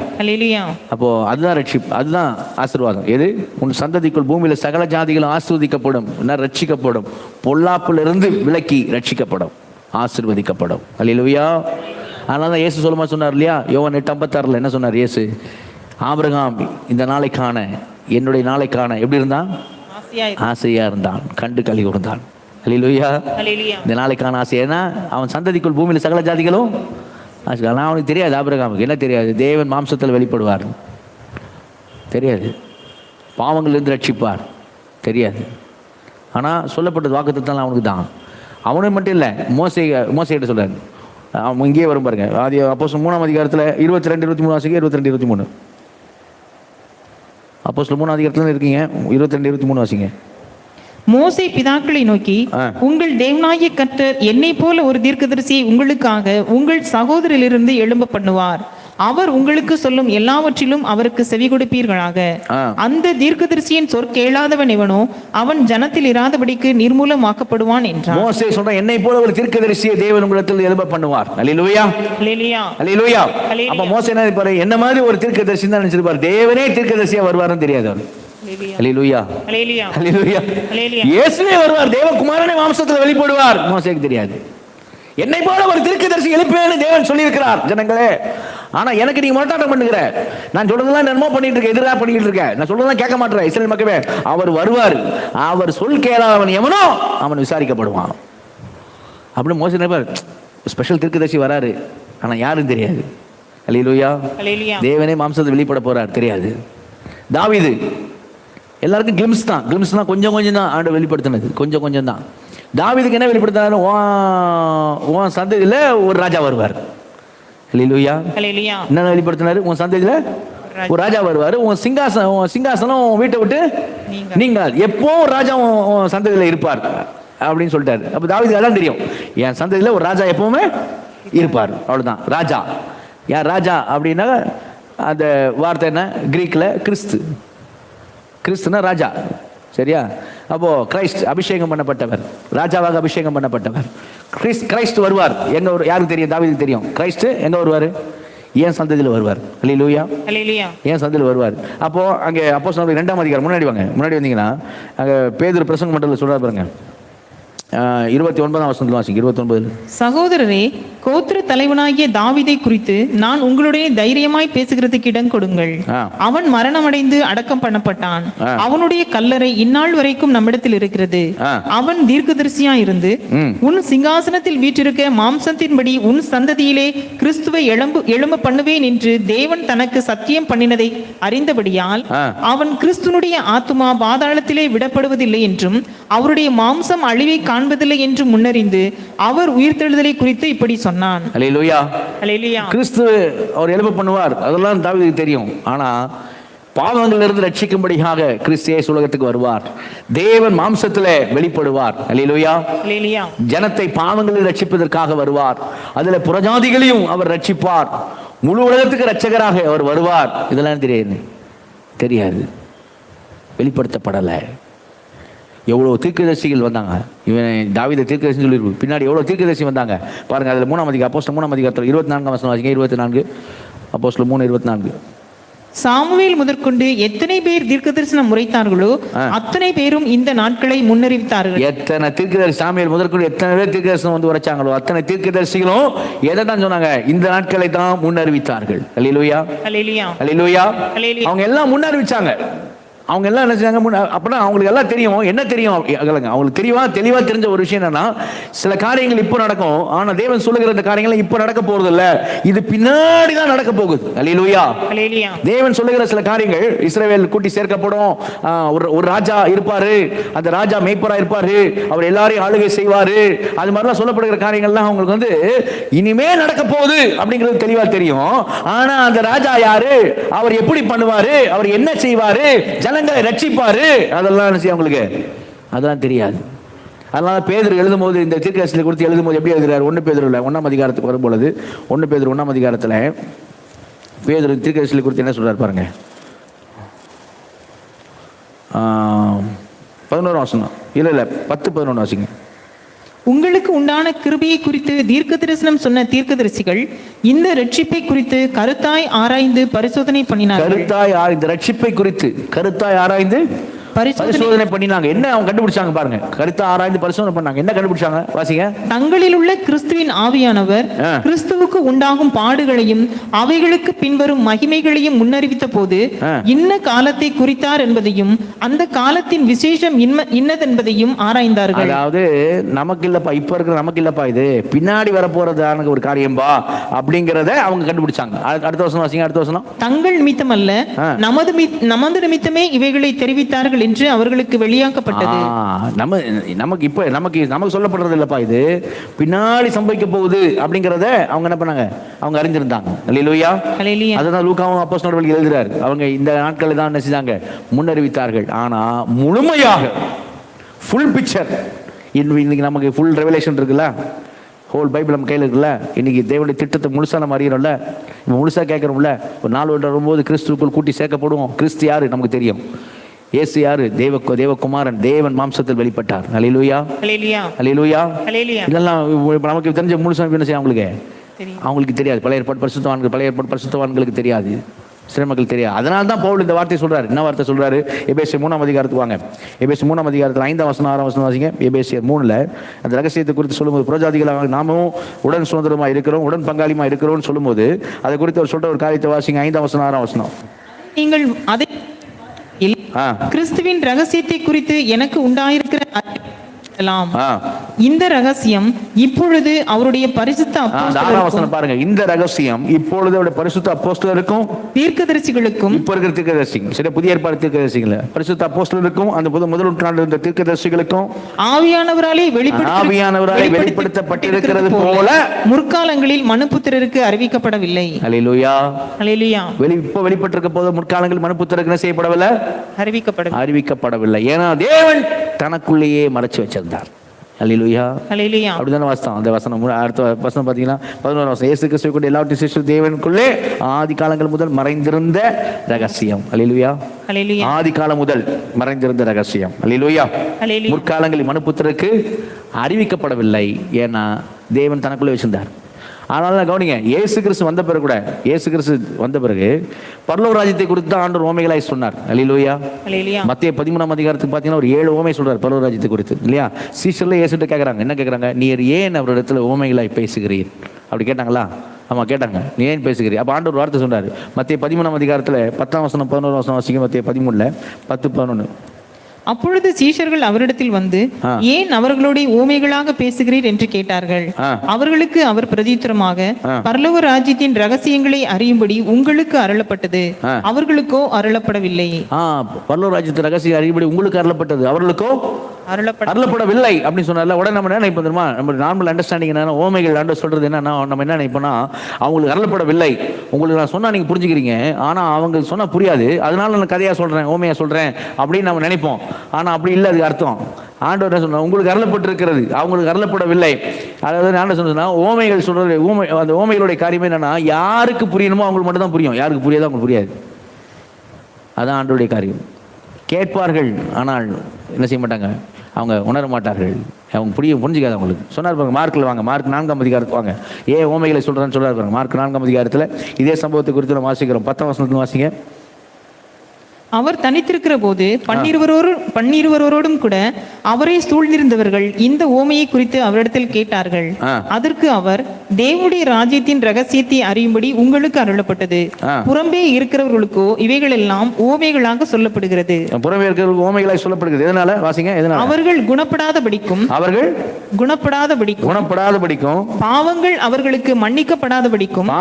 அப்போ அதுதான் ரட்சிப்பு, அதுதான் ஆசீர்வாதம். எது? உன் சந்ததிக்குள் பூமியில சகல ஜாதிகளும் ஆசீர்வதிக்கப்படும், ரட்சிக்கப்படும், பொல்லாப்பிலிருந்து விலக்கி ரட்சிக்கப்படும், ஆசீர்வதிக்கப்படும். அல்லேலூயா. அதனால தான் இயேசு சொல்லுமா சொன்னார் இல்லையா? யோவான் 8:56 என்ன சொன்னார் இயேசு? ஆபிரகாம் இந்த நாளை காண, என்னுடைய நாளை காண எப்படி இருந்தான்? ஆசையா இருந்தான், கண்டு களி கூர்ந்தான். அல்லேலூயா. இந்த நாளைக்கான ஆசை. ஏன்னா அவன் சந்ததிக்குள் பூமியில் சகல ஜாதிகளும். ஆனால் அவனுக்கு தெரியாது, ஆபிரகாமுக்கு என்ன தெரியாது? தேவன் மாம்சத்தில் வெளிப்படுவார் தெரியாது, பாவங்களிலிருந்து ரட்சிப்பார் தெரியாது. ஆனால் சொல்லப்பட்டது வாக்குத்தத்தம் அவனுக்கு தான். அவனுக்கு மட்டும் இல்லை, மோசைகிட்ட சொல்கிறார். அவன் இங்கேயே வரும் பாருங்க, ஆதி அப்போஸ்தலர் 3ஆம் அதிகாரத்தில் 22-23 வாசிங்க. 22-23 அப்போஸ்தலர் 3ஆம் அதிகாரத்தில் இருக்கீங்க. 22-23 வாசிங்க. மோசே பிதாக்களை நோக்கி, உங்கள் தேவனாகிய கர்த்தர் என்னை போல ஒரு தீர்க்கதரிசியை உங்களுக்காக உங்கள் சகோதரிலிருந்து எழும்ப பண்ணுவார். அவர் உங்களுக்கு சொல்லும் எல்லாவற்றிலும் அவருக்கு செவி கொடுப்பீர்களாக. அந்த தீர்க்கதரிசியின் சொற்கேளாதவன் எவனோ அவன் ஜனத்தில் இராதபடிக்கு நிர்மூலமாக்கப்படுவான் என்றார். மோசே சொல்றான், என்னை போல ஒரு தீர்க்கதரிசியை தேவன் உங்களிடத்தில் எழும்ப பண்ணுவார். அல்லேலூயா, அல்லேலூயா, அல்லேலூயா. அப்ப மோசே என்ன நினைப்பாரு? என்ன மாதிரி ஒரு தீர்க்கதரிசி தான் நினைச்சிருப்பாரு. தேவனே தீர்க்கதரிசியா வருவாருன்னு தெரியாது அவர். அல்லேலூயா, அல்லேலூயா, அல்லேலூயா. இயேசுவே வருவார், தேவகுமாரனே மாம்சத்தில் வெளிப்படுவார். மோசேக்கு தெரியாது. என்னை போல ஒரு தீர்க்கதரிசி எழுப்பேன்னு தேவன் சொல்லியிருக்கிறார் ஜனங்களே. ஆனா எனக்கு நீங்க முரட்டாட்டம் பண்ணுகிற, நான் சொல்றதெல்லாம் என்னமோ பண்ணிட்டு இருக்கேன், எதிராக பண்ணிட்டு இருக்கேன், நான் சொல்றதெல்லாம் கேட்க மாட்டேன். இஸ்ரவேல் மக்களே, அவர் வருவார், அவர் சொல் கேளாதவன் எவனோ அவன் விசாரிக்கப்படுவான் அப்படின்னு மோசே நினைப்பார். ஸ்பெஷல் தீர்க்கதரிசி வராரு, ஆனா யாரும் தெரியாது. அல்லேலூயா, தேவனே மாம்சத்தை வெளிப்பட போறார், தெரியாது. தாவீது எல்லாருக்கும் கிளிம்ஸ் தான். கிளிம்ஸ்னா கொஞ்சம் கொஞ்சம் தான் ஆண்டு வெளிப்படுத்தினது, கொஞ்சம் கொஞ்சம் தான். தாவீதுக்கு என்ன வெளிப்படுத்தினாரு? உன் சந்ததியில ஒரு ராஜா வருவார். அல்லேலூயா, என்ன வெளிப்படுத்தினாரு? உன் சந்ததியில ஒரு ராஜா வருவார், உன் சிங்காசனம் வீட்டை விட்டு நீங்க எப்போ ராஜா உன் சந்ததியில இருப்பார் அப்படின்னு சொல்லிட்டாரு. அப்ப தாவீதுக்கு எல்லாம் தெரியும், என் சந்ததியில ஒரு ராஜா எப்பவுமே இருப்பார். அவ்வளவுதான் ராஜா. யார் ராஜா அப்படின்னா அந்த வார்த்தை என்ன? கிரீக்ல கிறிஸ்து. கிறிஸ்துனா ராஜா, சரியா? அப்போ கிரைஸ்ட் அபிஷேகம் பண்ணப்பட்டவர், ராஜாவாக அபிஷேகம் பண்ணப்பட்டவர். கிரைஸ்ட் வருவார். எங்க யாருக்கு தெரியும்? தாவீதுக்கு தெரியும். கிரைஸ்ட் எங்க வருவார்? ஏன் சந்ததியில் வருவார். அல்லேலூயா, அல்லேலூயா. ஏன் சந்ததியில் வருவார். அப்போ அங்கே அப்போஸ்தலர் 2ஆம் அதிகாரம் முன்னாடி வாங்க. முன்னாடி வந்தீங்கன்னா அங்கே பேதுரு பிரசங்க மண்டலத்தில் சொல்றாரு பாருங்க. 29ஆம் வசனத்தில் வாசிங்க. 29. சகோதரரே, கோத்திர தலைவனாகிய தாவீதை குறித்து நான் உங்களுடைய தைரியமாய் பேசுகிறதுக்கு இடம் கொடுங்கள். அவன் மரணமடைந்து அடக்கம் பண்ணப்பட்டான். அவனுடைய கல்லறை இந்நாள் வரைக்கும் நம்மிடத்தில் இருக்கிறது. அவன் தீர்க்கதரிசியா இருந்து உன் சிங்காசனத்தில் வீற்றிருக்க மாம்சத்தின்படி உன் சந்ததியிலே கிறிஸ்துவை எழும்ப பண்ணுவேன் என்று தேவன் தனக்கு சத்தியம் பண்ணினதை அறிந்தபடியால் அவன் கிறிஸ்துனுடைய ஆத்துமா பாதாளத்திலே விடப்படுவதில்லை என்றும் அவருடைய மாம்சம் அழிவை காண்பதில்லை என்று முன்னறிந்து அவர் உயிர்த்தெழுதலை குறித்து இப்படி சொன்னான். அல்லேலூயா, அல்லேலூயா. கிறிஸ்து அவர் எழும்ப பண்ணுவார், அதெல்லாம் தாவீதுக்கு தெரியும். ஆனா பாவங்களிலிருந்து ரட்சிக்கும்படியாக கிறிஸ்து இயேசு உலகத்துக்கு வருவார். தேவன் மாம்சத்திலே வெளிப்படுவார். அல்லேலூயா, அல்லேலூயா. ஜனத்தை பாவங்களில் ரட்சிப்பதற்காக வருவார். அதுல புறஜாதிகளையும் அவர் ரட்சிப்பார். முழு உலகத்துக்கு ரட்சகராக அவர் வருவார். இதெல்லாம் தெரியாது, வெளிப்படுத்தப்படலை. எவ்வளோ தீர்க்கதரிசிகள் வந்தாங்க. இவன் தாவீதை தீர்க்கதரிசி சொல்லியிருப்போம். பின்னாடி எவ்வளோ தீர்க்கதரிசி வந்தாங்க பாருங்க. அதில் 3ஆம் அதிகாரம் அப்போஸ்தலர் 3ஆம் அதிகாரத்தில் 24ஆம் வசனம் வாசிங்க. 24 அப்போஸ்தலர் 3:24. சாமுவேல் முதற்கொண்டு எத்தனை பேர் தீர்க்கதரிசனம் உரைத்தார்களோ அத்தனை பேரும் இந்த நாட்களை முன்னறிவித்தார்கள். எத்தனை தீர்க்கதரிசி சாமுவேல் முதற்கொண்டு எத்தனை பேர் தீர்க்கதரிசனம் வந்து உரைச்சாங்களோ அத்தனை தீர்க்கதரிசிகளும் எதை தான் சொன்னாங்க? இந்த நாட்களை தான் முன்னறிவித்தார்கள். அல்லேலூயா, அல்லேலூயா, அல்லேலூயா. அவங்க எல்லாம் முன்னறிவிச்சாங்க. அவங்க எல்லாம் என்ன செஞ்சாங்க? அப்படின்னா அவங்களுக்கு எல்லாம் தெரியும். என்ன தெரியும்? அவங்களுக்கு தெளிவா தெரிஞ்ச ஒரு விஷயம் என்னன்னா, சில காரியங்கள் இப்போ நடக்கும், ஆனா தேவன் சொல்லுகிற இந்த காரியங்கள் இப்போ நடக்க போறது இல்ல, இது பின்னாடி தான் நடக்க போகுது. அல்லேலூயா, அல்லேலூயா. தேவன் சொல்லுகிற சில காரியங்கள், இஸ்ரவேல் கூட்டி சேர்க்கப்படும், ஒரு ராஜா இருப்பாரு, அந்த ராஜா மேய்ப்பரா இருப்பாரு, அவர் எல்லாரையும் ஆளுகை செய்வாரு, அது மாதிரிலாம் சொல்லப்படுகிற காரியங்கள்லாம் அவங்களுக்கு வந்து இனிமே நடக்க போகுது அப்படிங்கிறது தெளிவா தெரியும். ஆனா அந்த ராஜா யாரு, அவர் எப்படி பண்ணுவாரு, அவர் என்ன செய்வாரு, ஜனங்களை ரட்சிப்பாரு, அதெல்லாம் அவங்களுக்கு அதெல்லாம் தெரியாது. அதனால பேதுரு எழுதும்போது, இந்த தீர்க்கதரிசனத்தை குறித்து எழுதும்போது எப்படி எழுதுறாரு? 1 பேதுருல 1ஆம் அதிகாரத்துக்கு வரும்பொழுது 1 பேதுரு 1ஆம் அதிகாரத்தில் பேதுரு தீர்க்கதரிசனத்தை குறித்து என்ன சொல்றாரு பாருங்க. 11 வசனம் இல்ல 10-11 வாசிங்க. உங்களுக்கு உண்டான கிருபையை குறித்து தீர்க்க தரிசனம் சொன்ன தீர்க்கதரிசிகள் இந்த ரட்சிப்பை குறித்து கருத்தாய் ஆராய்ந்து பரிசோதனை பண்ணினார்கள். ரட்சிப்பை குறித்து கருத்தாய் ஆராய்ந்து பரிசோதனை பண்ணினாங்க. என்ன அவங்க கண்டுபிடிச்சாங்க பாருங்க. கருத்தா ஆராய்ந்து பரிசோதனை பண்ணாங்க. என்ன கண்டுபிடிச்சாங்க வாசிங்க. தங்களில் உள்ள கிறிஸ்துவின் ஆவியானவர் கிறிஸ்துவுக்கு உண்டாகும் பாடுகளையும் அவைகளுக்கு பின்வரும் மகிமைகளையும் முன்னறிவித்த போது இன்ன காலத்தை குறித்தார் என்பதையும் அந்த காலத்தின் விசேஷம் இன்னதென்பதையும் ஆராய்ந்தார்கள். அதாவது நமக்கு இல்லப்பா, இப்ப இருக்கிற நமக்கு இல்லப்பா, இது பின்னாடி வர போறதான ஒரு காரியம்பா அப்படிங்கறத அவங்க கண்டுபிடிச்சாங்க. அடுத்த வசனம் வாசிங்க. அடுத்த வசனம். தங்கள் நிமித்தம் அல்ல நமது நிமித்தமே இவைகளை தெரிவித்தார்கள் நாள் என்று அவர்களுக்கு வெளியாக்கப்பட்டது. நமக்கு சொல்லப்படுறது இல்லப்பா, இது பின்னாடி சம்பவிக்க போகுது அப்படிங்கறத அவங்க என்ன பண்ணாங்க, அவங்க அறிஞ்சிருந்தாங்க. அல்லேலூயா. அதான் லூக்காவும் அப்போஸ்தலர்கள் எழுதுறாரு, அவங்க இந்த நாட்களை தான் என்ன செஞ்சாங்க, முன்னறிவித்தார்கள். ஆனா முழுமையாக ஃபுல் பிக்சர் இன்னைக்கு நமக்கு ஃபுல் ரெவலேஷன் இருக்குல்ல, ஹோல் பைபிள் நம்ம கையில் இருக்குல்ல, இன்னைக்கு தேவனுடைய திட்டத்தை முழுசாக நம்ம அறியறோம்ல, நம்ம முழுசாக கேட்குறோம்ல. ஒரு நாள் வரும்போது கிறிஸ்துக்குள் கூட்டி சேர்க்கப்படுவோம். கிறிஸ்து யாரு நமக்கு தெரியும், இயேசு யாரு, தேவகுமாரன், தேவன் மாம்சத்தில் வெளிப்பட்டார். அல்லேலூயா, அல்லேலூயா. இதெல்லாம் நமக்கு தெரிஞ்ச முழுசாக என்ன செய்யும், அவங்களுக்கு தெரியாது. பழைய ஏற்பாடு பரிசுத்தவான்களுக்கு தெரியாது, சிறுமக்கள் தெரியாது. அதனால தான் பவுல் இந்த வார்த்தை சொல்றாரு. என்ன வார்த்தை சொல்றாரு? எபேசியர் 3ஆம் அதிகாரத்துக்கு வாங்க. எபேசியர் 3ஆம் அதிகாரத்தில் 5ஆம் வசனம் 6ஆம் வசனம் வாசிங்க. எபேசியர் 3ல அந்த ரகசியத்தை குறித்து சொல்லும்போது, புறஜாதிகளாக நாமும் உடன் சுதந்திரமா இருக்கிறோம், உடன் பங்காளிமா இருக்கிறோம்னு சொல்லும்போது அதை குறித்து அவர் சொல்ற ஒரு காரியத்தை வாசிங்க. 5ஆம் வசனம் 6ஆம் வசனம். நீங்கள் அதை கிறிஸ்துவின் ரகசியத்தை குறித்து எனக்கு உண்டாயிருக்கிற இந்த ரகசியம் இப்பொழுது அவருடைய பரிசுத்த அப்போஸ்தலருக்கும், பாருங்க, இந்த ரகசியம் இப்பொழுது அவருடைய பரிசுத்த அப்போஸ்தலருக்கும் தீர்க்கதரிசிகளுக்கும், இப்ப இருக்கிற தீர்க்கதரிசிகள், சரி, புதிய ஏற்பாடு தீர்க்கதரிசிகள், பரிசுத்த அப்போஸ்தலருக்கும் அந்த முதல் நூற்றாண்டில் இருந்த தீர்க்கதரிசிகளுக்கும் ஆவியானவராலே வெளிப்படுத்தப்பட்டிருக்கிறது போல முற்காலங்களில் மனுபுத்திரருக்கு அறிவிக்கப்படவில்லை. அல்லேலூயா, அல்லேலூயா. இப்போ வெளிப்பட்டிருக்க போது முற்காலங்களில் மனுபுத்திரருக்கு என்ன செய்யப்படவில்லை, அறிவிக்கப்படவில்லை. ஏன்னா தேவன் தனக்குள்ளேயே மறைச்சு வச்சிருந்தார். அல்லேலூயா, அல்லேலூயா. அப்படிதான வாஸ்தவம். அந்த வசனம் அடுத்த வசனம் பார்த்தீங்கன்னா 11ஆம் வசனம், இயேசு கிறிஸ்துவை கொண்டு எல்லாவற்றையும் சிருஷ்டித்த தேவனுக்குள்ளே ஆதி காலங்கள் முதல் மறைந்திருந்த ரகசியம். அல்லேலூயா, அல்லேலூயா. ஆதி காலம் முதல் மறைந்திருந்த ரகசியம். அல்லேலூயா. முற்காலங்களில் மனுபுத்திரருக்கு அறிவிக்கப்படவில்லை, ஏன்னா தேவன் தனக்குள்ளே வச்சிருந்தார். அதனால கவனிங்க, இயேசு கிறிஸ்து வந்த பிறகு பரலோக ராஜ்யத்தை குறித்து தான் ஆண்டவர் ஓமைகளாய் சொன்னார். அல்லேலூயா. மத்தேயு 13ஆம் அதிகாரத்துக்கு பார்த்தீங்கன்னா ஒரு 7 ஓமை சொல்றார் பரலோக ராஜ்யத்தை குறித்து, இல்லையா? சீஷர்ல இயேசுட்ட கேட்கறாங்க, என்ன கேட்கறாங்க, நீர் ஏன் அவரிடத்துல ஓமைகளாய் பேசுகிறீர் அப்படி கேட்டாங்களா? ஆமா, கேட்டாங்க, நீ ஏன் பேசுகிறீர்? அப்ப ஆண்டவர் வார்த்தை சொன்னார். மத்தேயு 13ஆம் அதிகாரத்துல 10ஆம் வசனம் 11ஆம் வசனம் வாசிங்க. மத்தேயு 13ல 10-11. அப்பொழுது சீஷர்கள் அவரிடத்தில் வந்து, ஏன் அவர்களுடைய ஊமைகளாக பேசுகிறீர் என்று கேட்டார்கள். அவர்களுக்கு அவர் பிரதித்திரமாக, பரலோக ராஜ்யத்தின் ரகசியங்களை அறியும்படி உங்களுக்கு அருளப்பட்டது, அவர்களுக்கோ அருளப்படவில்லை. பரலோக ராஜ்யத்தின் ரகசியம் அறியும்படி உங்களுக்கு அருளப்பட்டது, அவர்களுக்கோ அருளப்படவில்லை அப்படின்னு சொன்னால உடனே நம்ம என்ன நினைப்போம் தெரியுமா? நம்ம நார்மல் அண்டர்ஸ்டாண்டிங் என்னன்னா, ஓமைகள் ஆண்டவர் சொல்றது என்னன்னா, நம்ம என்ன நினைப்போம்னா, அவங்களுக்கு அருளப்படவில்லை, உங்களுக்கு நான் சொன்னா நீங்க புரிஞ்சுக்கிறீங்க, ஆனா அவங்க சொன்னா புரியாது, அதனால நான் கதையா சொல்றேன், ஓமையா சொல்றேன் அப்படின்னு நம்ம நினைப்போம். ஆனா அப்படி இல்லை, அதுக்கு அர்த்தம் ஆண்டவர் என்ன சொன்னா, உங்களுக்கு அருளப்பட்டிருக்கிறது, அவங்களுக்கு அருளப்படவில்லை. அதாவது நான் சொன்னா, ஓமைகள் சொல்றது, அந்த ஓமைகளுடைய காரியமே என்னன்னா, யாருக்கு புரியணுமோ அவங்களுக்கு மட்டும் தான் புரியும், யாருக்கு புரியாதோ அவங்களுக்கு புரியாது. அதான் ஆண்டவருடைய காரியம். கேட்பார்கள், ஆனால் என்ன செய்ய மாட்டாங்க, அவங்க உணர மாட்டார்கள், அவங்க புரிஞ்சுக்காது அவங்களுக்கு. சொன்னார் பாருங்க, மார்க்கில் வாங்க, மார்க் 4ஆம் அதிகாரத்துக்கு வாங்க. ஏன் ஓமைகளை சொல்றான்னு சொல்றாரு பாருங்க. மார்க் 4ஆம் அதிகாரத்தில் இதே சம்பவத்தை குறித்து நம்ம வாசிக்கிறோம். 10ஆம் வசனத்துல வாசிங்க. அவர் தனித்திருக்கிற போது பன்னிருவரோடும் கூட அவரை சூழ்ந்திருந்தவர்கள் இந்த ஓமையை குறித்து அவரிடத்தில் கேட்டார்கள். அதற்கு அவர், தேவனுடைய ராஜ்யத்தின் ரகசியத்தை அறியும்படி உங்களுக்கு அருளப்பட்டது, புறம்பே இருக்கிறவர்களுக்கோ இவைகள் எல்லாம் ஓமைகளாக சொல்லப்படுகிறது. புறம்பே இருக்கிறவர்களுக்கு ஓமைகளாக சொல்லப்படுகிறது. எதனால வாசிங்க? எதனால? அவர்கள் குணப்படாதபடிக்கும் பாவங்கள் அவர்களுக்கு மன்னிக்கப்படாதபடிக்கும்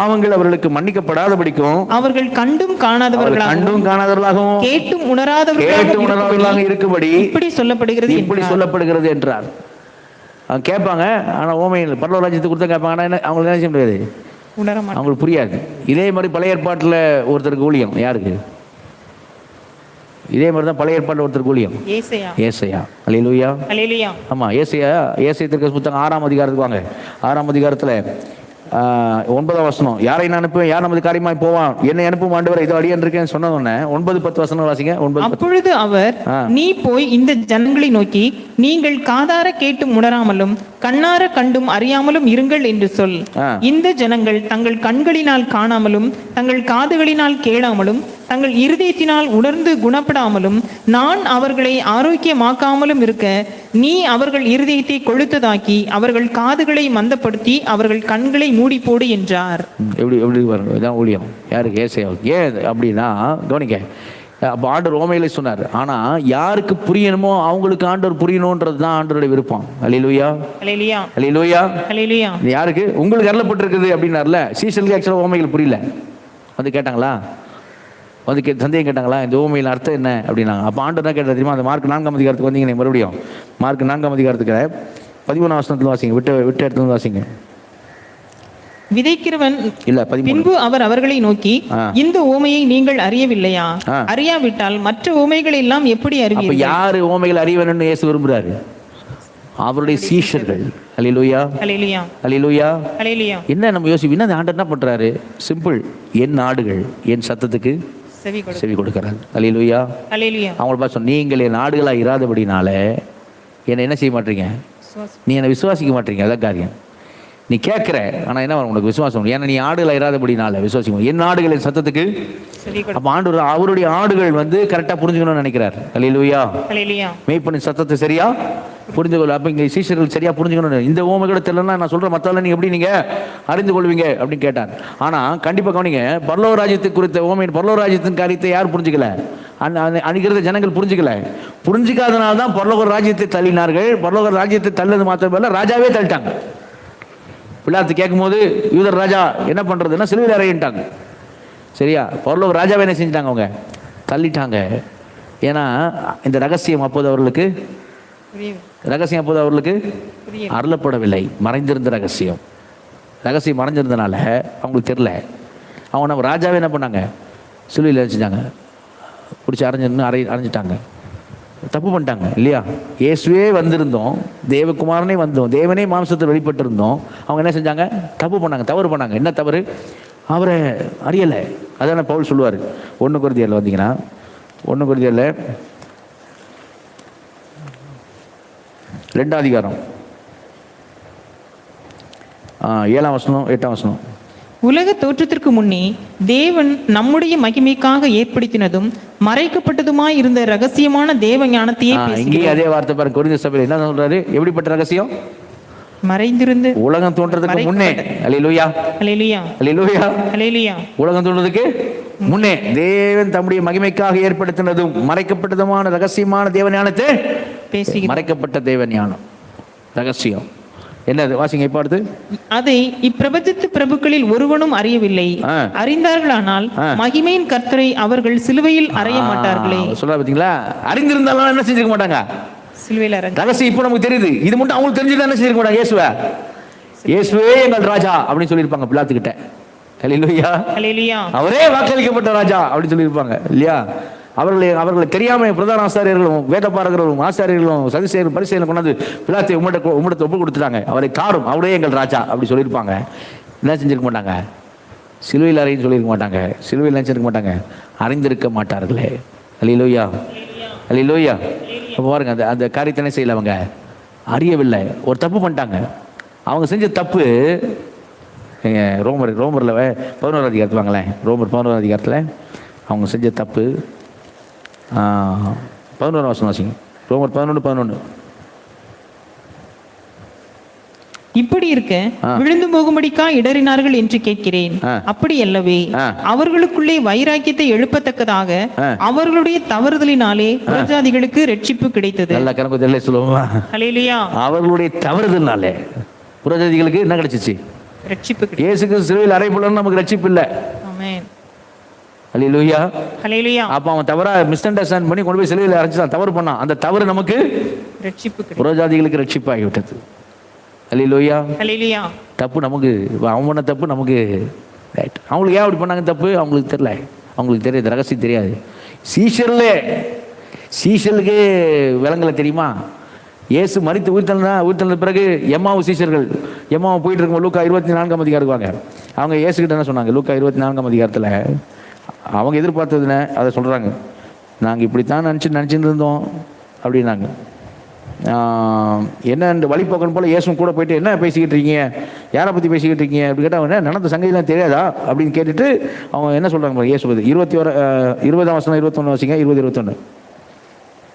அவர்கள் கண்டும் காணாதவர்களாகவும் கேட்டும் உணராதவர்களாக இருக்கும்படி இப்படி சொல்லப்படுகிறது என்றார். கேட்பாங்க, ஆனா ஓமையில் பரலோக ராஜ்யத்தை கொடுத்தா கேட்பாங்க, ஆனா அவங்களுக்கு என்ன செய்ய முடியாது, அவங்களுக்கு புரியாது. இதே மாதிரி பழைய ஏற்பாட்டில் ஒருத்தருக்கு ஊழியம், யாருக்கு? இதே மாதிரி தான் பழைய ஏற்பாட்டில் ஒருத்தருக்கு ஊழியம், ஏசாயா. அல்லேலூயா. ஆமா, ஏசாயா தீர்க்கதரிசி புத்தகம் 6ஆம் அதிகாரத்துக்கு வாங்க. 6ஆம் அதிகாரத்தில் 9ஆம் வசனம், யாரை நான் அனுப்புவேன், யார் நமது காரியமாய் போவான், என்னை அனுப்பும் ஆண்டவரை இதோ அடியேன் இருக்கேன்னு சொன்ன உடனே 9-10 வசனம் வாசிங்க. அப்பொழுது அவர், நீ போய் இந்த ஜனங்களை நோக்கி, நீங்கள் காதார கேட்டும் உணராமலும் கண்ணார கண்டும் அறியாமலும் இருங்கள் என்று சொல். இந்த ஜனங்கள் தங்கள் கண்களினால் காணாமலும் தங்கள் காதுகளினால் கேளாமலும் தங்கள் இருதயத்தினால் உணர்ந்து குணப்படாமலும் நான் அவர்களை ஆரோக்கியமாக்காமலும் இருக்க நீ அவர்கள் இருதயத்தை கொளுத்ததாக்கி அவர்கள் காதுகளை மந்தப்படுத்தி அவர்கள் கண்களை மூடி போடு என்றார். எப்படி இதான் ஊழியம் யாருக்கு? ஏசாயாவுக்கு. ஏன் அப்படின்னா கவனிக்க, அப்போ ஆண்டவர் ஓமையிலே சொன்னார், ஆனா யாருக்கு புரியணுமோ அவங்களுக்கு ஆண்டவர் புரியணும்ன்றது தான் ஆண்டவருடைய விருப்பம். அல்லேலூயா, அல்லேலூயா, அல்லேலூயா, அல்லேலூயா. யாருக்கு? உங்களுக்கு அருளப்பட்டிருக்குது அப்படின்னார்ல. சீசலுக்கு ஆக்சுவலாக ஓமைகள் புரியல, வந்து கேட்டாங்களா? வந்து சந்தேகம் கேட்டாங்களா, இந்த ஊமையில் அர்த்தம் என்ன அப்படின்னாங்க. அப்போ ஆண்டு என்ன கேட்டால் தெரியுமா, அந்த மார்க் 4ஆம் அதிகாரத்துக்கு வந்தீங்க மறுபடியும். மார்க் 4ஆம் அதிகாரத்துக்கு 13ஆம் வசனத்தில் வாசிங்க, விட்டு இடத்துல வாசிங்க. விதைக்கிறவன் இல்ல 13. பின்பு அவர் அவர்களை நோக்கி, இந்த ஊமையை நீங்கள் அறியவில்லையா? அறியாவிட்டால் மற்ற ஊமைகளை எல்லாம் எப்படி அறிவீர்கள்? யாரு ஊமைகள் அறிய வேணும்னு இயேசு விரும்புறாரு? அவருடைய சீஷர்கள். அல்லேலூயா, அல்லேலூயா, அல்லேலூயா, அல்லேலூயா. என்ன நம்ம யோசிப்போம், என்ன ஆண்டவர் என்ன பண்றாரு? சிம்பிள், என் நாடுகள் என் சத்தத்துக்கு செவி கொடுக்கிறார். அல்லேலூயா, அல்லேலூயா. அவங்கள பார்த்து நீங்கள் என் நாடுகளா இராதபடினால என்னை என்ன செய்ய மாட்டீங்க, நீ என்னை விசுவாசிக்க மாட்டீங்க. அதான் காரியம். நீ கேட்குற, ஆனால் என்ன உனக்கு விசுவாசம்? ஏன்னா நீ ஆடுகளை இராதபடினால விசுவாசிக்கணும். என் ஆடுகளின் சத்தத்துக்கு. அப்போ ஆண்டவர் அவருடைய ஆடுகள் வந்து கரெக்டாக புரிஞ்சுக்கணும்னு நினைக்கிறார். அல்லேலூயா, அல்லேலூயா. மேய்ப்பனின் சத்தத்தை சரியா புரிஞ்சுக்கொள்ள. அப்போ இங்கே சீஷர்கள் சரியா புரிஞ்சுக்கணும். இந்த ஓமைகளை தெரியலன்னா நான் சொல்கிற மற்றவெல்லாம் நீங்கள் எப்படி நீங்கள் அறிந்து கொள்வீங்க அப்படின்னு கேட்டார். ஆனால் கண்டிப்பாக கவனிங்க, பரலோக ராஜ்யத்தை குறித்த ஓமையின் பரலோக ராஜ்யத்தின் காரியத்தை யார் புரிஞ்சுக்கல? அன்னைக்கு ஜனங்கள் புரிஞ்சுக்கல. புரிஞ்சிக்காதனால தான் பரலோக ராஜ்யத்தை தள்ளினார்கள். பரலோக ராஜ்யத்தை தள்ளது மாத்திரமல்ல, ராஜாவே தள்ளிட்டாங்க. பிலாத்து கேட்கும்போது யூதர் ராஜா என்ன பண்ணுறதுன்னா சிலுவையில் அறையிட்டாங்க. சரியா? பரலோக ராஜாவை என்ன செஞ்சிட்டாங்க? அவங்க தள்ளிட்டாங்க. ஏன்னா இந்த ரகசியம் அப்போது அவர்களுக்கு அருளப்படவில்லை. மறைந்திருந்த ரகசியம் மறைஞ்சிருந்தனால அவங்களுக்கு தெரியல. அவங்க நம்ம ராஜாவே என்ன பண்ணாங்க? சிலுவையில் அரைஞ்சிட்டாங்க. பிடிச்சி அரைஞ்சிட்டாங்க. தப்பு பண்ணிட்டாங்க இல்லையா? இயேசுவே வந்திருந்தோம், தேவகுமாரனே வந்தோம், தேவனே மாம்சத்தில் வெளிப்பட்டிருந்தோம். அவங்க என்ன செஞ்சாங்க? தப்பு பண்ணாங்க, தவறு பண்ணாங்க. என்ன தவறு? அவரை அறியலை. அதான பவுல் சொல்லுவார் 1 கொரிந்தியரில் வந்தீங்கன்னா, 1 கொரிந்தியரில் 2ஆம் அதிகாரம் 7ஆம் வசனம் 8ஆம் வசனம். உலக தோற்றத்திற்கு முன்னே தேவன் நம்முடைய மகிமைக்காக ஏற்படுத்தினதும் மறைக்கப்பட்டதுமாய் இருந்த ரகசியமான தேவ ஞானத்தையே இங்கே அதே வார்த்தை பாருங்க. கொரிந்தியர் சபையில் என்ன சொல்றாரு? எப்படிப்பட்ட ரகசியம்? மறைந்திருந்து உலகம் தோன்றதுக்கு முன்னே. அல்லேலூயா, அல்லேலூயா, அல்லேலூயா, அல்லேலூயா. உலகம் தோன்றதுக்கு முன்னே தேவன் தம்முடைய மகிமைக்காக ஏற்படுத்தினதும் மறைக்கப்பட்டதுமான ரகசியமான தேவ ஞானத்தை மறைக்கப்பட்ட தேவ ஞானம் ரகசியம் என்னது? வாசிங்க இப்ப அடுத்து. அதை இப்பிரபஞ்சத்து பிரபுக்களில் ஒருவனும் அறியவில்லை. அறிந்தார்களானால் மகிமையின் கர்த்தரை அவர்கள் சிலுவையில் அறைய மாட்டார்களே. சொல்ல பார்த்தீங்களா? அறிந்திருந்தாலும் என்ன செஞ்சிருக்க மாட்டாங்க? சிலுவையில் ரகசியம் இப்போ நமக்கு தெரியுது. இது மட்டும் அவங்களுக்கு தெரிஞ்சுதான் என்ன செஞ்சிருக்க மாட்டாங்க? இயேசுவே எங்கள் ராஜா அப்படின்னு சொல்லியிருப்பாங்க பிலாத்து கிட்ட. அல்லேலூயா, அல்லேலூயா. அவரே வாக்களிக்கப்பட்ட ராஜா அப்படின்னு சொல்லியிருப்பாங்க இல்லையா? அவர்களை தெரியாமல் பிரதான ஆசாரியர்களும் வேதபாரகர்களும் ஆசாரியர்களும் சதிசேரும் பரிசெயலும் கொண்டாந்து பிலாத்தை உம்மிடத்தை ஒப்பு கொடுத்துட்டாங்க. அவரை காரும், அவரே எங்கள் ராஜா அப்படி சொல்லியிருப்பாங்க. என்ன செஞ்சிருக்க மாட்டாங்க? சிலுவையில் அறைன்னு சொல்லியிருக்க மாட்டாங்க. சிலுவையில் நினைச்சிருக்க மாட்டாங்க. அறிந்திருக்க மாட்டார்களே. அல்லேலூயா, அல்லேலூயா. அப்போ பாருங்க, அந்த காரியத்தை என்ன செய்யல? அவங்க அறியவில்லை. ஒரு தப்பு பண்ணிட்டாங்க. அவங்க செஞ்ச தப்பு ரோமரில் 11ஆம் அதிகாரத்து வாங்களேன். ரோமர் 11ஆம் அதிகாரத்தில் அவங்க செஞ்ச தப்பு 11ஆம் வசனம் வாசிங்க. ரோமர் 11:11. இப்படி இருக்க விழுந்து போகும்படிக்கா இடறினார்கள் என்று கேட்கிறேன். அப்படி அல்லவே, அவர்களுக்குள்ளே வைராக்கியத்தை எழுப்பத்தக்கதாக அவர்களுடைய தவறுதலினாலே புறஜாதிகளுக்கு ரட்சிப்பு கிடைத்தது. நல்ல கணக்கு சொல்லுவோமா? அல்லேலூயா. அவர்களுடைய தவறுதலினாலே புறஜாதிகளுக்கு என்ன கிடைச்சிச்சு? ரட்சிப்பு. இயேசுக்கு சிலுவையில் அறையப்படணும், நமக்கு ரட்சிப்பு இல்லை. ஆமென். அல்லேலூயா, அல்லேலூயா. அப்ப அவன் தவறா மிஸ் அண்டர்ஸ்டாண்ட் பண்ணி கொண்டு போய் சிலுவையில் அரைச்சான், தவறு பண்ணான். அந்த தவறு நமக்கு ரட்சிப்பு, புறஜாதிகளுக்கு ரட்சிப்பு ஆகிவிட்டது. அல்லேலூயா, அல்லேலூயா. தப்பு நமக்கு, அவன் பண்ண தப்பு நமக்கு ரைட். அவங்களுக்கு ஏன் அப்படி பண்ணாங்க தப்பு? அவங்களுக்கு தெரியல. அவங்களுக்கு தெரியாது, ரகசியம் தெரியாது. சீஷர்களுக்கு விலங்கலை தெரியுமா? இயேசு மரித்து உயிர்த்தெழுந்த பிறகு எம்மாவு சீஷர்கள் எம்மாவு போயிட்டு இருக்கும். லூக்கா 24ஆம் அதிகாரம் இருக்குவாங்க. அவங்க இயேசுகிட்ட என்ன சொன்னாங்க? லூக்கா 24ஆம் அதிகாரத்தில் அவங்க எதிர்பார்த்ததுன்னு அதை சொல்கிறாங்க. நாங்கள் இப்படித்தான் நினச்சிட்டு இருந்தோம் அப்படின்னாங்க. என்ன வழிபோக்கன் போல் இயேசும் கூட போயிட்டு என்ன பேசிக்கிட்டு இருக்கீங்க, யாரை பற்றி பேசிக்கிட்டு இருக்கீங்க அப்படி கேட்டால் அவங்க நடந்த சங்கதிலாம் தெரியாதா அப்படின்னு கேட்டுட்டு அவங்க என்ன சொல்கிறாங்க? இயேசு 20ஆம் வசனம் 21 வாசிங்க. 20-21.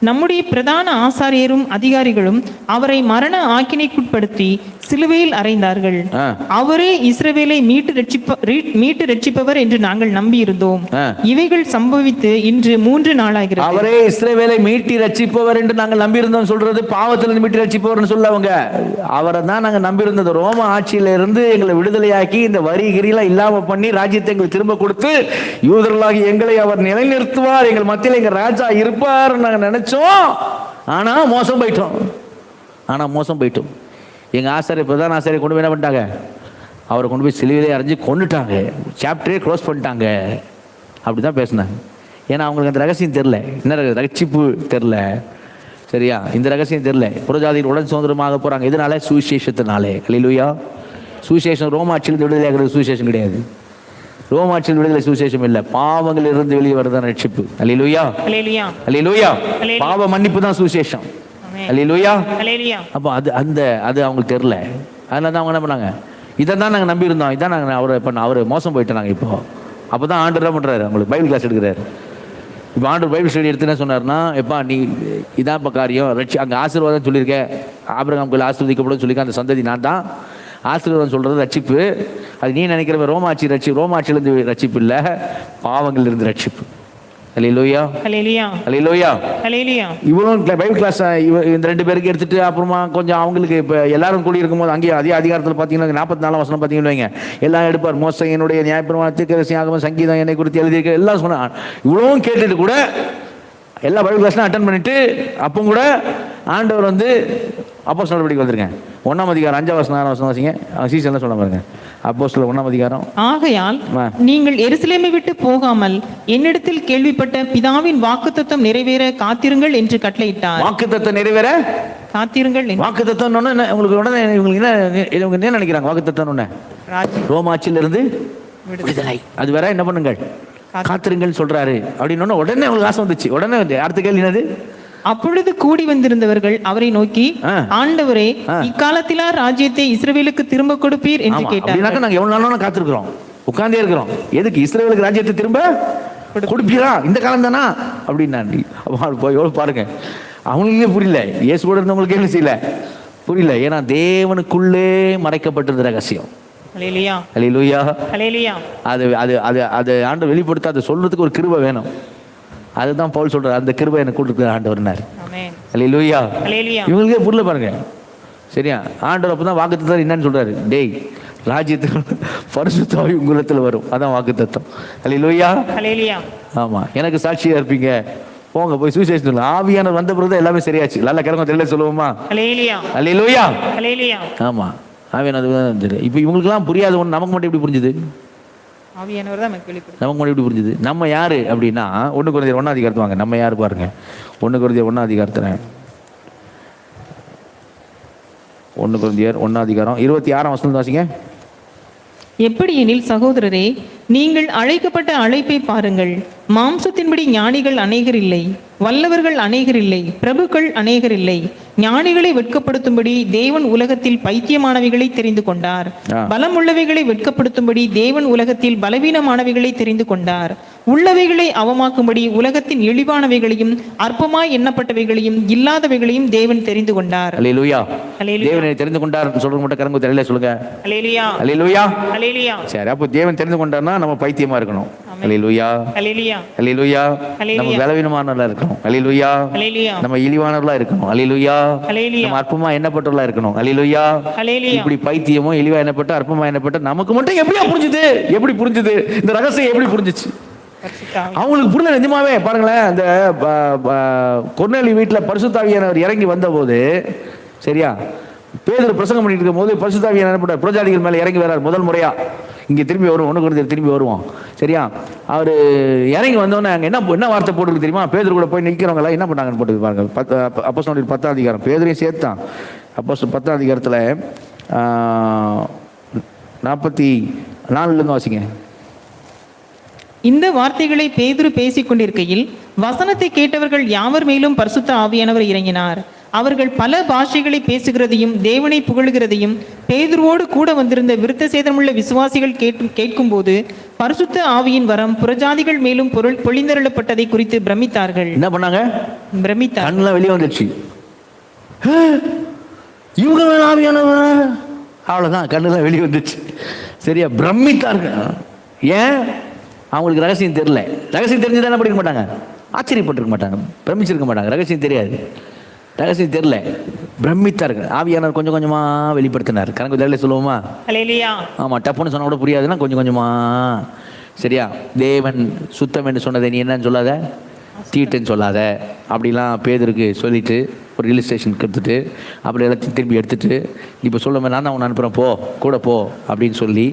நம்முடைய பிரதான ஆசாரியரும் அதிகாரிகளும் அவரை மரண ஆக்கினைக்குட்படுத்தி சிலுவையில் அறைந்தார்கள். அவரே இஸ்ரவேலை மீட்டு ரட்சிப்பவர் என்று நாங்கள் நம்பியிருந்தோம். இவைகள் சம்பவித்து இன்று 3 நாளாகிறது. அவரே இஸ்ரவேலை மீட்டி ரட்சிப்பவர் என்று நாங்கள் நம்பியிருந்தோம் சொல்றது பாவத்திலிருந்து மீட்டி ரட்சிப்பவர்னு சொல்லவங்க. அவரை தான் நாங்கள் நம்பியிருந்தது. ரோம ஆட்சியில இருந்து எங்களை விடுதலையாக்கி இந்த வரி கிரியெல்லாம் இல்லாம பண்ணி ராஜ்யத்தை எங்களுக்கு திரும்ப கொடுத்து யூதர்களாகி எங்களை அவர் நிலைநிறுத்துவார், எங்கள் மத்தியில் எங்க ராஜா இருப்பார் நாங்கள் நினைச்சோம். ஆனா மோசம் போயிட்டோம். எங்க ஆசாரியர் பிரதான ஆசாரியர் கொண்டு போய் என்ன பண்ணிட்டாங்க? அவரை கொண்டு போய் சிலுவையிலே அரைஞ்சு கொண்டுட்டாங்க. சாப்டரே க்ளோஸ் பண்ணிட்டாங்க. அப்படிதான் பேசினாங்க. ஏன்னா அவங்களுக்கு அந்த ரகசியம் தெரியல, என்ன ரட்சிப்பு தெரியல. சரியா? இந்த ரகசியம் தெரியல. புறஜாதிகள் உடன் சுதந்திரமாக போறாங்க. இதனால சுவிசேஷத்தினாலே. அல்லேலூயா. சுவிசேஷம் ரோமாட்சியிலிருந்து விடுதலையாகிறது சுவிசேஷம் கிடையாது. ரோமாட்சியில் விடுதலை சுவிசேஷம் இல்லை, பாவங்கள் இருந்து வெளியே வரதான் ரட்சிப்பு. அல்லேலூயா, அல்லேலூயா. பாவ மன்னிப்பு தான் சுவிசேஷம். அல்லேலூயா. அப்போ அது அவங்களுக்கு தெரியல. அதனால தான் அவங்க என்ன பண்ணாங்க? இதை தான் நாங்கள் நம்பியிருந்தோம், இதான் நாங்கள் அவர் மோசம் போயிட்டோம் நாங்கள். இப்போ அப்போ தான் ஆண்டர் என்ன பண்ணுறாரு? அவங்களுக்கு பைபிள் கிளாஸ் எடுக்கிறாரு. இப்போ ஆண்டர் பைபிள் ஸ்டடி எடுத்து என்ன சொன்னார்னா, எப்பா நீ இதான் இப்போ காரியம் அங்கே ஆசீர்வாதம் சொல்லியிருக்கேன், ஆபிரகாமுக்கு ஆசீர்வதிக்கப்படும் சொல்லியிருக்கேன். அந்த சந்ததி நான் தான். ஆசீர்வாதம் சொல்கிறது ரட்சிப்பு. அது நீ நினைக்கிற ரோமாட்சியிலிருந்து ரட்சிப்பு இல்லை, பாவங்களிலிருந்து ரட்சிப்பு. அல்லேலூயா, அல்லேலூயா, அல்லேலூயா. இவரும் பைபிள் கிளாஸ் இந்த 2 பேருக்கு எடுத்துட்டு அப்புறமா கொஞ்சம் அவங்களுக்கு இப்போ எல்லாரும் கூடி இருக்கும்போது அங்கேயே அதே அதிகாரத்தில் பார்த்தீங்கன்னா 44 வசனம் பார்த்தீங்கன்னு வைங்க, எல்லாம் எடுப்பார். மோசை என்னுடைய நியாயப்பிரமாணம், தீர்க்கதரிசி ஆகமம், சங்கீதம் என்னை குறித்து எழுதியிருக்க எல்லாம் சொன்னான். இவ்வளவும் கேட்டுட்டு கூட எல்லா பைபிள் கிளாஸ்லாம் அட்டன் பண்ணிட்டு அப்போ கூட ஆண்டவர் அப்போஸ்தலர் நடவடிக்கை வந்திருக்கேன் 1ஆம் அதிகாரம் 5ஆம் வசனம் 6ஆம் வசனம் வாசிங்க. சீசன்லாம் சொல்ல பாருங்க. அப்போஸ்தலர் 1ஆம் அதிகாரம். ஆகையால் நீங்கள் எருசலேமை விட்டு போகாமல் என்னிடத்தில் கேள்விப்பட்ட பிதாவின் வாக்குத்தத்தம் நிறைவேற காத்திருங்கள் என்று கட்டளையிட்டார். வாக்குத்தத்தம் நிறைவேற காத்திருங்கள். வாக்குத்தத்தம் உங்களுக்கு உடனே இவங்க என்ன நினைக்கிறாங்க? வாக்குத்தத்தம் ரோமாட்சியிலிருந்து விடுதலை. அது வேற என்ன பண்ணுங்கள்? காத்திருங்கள் சொல்றாரு. அப்படின்னு உடனே உங்களுக்கு ஆசை வந்துச்சு. உடனே அடுத்த கேள்வி என்னது? அப்பொழுது கூடி வந்திருந்தவர்கள் அவரை நோக்கி, ஆண்டவரே, இக்காலத்திலா ராஜ்யத்தை இஸ்ரவேலுக்கு திரும்ப கொடுப்பீர் என்று கேட்டார். நாங்க எவ்வளவு நாளும் காத்திருக்கிறோம், உட்கார்ந்தே இருக்கிறோம். எதுக்கு? இஸ்ரவேலுக்கு ராஜ்யத்தை திரும்ப கொடுப்பீரா? இந்த காலம் தானா அப்படின்னா எவ்வளவு பாருங்க. அவங்களுக்கே புரியல. இயேசு கூட இருந்தவங்களுக்கு என்ன செய்யல, புரியல. ஏன்னா தேவனுக்குள்ளே மறைக்கப்பட்டிருந்த ரகசியம். அல்லேலூயா, அல்லேலூயா. அது ஆண்டவர் வெளிப்படுத்த அதை சொல்றதுக்கு ஒரு கிருபை வேணும். அதுதான் பவுல் சொல்றாரு, அந்த கிருபை எனக்கு கொடுக்குற ஆண்டவர்னார். அல்லேலூயா. இவங்களுக்கே புரியல பாருங்க. சரியா? ஆண்டவர் அப்பதான் வாக்குத்தத்தம் என்னன்னு சொல்றாரு, டேய் ராஜ்யத்துக்கு பரிசுத்த ஆவி உங்களிடத்துல வரும். அதான் வாக்குத்தத்தம். அல்லேலூயா, அல்லேலூயா. ஆமா, எனக்கு சாட்சியா இருப்பீங்க, போங்க போய் சுவிசேஷம் சொல்லுங்க. ஆவியானவர் வந்த பிறகு எல்லாமே சரியாச்சு. நல்ல கிழமை தெரியல சொல்லுவோமா? அல்லேலூயா, அல்லேலூயா, அல்லேலூயா. ஆமா, ஆவியானவர் தெரியும். இப்போ இவங்களுக்குலாம் புரியாத ஒன்று நமக்கு மட்டும் எப்படி புரிஞ்சுது? நமக்கு மட்டும் எப்படி புரிஞ்சுது? நம்ம யாரு அப்படின்னா 1 கொரிந்தியர் 1ஆம் அதிகாரத்து வாங்க. நம்ம யாரு பாருங்க. 1 கொரிந்தியர் 1ஆம் அதிகாரத்துல 1 கொரிந்தியர் 1ஆம் அதிகாரம் 26ஆம் வசனம் வாசிங்க. எப்படியெனில் சகோதரரே, நீங்கள் அழைக்கப்பட்ட அழைப்பை பாருங்கள். மாம்சத்தின்படி ஞானிகள் அநேகர் இல்லை, வல்லவர்கள் அநேகர் இல்லை, பிரபுக்கள் அநேகர் இல்லை. ஞானிகளை வெட்கப்படுத்தும்படி தேவன் உலகத்தில் பைத்தியமானவைகளை தெரிந்து கொண்டார். பலம் உள்ளவைகளை வெட்கப்படுத்தும்படி தேவன் உலகத்தில் பலவீனமானவைகளை தெரிந்து கொண்டார். உள்ளவைகளை அவமாக்கும்படி உலகத்தின் இழிவானவைகளையும் அற்பமாய் எண்ணப்பட்டவைகளையும் இல்லாதவைகளையும் தேவன் தெரிந்து கொண்டார். அல்லேலூயா. தேவனை தெரிந்து கொண்டார் சொல்றது மட்டும் கரங்க தெரியல சொல்லுங்க. அல்லேலூயா, அல்லேலூயா, அல்லேலூயா. சரி, அப்போ தேவன் தெரிந்து கொண்டார்னா நம்ம பைத்தியமா இருக்கணும். அல்லேலூயா, அல்லேலூயா, அல்லேலூயா. நம்ம பலவீனமானவர்களா இருக்கணும். அல்லேலூயா, அல்லேலூயா. நம்ம இழிவானவர்களா இருக்கணும். அல்லேலூயா, அல்லேலூயா. நம்ம அற்பமா எண்ணப்பட்டவர்களா இருக்கணும். அல்லேலூயா, அல்லேலூயா. இப்படி பைத்தியமோ இழிவா எண்ணப்பட்ட அற்பமா எண்ணப்பட்ட நமக்கு மட்டும் எப்படியா புரிஞ்சுது? எப்படி புரிஞ்சுது? இந்த ரகசியம் எப்படி புரிஞ்சுச்சு? அவங்களுக்கு புரியல. நிஜமாவே பாருங்களேன், அந்த கொர்நேலி வீட்டில் பரிசுத்த ஆவியானவர் இறங்கி வந்த போது, சரியா, பேதுரு பிரசங்கம் பண்ணிட்டு இருக்கும் போது பரிசுத்த ஆவியானவர் என்ன பண்ணார்? புறஜாதிகள் மேல இறங்கி வர்றார் முதல் முறையா. இங்கே திரும்பி வருவோம், 1 கொரிந்தியர் திரும்பி வருவோம். சரியா? அவர் இறங்கி வந்தோடனே அங்கே என்ன வார்த்தை போட்டுருக்கு தெரியுமா? பேதுரு கூட போய் நிற்கிறவங்களா என்ன பண்ணாங்கன்னு போட்டு பாருங்க. அப்போஸ்தலர் 10ஆம் அதிகாரம், பேதுரையும் சேர்த்தான். அப்போஸ்தலர் 10ஆம் அதிகாரத்தில் 44 வாசிங்க. இந்த வார்த்தைகளை பேதுரு பேசிக் கொண்டிருக்கையில் வசனத்தை கேட்டவர்கள் யாவர் மேலும் பரிசுத்த ஆவியானவர் இறங்கினார். அவர்கள் பல பாஷைகளை பேசுகிறதையும் தேவனை புகழுகிறதையும் பேதுருவோடு கூட வந்திருந்த விருத்த சேதமுள்ள விசுவாசிகள் கேட்கும்போது பரிசுத்த ஆவியின் வரம் புறஜாதிகள் மேலும் பொழிந்தருளப்பட்டதை குறித்து பிரமித்தார்கள். என்ன பண்ணாங்க? பிரமித்தார். கண்ணுல வெளியே வந்துச்சு. இவங்க மேல ஆவியானவர், அவ்வளவுதான், கண்ணுல வெளியே வந்துச்சு. சரியா? பிரமித்தார்கள். ஏன்? அவங்களுக்கு ரகசியம் தெரியல. ரகசியம் தெரிஞ்சுதான் என்ன பண்ணிக்க மாட்டாங்க? ஆச்சரியப்பட்டிருக்க மாட்டாங்க, பிரமிச்சிருக்க மாட்டாங்க. ரகசியம் தெரியாது, ரகசியம் தெரியல, பிரமித்தார்கள். ஆவியானவர் கொஞ்சம் கொஞ்சமா வெளிப்படுத்தினார். கணக்கு தெரியல சொல்லுவோமா? ஆமா, டப்புன்னு சொன்னா கூட புரியாதுன்னா கொஞ்சம் கொஞ்சமா. சரியா? தேவன் சுத்தம் என்று சொன்னதை நீ என்னன்னு சொல்லாத, தீட்டுன்னு சொல்லாத அப்படிலாம் பேதருக்கு சொல்லிட்டு ஒரு ஹில் ஸ்டேஷனுக்கு எடுத்துட்டு அப்படி எல்லாத்தையும் திரும்பி எடுத்துட்டு இப்போ சொல்ல நான் தான் உன்னை அனுப்புகிறேன், போ கூட போ அப்படின்னு சொல்லி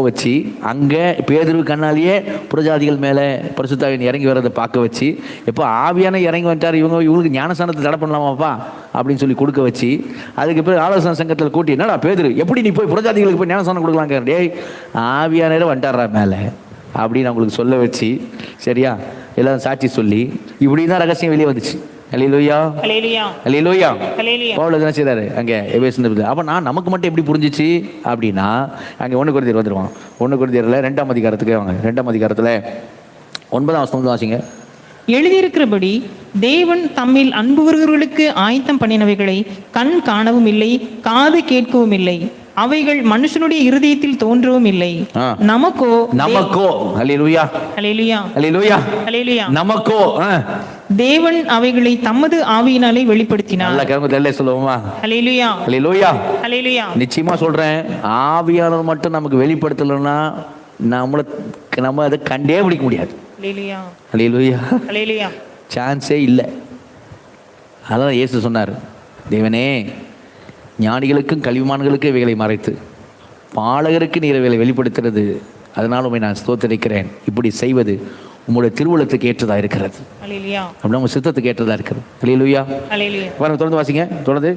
வச்சு அங்கே பேதுரு கண்ணாலேயே புறஜாதிகள் மேலே பரிசுத்தாவின் இறங்கி வர்றதை பார்க்க வச்சு, எப்போ ஆவியான இறங்கி வந்துட்டார், இவங்களுக்கு ஞானஸ்தானத்தை தடை பண்ணலாமாப்பா அப்படின்னு சொல்லி கொடுக்க வச்சு, அதுக்கப்புறம் ஆலோசனை சங்கத்தில் கூட்டி, என்னடா பேதுரு எப்படி நீ போய் புறஜாதிகளுக்கு போய் ஞானஸ்தானம் கொடுக்கலாங்க, டேய் ஆவியானே வந்துட்டாரா மேலே அப்படின்னு அவங்களுக்கு சொல்ல வச்சு, சரியா, எல்லாரும் சாட்சி சொல்லி இப்படி தான் ரகசியம் வெளியே வந்துச்சு. அல்லேலூயா, அல்லேலூயா. பவுல் என்ன செய்றாரு அங்கே எபேசுல? அப்போ நமக்கு மட்டும் எப்படி புரிஞ்சிச்சு அப்படின்னா, அங்கே 1 கொரிந்தியர் வந்துடுவான். 1 கொரிந்தியரில் 2ஆம் அதிகாரத்துக்கு வாங்க. 2ஆம் அதிகாரத்தில் 9ஆம் வசனம் வாசிங்க. எழுதியிருக்கிறபடி தேவன் தம்மில் அன்புவர்களுக்கு ஆயத்தம் பண்ணினவைகளை கண் காணவும் இல்லை, காது கேட்கவும் இல்லை, அவைகள் மனுஷனுடைய இருதயத்தில் தோன்றவும் இல்லை. நமக்கோ அல்லேலூயா, அல்லேலூயா, அல்லேலூயா, அல்லேலூயா, நமக்கோ தேவன் அவைகளை தமது ஆவியினாலே வெளிப்படுத்தினார். நல்ல கருமத்தை சொல்லுவோமா? அல்லேலூயா, அல்லேலூயா, அல்லேலூயா. நிச்சயமா சொல்றேன், ஆவியானவர் மட்டும் நமக்கு வெளிப்படுத்தலன்னா நம்ம அதை கண்டே பிடிக்க முடியாது. அல்லேலூயா, அல்லேலூயா, அல்லேலூயா. சான்ஸே இல்லை. அதான் இயேசு சொன்னார், தேவனே ஞானிகளுக்கும் கல்விமான்களுக்கும் இவைகளை மறைத்து பாலகருக்கு நீர் இவைகளை வெளிப்படுத்துறது, அதனால் உண்மை நான் ஸ்தோத்திரிக்கிறேன். இப்படி செய்வது உங்களுடைய திருவுளத்துக்கு ஏற்றதா இருக்கிறது, அப்படின்னா உங்க சித்தத்துக்கு ஏற்றதா இருக்கிறது. அல்லேலூயா, அல்லேலூயா. தொடர்ந்து வாசிங்க. தொடர்ந்து,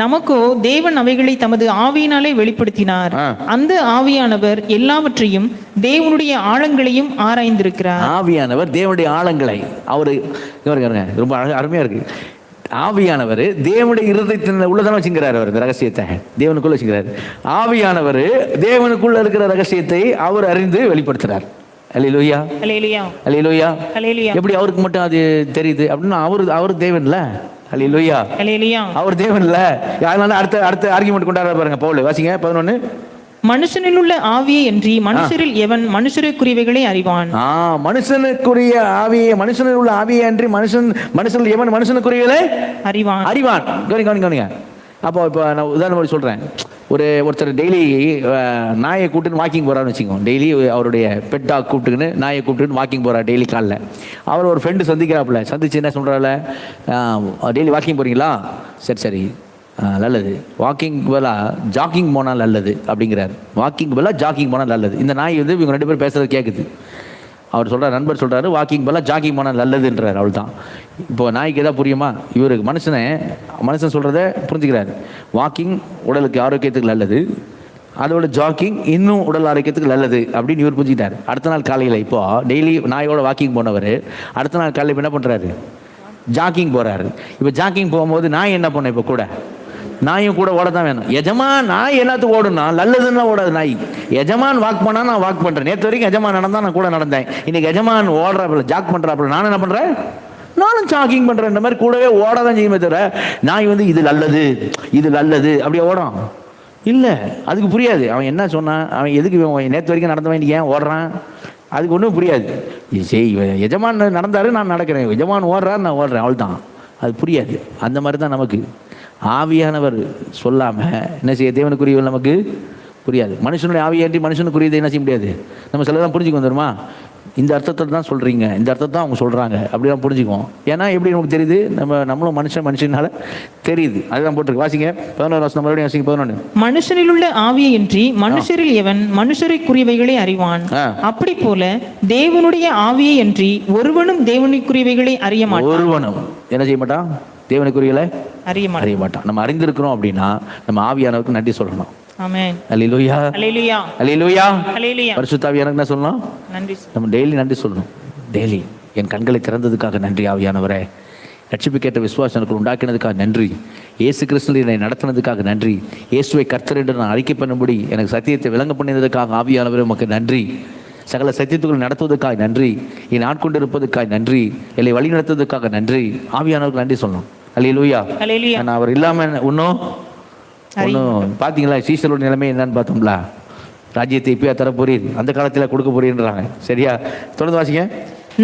நமக்கோ தேவன் அவைகளை தமது ஆவியினாலே வெளிப்படுத்தினார். அந்த ஆவியானவர் எல்லாவற்றையும் தேவனுடைய ஆழங்களையும் ஆராய்ந்திருக்கிறார். ஆவியானவர் தேவனுடைய ஆழங்களை அவரு ரொம்ப அருமையா இருக்கு. ஆவியானவர் தேவனுடைய இருதயத்தின் உள்ளதான வச்சுக்கிறார். அவர் இந்த ரகசியத்தை தேவனுக்குள்ள வச்சுக்கிறார். ஆவியானவர் தேவனுக்குள்ள இருக்கிற ரகசியத்தை அவர் அறிந்து வெளிப்படுத்துறார். அல்லேலூயா, அல்லேலூயா, அல்லேலூயா, அல்லேலூயா. எப்படி அவருக்கு மட்டும் அது தெரியுது அப்படின்னா, அவர் தேவன்ல. அல்லேலூயா, அல்லேலூயா, அவர் தேவன்ல. அதனால அடுத்த ஆர்கியூமெண்ட் கொண்டாட பாருங்க. பவுல் வாசிங்க 11. மனுஷனில் உள்ள ஆவியை அன்றி மனுஷரில் எவன் மனுஷருக்குரியவைகளை அறிவான்? மனுஷனுக்குரிய ஆவியை, மனுஷனில் உள்ள ஆவியை அன்றி மனுஷனில் எவன் மனுஷனுக்குரியவைகளை அறிவான். கவனிங்க. அப்போ இப்போ நான் உதாரணம் சொல்றேன். ஒருத்தர் டெய்லி நாயை கூப்பிட்டுன்னு வாக்கிங் போறான்னு வச்சுக்கோங்க. டெய்லி அவருடைய பெட் டாக் கூப்பிட்டுக்கின்னு நாயை கூப்பிட்டுன்னு வாக்கிங் போறார் டெய்லி காலைல. அவர் ஒரு ஃப்ரெண்டு சந்திக்கிறாப்புல. சந்திச்சு என்ன சொல்றாருல, டெய்லி வாக்கிங் போறீங்களா? சரி நல்லது. வாக்கிங் பதிலாக ஜாக்கிங் போனால் நல்லது அப்படிங்கிறார். வாக்கிங் பதிலாக ஜாக்கிங் போனால் நல்லது. இந்த நாய் வந்து இவங்க 2 பேரும் பேசுறது கேட்குது. அவர் சொல்கிறார், நண்பர் சொல்கிறாரு வாக்கிங் பதிலாக ஜாக்கிங் போனால் நல்லதுன்றார். அவள் தான். இப்போ நாய்க்கு எதாவது புரியுமா? இவருக்கு மனுஷன் சொல்கிறத புரிஞ்சுக்கிறாரு. வாக்கிங் உடலுக்கு ஆரோக்கியத்துக்கு நல்லது, அதோட ஜாக்கிங் இன்னும் உடல் ஆரோக்கியத்துக்கு நல்லது அப்படின்னு இவர் புரிஞ்சுக்கிட்டார். அடுத்த நாள் காலையில் இப்போ டெய்லி நாயோட வாக்கிங் போனவர் அடுத்த நாள் காலையில் என்ன பண்ணுறாரு? ஜாக்கிங் போகிறாரு. இப்போ ஜாக்கிங் போகும்போது நாய் என்ன பண்ண, இப்போ கூட நாயும் கூட ஓட தான் வேணும். எஜமான் நாய் எல்லாத்துக்கும் ஓடுனா நல்லதுன்னா ஓடாது நாய். எஜமான் வாக் பண்ணா நான் வாக் பண்ணுறேன். நேற்று வரைக்கும் எஜமான் நடந்தா நான் கூட நடந்தேன். இன்னைக்கு எஜமான் ஓடுறாப்புல ஜாக் பண்ணுறாப்புல நான் என்ன பண்ணுறேன்? நானும் ஜாக்கிங் பண்ணுறேன். இந்த மாதிரி கூடவே ஓட தான் செய்யுமே தவிர நாய் வந்து இது நல்லது அப்படியே ஓடும் இல்லை. அதுக்கு புரியாது. அவன் என்ன சொன்னான், அவன் எதுக்கு நேற்று வரைக்கும் நடந்தவன் இன்னைக்கு ஏன் ஓடுறான், அதுக்கு ஒன்றும் புரியாது. எஜமான் நடந்தாரு நான் நடக்கிறேன், எஜமான் ஓடுறாரு நான் ஓடுறேன், அவள் தான். அது புரியாது. அந்த மாதிரி தான் நமக்கு ஆவியானவர் சொல்லாமல் என்ன செய்ய தேவனுக்குரியவர்கள் நமக்கு புரியாது. மனுஷனுடைய ஆவியாண்டி மனுஷனுக்குரியதை என்ன செய்ய முடியாது. நம்ம சிலதான் புரிஞ்சுக்க வந்துடுமா, இந்த அர்த்தத்தில் தான் சொல்கிறீங்க, இந்த அர்த்தத்தை தான் அவங்க சொல்கிறாங்க அப்படிலாம் புரிஞ்சுக்குவோம். ஏன்னா எப்படி நமக்கு தெரியுது, நம்மளும் மனுஷனால தெரியுது. அதுதான் போட்டிருக்கு. வாசிங்க 11 வருஷம் மறுபடியும் வாசிங்க 11. மனுஷனில் உள்ள ஆவியை இன்றி மனுஷரில் எவன் மனுஷருக்குரியவைகளை அறிவான்? அப்படி போல தேவனுடைய ஆவியை அன்றி ஒருவனும் தேவனுக்குரியவைகளை அறிய மாட்டான். ஒருவனும் என்ன செய்ய மாட்டான்? தேவனுக்குரியலை அறிய மாட்டான். நம்ம அறிந்திருக்கிறோம் அப்படின்னா நம்ம ஆவியானவருக்கு நன்றி சொல்லணும். ஆமென். அல்லேலூயா, அல்லேலூயா, அல்லேலூயா, அல்லேலூயா. பரிசுத்த ஆவியானவருக்கு என்ன சொல்லணும்? நன்றி. நம்ம டெய்லி நன்றி சொல்லணும். டெய்லி என் கண்களை திறந்ததுக்காக நன்றி ஆவியானவரே, ரட்சிப்புக்கேற்ற விசுவாசம் எனக்கு உண்டாக்கினதுக்காக நன்றி. இயேசு கிறிஸ்து என்னை நடத்தினதுக்காக நன்றி. இயேசுவை கர்த்தர் என்று நான் அறிக்கை பண்ணும்படி எனக்கு சத்தியத்தை விளங்க பண்ணினதுக்காக ஆவியானவரே உமக்கு நன்றி. சகல சத்தியத்துக்குள் நடத்துவதற்காக நன்றி. என் ஆட்கொண்டு இருப்பதற்காக நன்றி. என்னை வழி நடத்துவதற்காக நன்றி. ஆவியானவருக்கு நன்றி சொல்லணும். அல்லேலூயா. நான் அவர் இல்லாமல் ஒன்றும் பார்த்தீங்களா? சீசரோட நிலைமை என்னன்னு பார்த்தோம்ல, ராஜ்யத்தை இப்பயா தர போறீர், அந்த காலத்தில் கொடுக்க போறீன்றாங்க. சரியா? தொடர்ந்து வாசிங்க.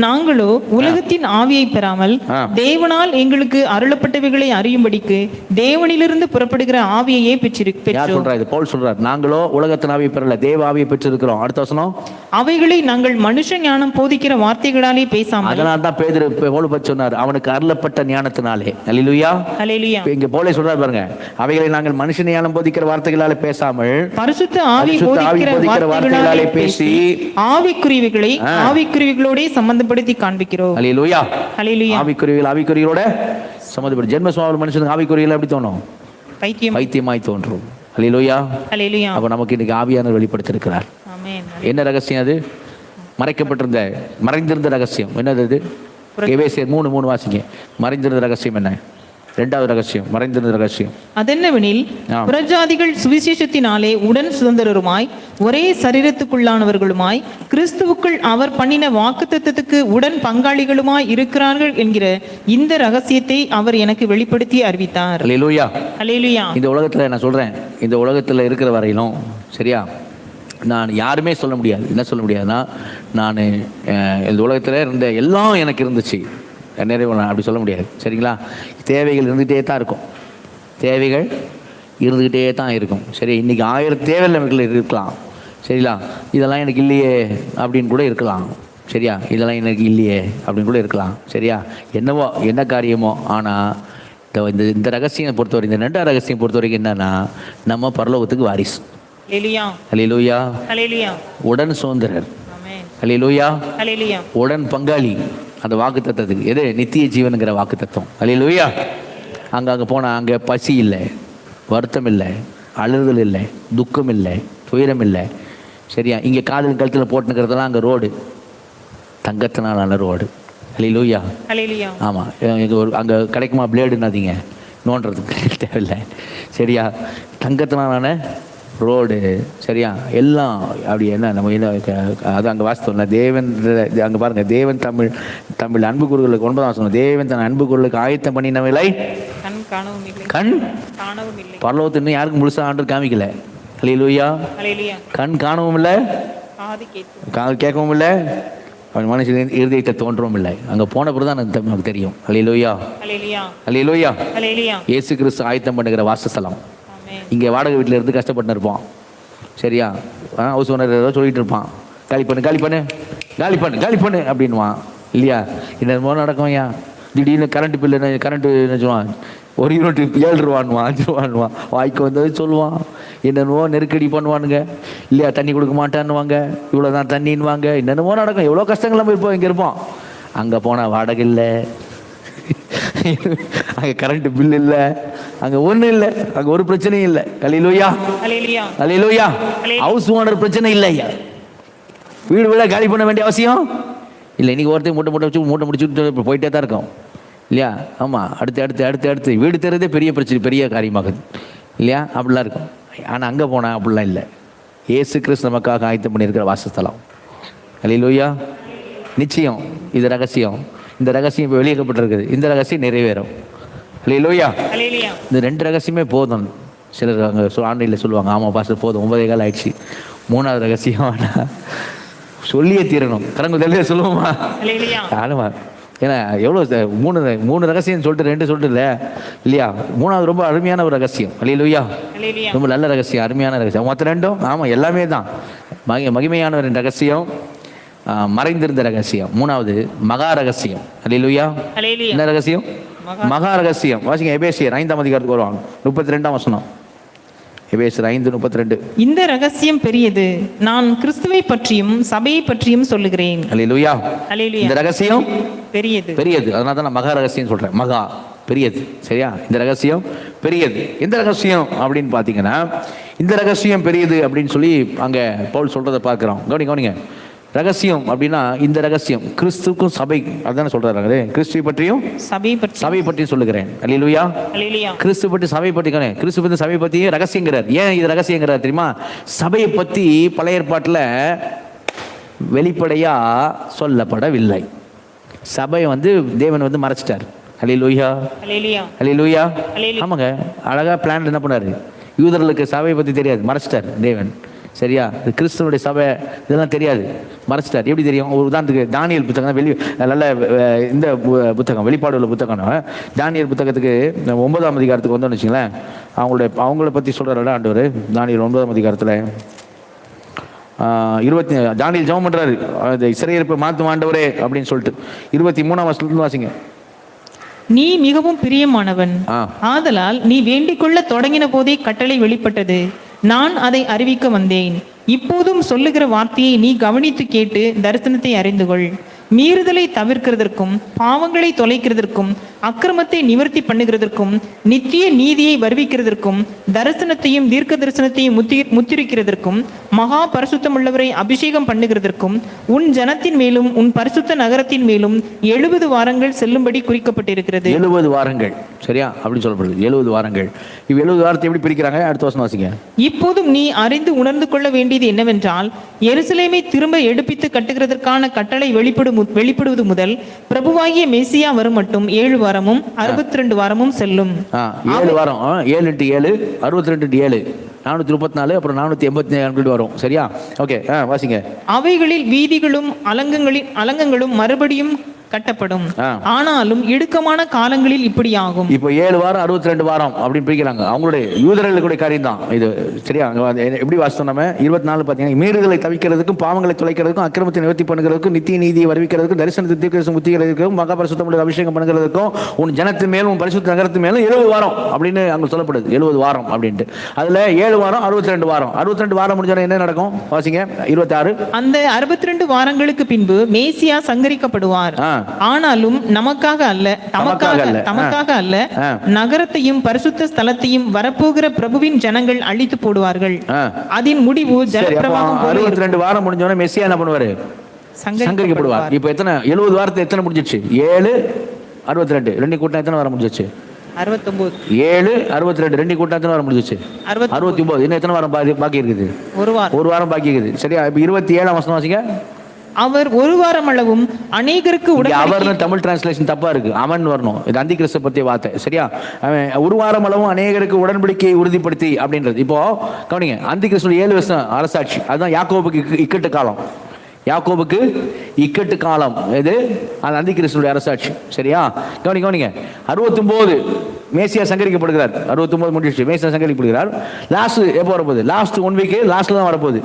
நாங்களோ உலகத்தின் ஆவியை பெறாமல் தேவனால் எங்களுக்கு அருளப்பட்டவைகளை அறியும்படிக்கு தேவனிலிருந்து புறப்படுகிற ஆவியையே பெற்றிருக்கிறோம். பவுல் சொல்றார், நாங்களோ உலகத்தின் ஆவியை பெறல, தேவ ஆவியை பெற்றிருக்கிறோம். அடுத்த வசனம், அவைகளை நாங்கள் மனுஷ ஞானம் போதிக்கிற வார்த்தைகளாலே பேசாமல். அதனால தான் பேதுரு பவுல் பற்றி சொன்னார், அவனுக்கு அருளப்பட்ட ஞானத்தினாலே. அல்லேலூயா. அல்லேலூயா. இங்க பவுலே சொல்றார் பாருங்க, அவைகளை நாங்கள் மனுஷ ஞானம் போதிக்கிற வார்த்தைகளாலே பேசாமல் பரிசுத்த ஆவி போதிக்கிற வார்த்தைகளாலே பேசி ஆவிக்குரியவைகளை ஆவிக்குரியவைகளோட சம்பந்தப்படுத்தி காண்பிக்கிறோம். அல்லேலூயா. அல்லேலூயா. ஆவிக்குரியவர்களோட சம்பந்தப்பட்டு ஜென்ம சுபாவ மனுஷனுக்கு ஆவிக்குரியவர்கள் எப்படி தோணும்? பைத்தியமாய் தோன்றும். அல்லேலூயா. அல்லேலூயா. அப்ப நமக்கு இன்னைக்கு ஆவியானவர் வெளிப்படுத்தியிருக்கிறார். என்ன ரகசியம் அது? மறைந்திருந்த ரகசியம் என்னது? அது எபேசியர் 3:3 வாசிங்க. மறைந்திருந்த ரகசியம் என்ன? இரண்டாவது ரகசியம், மறைந்திருந்த ரகசியம் அதென்னவெனில், புறஜாதிகள் சுவிசேஷத்தினாலே உடன் சுதந்திரருமாய் ஒரே சரீரத்துக்குள்ளானவர்களுமாய் கிறிஸ்துவுக்குள் அவர் பண்ணின வாக்குத்தத்தத்துக்கு உடன் பங்காளிகளுமாய் இருக்கிறார்கள் என்கிற இந்த ரகசியத்தை அவர் எனக்கு வெளிப்படுத்தி அறிவித்தார். அல்லேலூயா. அல்லேலூயா. இந்த உலகத்துல நான் சொல்றேன், இந்த உலகத்துல இருக்கிற வரையிலும் சரியா, நான் யாருமே சொல்ல முடியாது. என்ன சொல்ல முடியாதுன்னா, நான் இந்த உலகத்தில் இருந்த எல்லாம் எனக்கு இருந்துச்சு, நிறைய அப்படி சொல்ல முடியாது. சரிங்களா? தேவைகள் இருந்துகிட்டே தான் இருக்கும். தேவைகள் இருந்துக்கிட்டே தான் இருக்கும். சரி, இன்றைக்கி 1000 தேவைகள் நமக்கு இருக்கலாம். சரிங்களா? இதெல்லாம் எனக்கு இல்லையே அப்படின்னு கூட இருக்கலாம். சரியா? இதெல்லாம் எனக்கு இல்லையே அப்படின்னு கூட இருக்கலாம். சரியா? என்னவோ என்ன காரியமோ. ஆனால் இந்த ரகசியம் பொறுத்தவரை, இந்த 2ஆம் ரகசியம் பொறுத்த வரைக்கும் என்னன்னா, நம்ம பரலோகத்துக்கு வாரிசு. அல்லேலூயா. அல்லேலூயா. உடன் சுதந்திரர். அல்லேலூயா. அல்லேலூயா. உடன் பங்காளி அந்த வாக்குத்தத்தத்துக்கு. எது? நித்திய ஜீவனுங்கிற வாக்குத்தத்தம். அல்லேலூயா. அங்கே போனால் அங்கே பசி இல்லை, வருத்தம் இல்லை, அழுதல் இல்லை, துக்கம் இல்லை, துயரம் இல்லை. சரியா? இங்கே காதல் கழுத்தில் போட்டுக்கிறதெல்லாம் அங்கே ரோடு, தங்கத்தினாலான ரோடு. அல்லேலூயா. அல்லேலூயா. ஆமாம். அங்கே கிடைக்குமா பிளேடுன்னாதீங்க, நோண்டுறதுக்கு தேவையில்லை. சரியா? தங்கத்தினாலான ரோடு. சரியா? எல்லாம் அப்படி என்ன நம்ம என்ன அது அங்கே வாசித்தோம்ல, தேவன் அங்கே பாருங்கள், தேவன் தமிழ் அன்பு குருகளுக்கு 9ஆம் வசனம், தேவன் தன் அன்பு குருளுக்கு ஆயத்தம் பண்ணினவில்லை, கண் பரலோகத்தை இன்னும் யாருக்கும் முழுசாக ஆண்டு காமிக்கல. அல்லேலூயா. கண் காணவும் இல்லை, காது கேட்கவும் இல்லை, மனுஷன் இருதயத்தை தோன்றவும் இல்லை. அங்கே போன பிறகு தான் நமக்கு தெரியும். அல்லேலூயா. அல்லேலூயா. இயேசு கிறிஸ்து ஆயத்தம் பண்ணுகிற வாசஸ்தலம். இங்கே வாடகை வீட்டில் இருந்து கஷ்டப்பட்டு இருப்போம். சரியா? ஹவுஸ் ஓனர் ஏதோ சொல்லிட்டு இருப்பான், காலி பண்ணு காலி பண்ணு காலி பண்ணு காலி பண்ணு அப்படின்வான். இல்லையா? என்னமோ நடக்கும். ஐயா திடீர்னு கரண்ட் பில்லு, கரண்ட்டு என்ன சொல்லுவான், 1 யூனிட் 7 ரூபான்வான், 5 ரூபான்வான், வாய்க்கு வந்தது சொல்லுவான். என்னென்னவோ நெருக்கடி பண்ணுவானுங்க. இல்லையா? தண்ணி கொடுக்க மாட்டான்னுவாங்க, இவ்வளோ தான் தண்ணின்வாங்க. என்னென்னமோ நடக்கும். எவ்வளோ கஷ்டங்கள் நம்ம இருப்போம். இங்கே இருப்போம். அங்கே போனால் வாடகை இல்லை, அங்கே கரண்ட் பில் இல்லை, அங்கே ஒன்றும் இல்லை, அங்கே ஒரு பிரச்சனையும் இல்லை. அல்லேலூயா. அல்லேலூயா. ஹவுஸ் ஓனர் பிரச்சனை இல்லை. வீடு வீடாக காலி பண்ண வேண்டிய அவசியம் இல்லை. இன்றைக்கி ஒருத்தர் மூட்டை முடிச்சுட்டு போயிட்டே தான் இருக்கோம். இல்லையா? ஆமாம். அடுத்து வீடு தரதே பெரிய பிரச்சனை, பெரிய காரியமாகுது. இல்லையா? அப்படிலாம் இருக்கும். ஆனால் அங்கே போனால் அப்படிலாம் இல்லை. இயேசு கிறிஸ்து நமக்காக ஆயத்தம் பண்ணியிருக்கிற வாசஸ்தலம். அல்லேலூயா. நிச்சயம் இது ரகசியம். இந்த ரகசியம் இப்போ வெளியேற்றப்பட்டிருக்குது. இந்த ரகசியம் நிறைவேறும். அல்லேலூயா. இந்த 2 ரகசியமே போதும். சிலர் அங்கே ஆன்லைனில் சொல்லுவாங்க, ஆமாம் பாஸ்டர் போதும், 9 கால் ஆயிடுச்சு. 3ஆவது ரகசியம் ஆனால் சொல்லியே தீரணும். கடங்க தெளிவாக சொல்லுவோமா? ஆமாம். ஏன்னா எவ்வளோ 3 ரகசியம் சொல்லிட்டு 2 சொல்லிட்டு இல்லை இல்லையா? 3ஆவது ரொம்ப அருமையான ஒரு ரகசியம். அல்லேலூயா. ரொம்ப நல்ல ரகசியம், அருமையான ரகசியம். மற்ற 2ம் ஆமாம் எல்லாமே தான். மகிமையான ஒரு ரகசியம், மறைந்திருந்த ரகசியம். 3ஆவது மகா ரகசியம். அல்லேலூயா. என்ன ரகசியம்? மகா ரகசியம். வாசிங்க, எபேசியர் 5ஆம் அதிகாரத்துக்கு வருவாங்க, 32ஆம் வசனம். எபேசியர் 5:32. இந்த ரகசியம் பெரியது, நான் கிறிஸ்துவை பற்றியும் சபையை பற்றியும் சொல்லுகிறேன். அல்லேலூயா. இந்த ரகசியம் பெரியது. அதனால தான் நான் மகா ரகசியம் சொல்றேன். மகா பெரியது. சரியா? இந்த ரகசியம் பெரியது. எந்த ரகசியம் அப்படின்னு பார்த்தீங்கன்னா, இந்த ரகசியம் பெரியது அப்படின்னு சொல்லி அங்கே பவுல் சொல்றதை பார்க்குறோம். கவனிங்க. ரகசியம் அப்படின்னா இந்த ரகசியம் கிறிஸ்துவுக்கும் சபை அதானே சொல்றாரு. கிறிஸ்துவை பற்றியும் சபை பற்றியும் சொல்லுகிறேன். அல்லேலூயா. கிறிஸ்து பற்றி சபை பற்றி கிறிஸ்து பற்றி சபை பற்றியும் ரகசியங்கிறார். ஏன் இது ரகசியங்கிறார் தெரியுமா? சபையை பற்றி பழைய ஏற்பாட்டில் வெளிப்படையா சொல்லப்படவில்லை. சபையை தேவன் மறைச்சிட்டார். அல்லேலூயா, அல்லேலூயா. ஆமாங்க, அழகா பிளான் என்ன பண்ணாரு? யூதர்களுக்கு சபையை பற்றி தெரியாது, மறைச்சிட்டார் தேவன். சரியா? கிறிஸ்துவனுடைய சபை இதெல்லாம் தெரியாது, மறைச்சிட்டார். எப்படி தெரியும்? ஒரு உதாரணத்துக்கு தானியல் புத்தகம் நல்ல இந்த புத்தகம் வெளிப்பாடு உள்ள புத்தகம். தானியல் புத்தகத்துக்கு 9ஆம் அதிகாரத்துக்கு வந்தோம்னு வச்சுங்களேன், அவங்கள பற்றி சொல்கிறாரு ஆண்டவர். தானியல் 9ஆம் அதிகாரத்தில் தானியல் ஜெபம் பண்ணுறாரு, இஸ்ரவேலை மாற்றும் ஆண்டவரே அப்படின்னு சொல்லிட்டு 23ஆம் வசனத்துல வாசிங்க. நீ மிகவும் பிரியமானவன், ஆதலால் நீ வேண்டிக் கொள்ள தொடங்கின போதே கட்டளை வெளிப்பட்டது, நான் அதை அறிவிக்க வந்தேன். இப்போதும் சொல்லுகிற வார்த்தையை நீ கவனித்து கேட்டு தரிசனத்தை அறிந்து கொள். மீறுதலை தவிர்க்கிறதற்கும் பாவங்களை தொலைக்கிறதற்கும் அக்கிரமத்தை நிவர்த்தி பண்ணுகிறதற்கும் நித்திய நீதியை வருவிக்கிறதற்கும் தரிசனத்தையும் தீர்க்க தரிசனத்தையும் முத்திரிக்கிறதற்கும் மகா பரிசுத்தமுள்ளவரை அபிஷேகம் பண்ணுகிறதற்கும் உன் ஜனத்தின் மேலும் உன் பரிசுத்த நகரத்தின் மேலும் 70 வாரங்கள் செல்லும்படி குறிக்கப்பட்டிருக்கிறது. 70 வாரங்கள், சரியா? அப்படி சொல்லப்படுது 70 வாரங்கள். 70 வாரத்தை எப்படி பிரிக்கிறாங்க? அடுத்த வசனம் வாசிங்க. இப்போதும் நீ அறிந்து உணர்ந்து கொள்ள வேண்டியது என்னவென்றால், எருசலேமை திரும்ப எடுப்பித்து கட்டுகிறதற்கான கட்டளை வெளிப்படுவது முதல் பிரபுவாகிய மெசியா வரும் மட்டும் 7 வாரமும் 62 வாரமும் செல்லும். 7 வாரம் 7 × 7 62 × 7 434, அப்புறம் 484 வரும். சரியா? ஓகே, வாசிங்க. அவைகளில் வீதிகளும் அலங்கங்களும் மறுபடியும் கட்டப்படும், ஆனாலும் இடுக்கமான காலங்களில் இப்படி ஆகும். இப்போ 7 வாரம் 62 வாரம் அப்படின்னு பிரிக்கிறாங்க. அவங்களுடைய யூதர்களுடைய காரியம் தான் இது. சரியா? எப்படி வாசித்தோம் நம்ம? 24 பார்த்தீங்கன்னா, மீறுதலை தவிக்கிறதுக்கும் பாவங்களை தொலைக்கிறதுக்கும் அக்கிரமத்தை நிவர்த்தி பண்ணுகிறதுக்கும் நித்திய நீதியை வருவிக்கிறதுக்கும் தரிசனத்தை தீர்க்க முத்திகிறதுக்கும் மகா பரிசுத்தமுள்ள அபிஷேகம் பண்ணுகிறதுக்கும் உன் ஜனத்தின் மேலும் உன் பரிசுத்த நகரத்து மேலும் 70 வாரம் அப்படின்னு அங்கே சொல்லப்படுது. 70 வாரம் அப்படின்ட்டு. அதுல 7 வாரம் 62 வாரம் 62 வாரம் முடிஞ்சோன்னா என்ன நடக்கும்? வாசிங்க 26. அந்த 62 வாரங்களுக்கு பின்பு மேசியா சங்கரிக்கப்படுவார். ஆனாலும் நமக்காக அல்ல நகரத்தையும் பரிசுத்த ஸ்தலத்தையும் வரப்போகிற பிரபுவின் ஜனங்கள் அழித்து போடுவார்கள். அதன் முடிவு ஜலப்பிரவாகம். 62 வாரம் முடிஞ்சோன்னா மெசியா என்ன பண்ணுவாரு? சங்கரிக்கப்படுவார். இப்போ எத்தனை 70 வாரத்தை எத்தனை முடிஞ்சிச்சு? 7 62 ரெண்டு கூட்டம் எத்தனை வாரம் முடிஞ்சிச்சு? 69. 7 62 ரெண்டு கூட்டம் எத்தனை வாரம் முடிஞ்சிச்சு? 69. இன்னும் எத்தனை வாரம் பாக்கி இருக்குது? ஒரு வாரம் பாக்கி இருக்குது. சரியா? இப்போ 27ஆம் வசனம் வாசிங்க. அவர் ஒரு வாரம் அளவும் அநேகருக்கு அவர்னு தமிழ் டிரான்ஸ்லேஷன் தப்பா இருக்கு, அவன் வரணும். இது அந்தி கிறிஸ்து பற்றிய வார்த்தை. சரியா? ஒரு வாரம் அளவும் அநேகருக்கு உடன்படிக்கையை உறுதிப்படுத்தி அப்படின்றது. இப்போ கவனிங்க, அந்தி கிறிஸ்து 7 வருஷம் அரசாட்சி. அதுதான் யாக்கோபுக்கு இக்கட்டு காலம். யாக்கோபுக்கு இக்கட்டு காலம் எது? அது அந்தி கிறிஸ்துடைய அரசாட்சி. சரியா? கவனிங்க 69 மேசியா சங்கரிக்கப்படுகிறார். 69 முடிச்சு மேசியா சங்கரிக்கப்படுகிறார். லாஸ்ட் எப்போ வரப்போகுது? லாஸ்ட் 1 வீக் லாஸ்ட்ல தான் வரப்போகுது.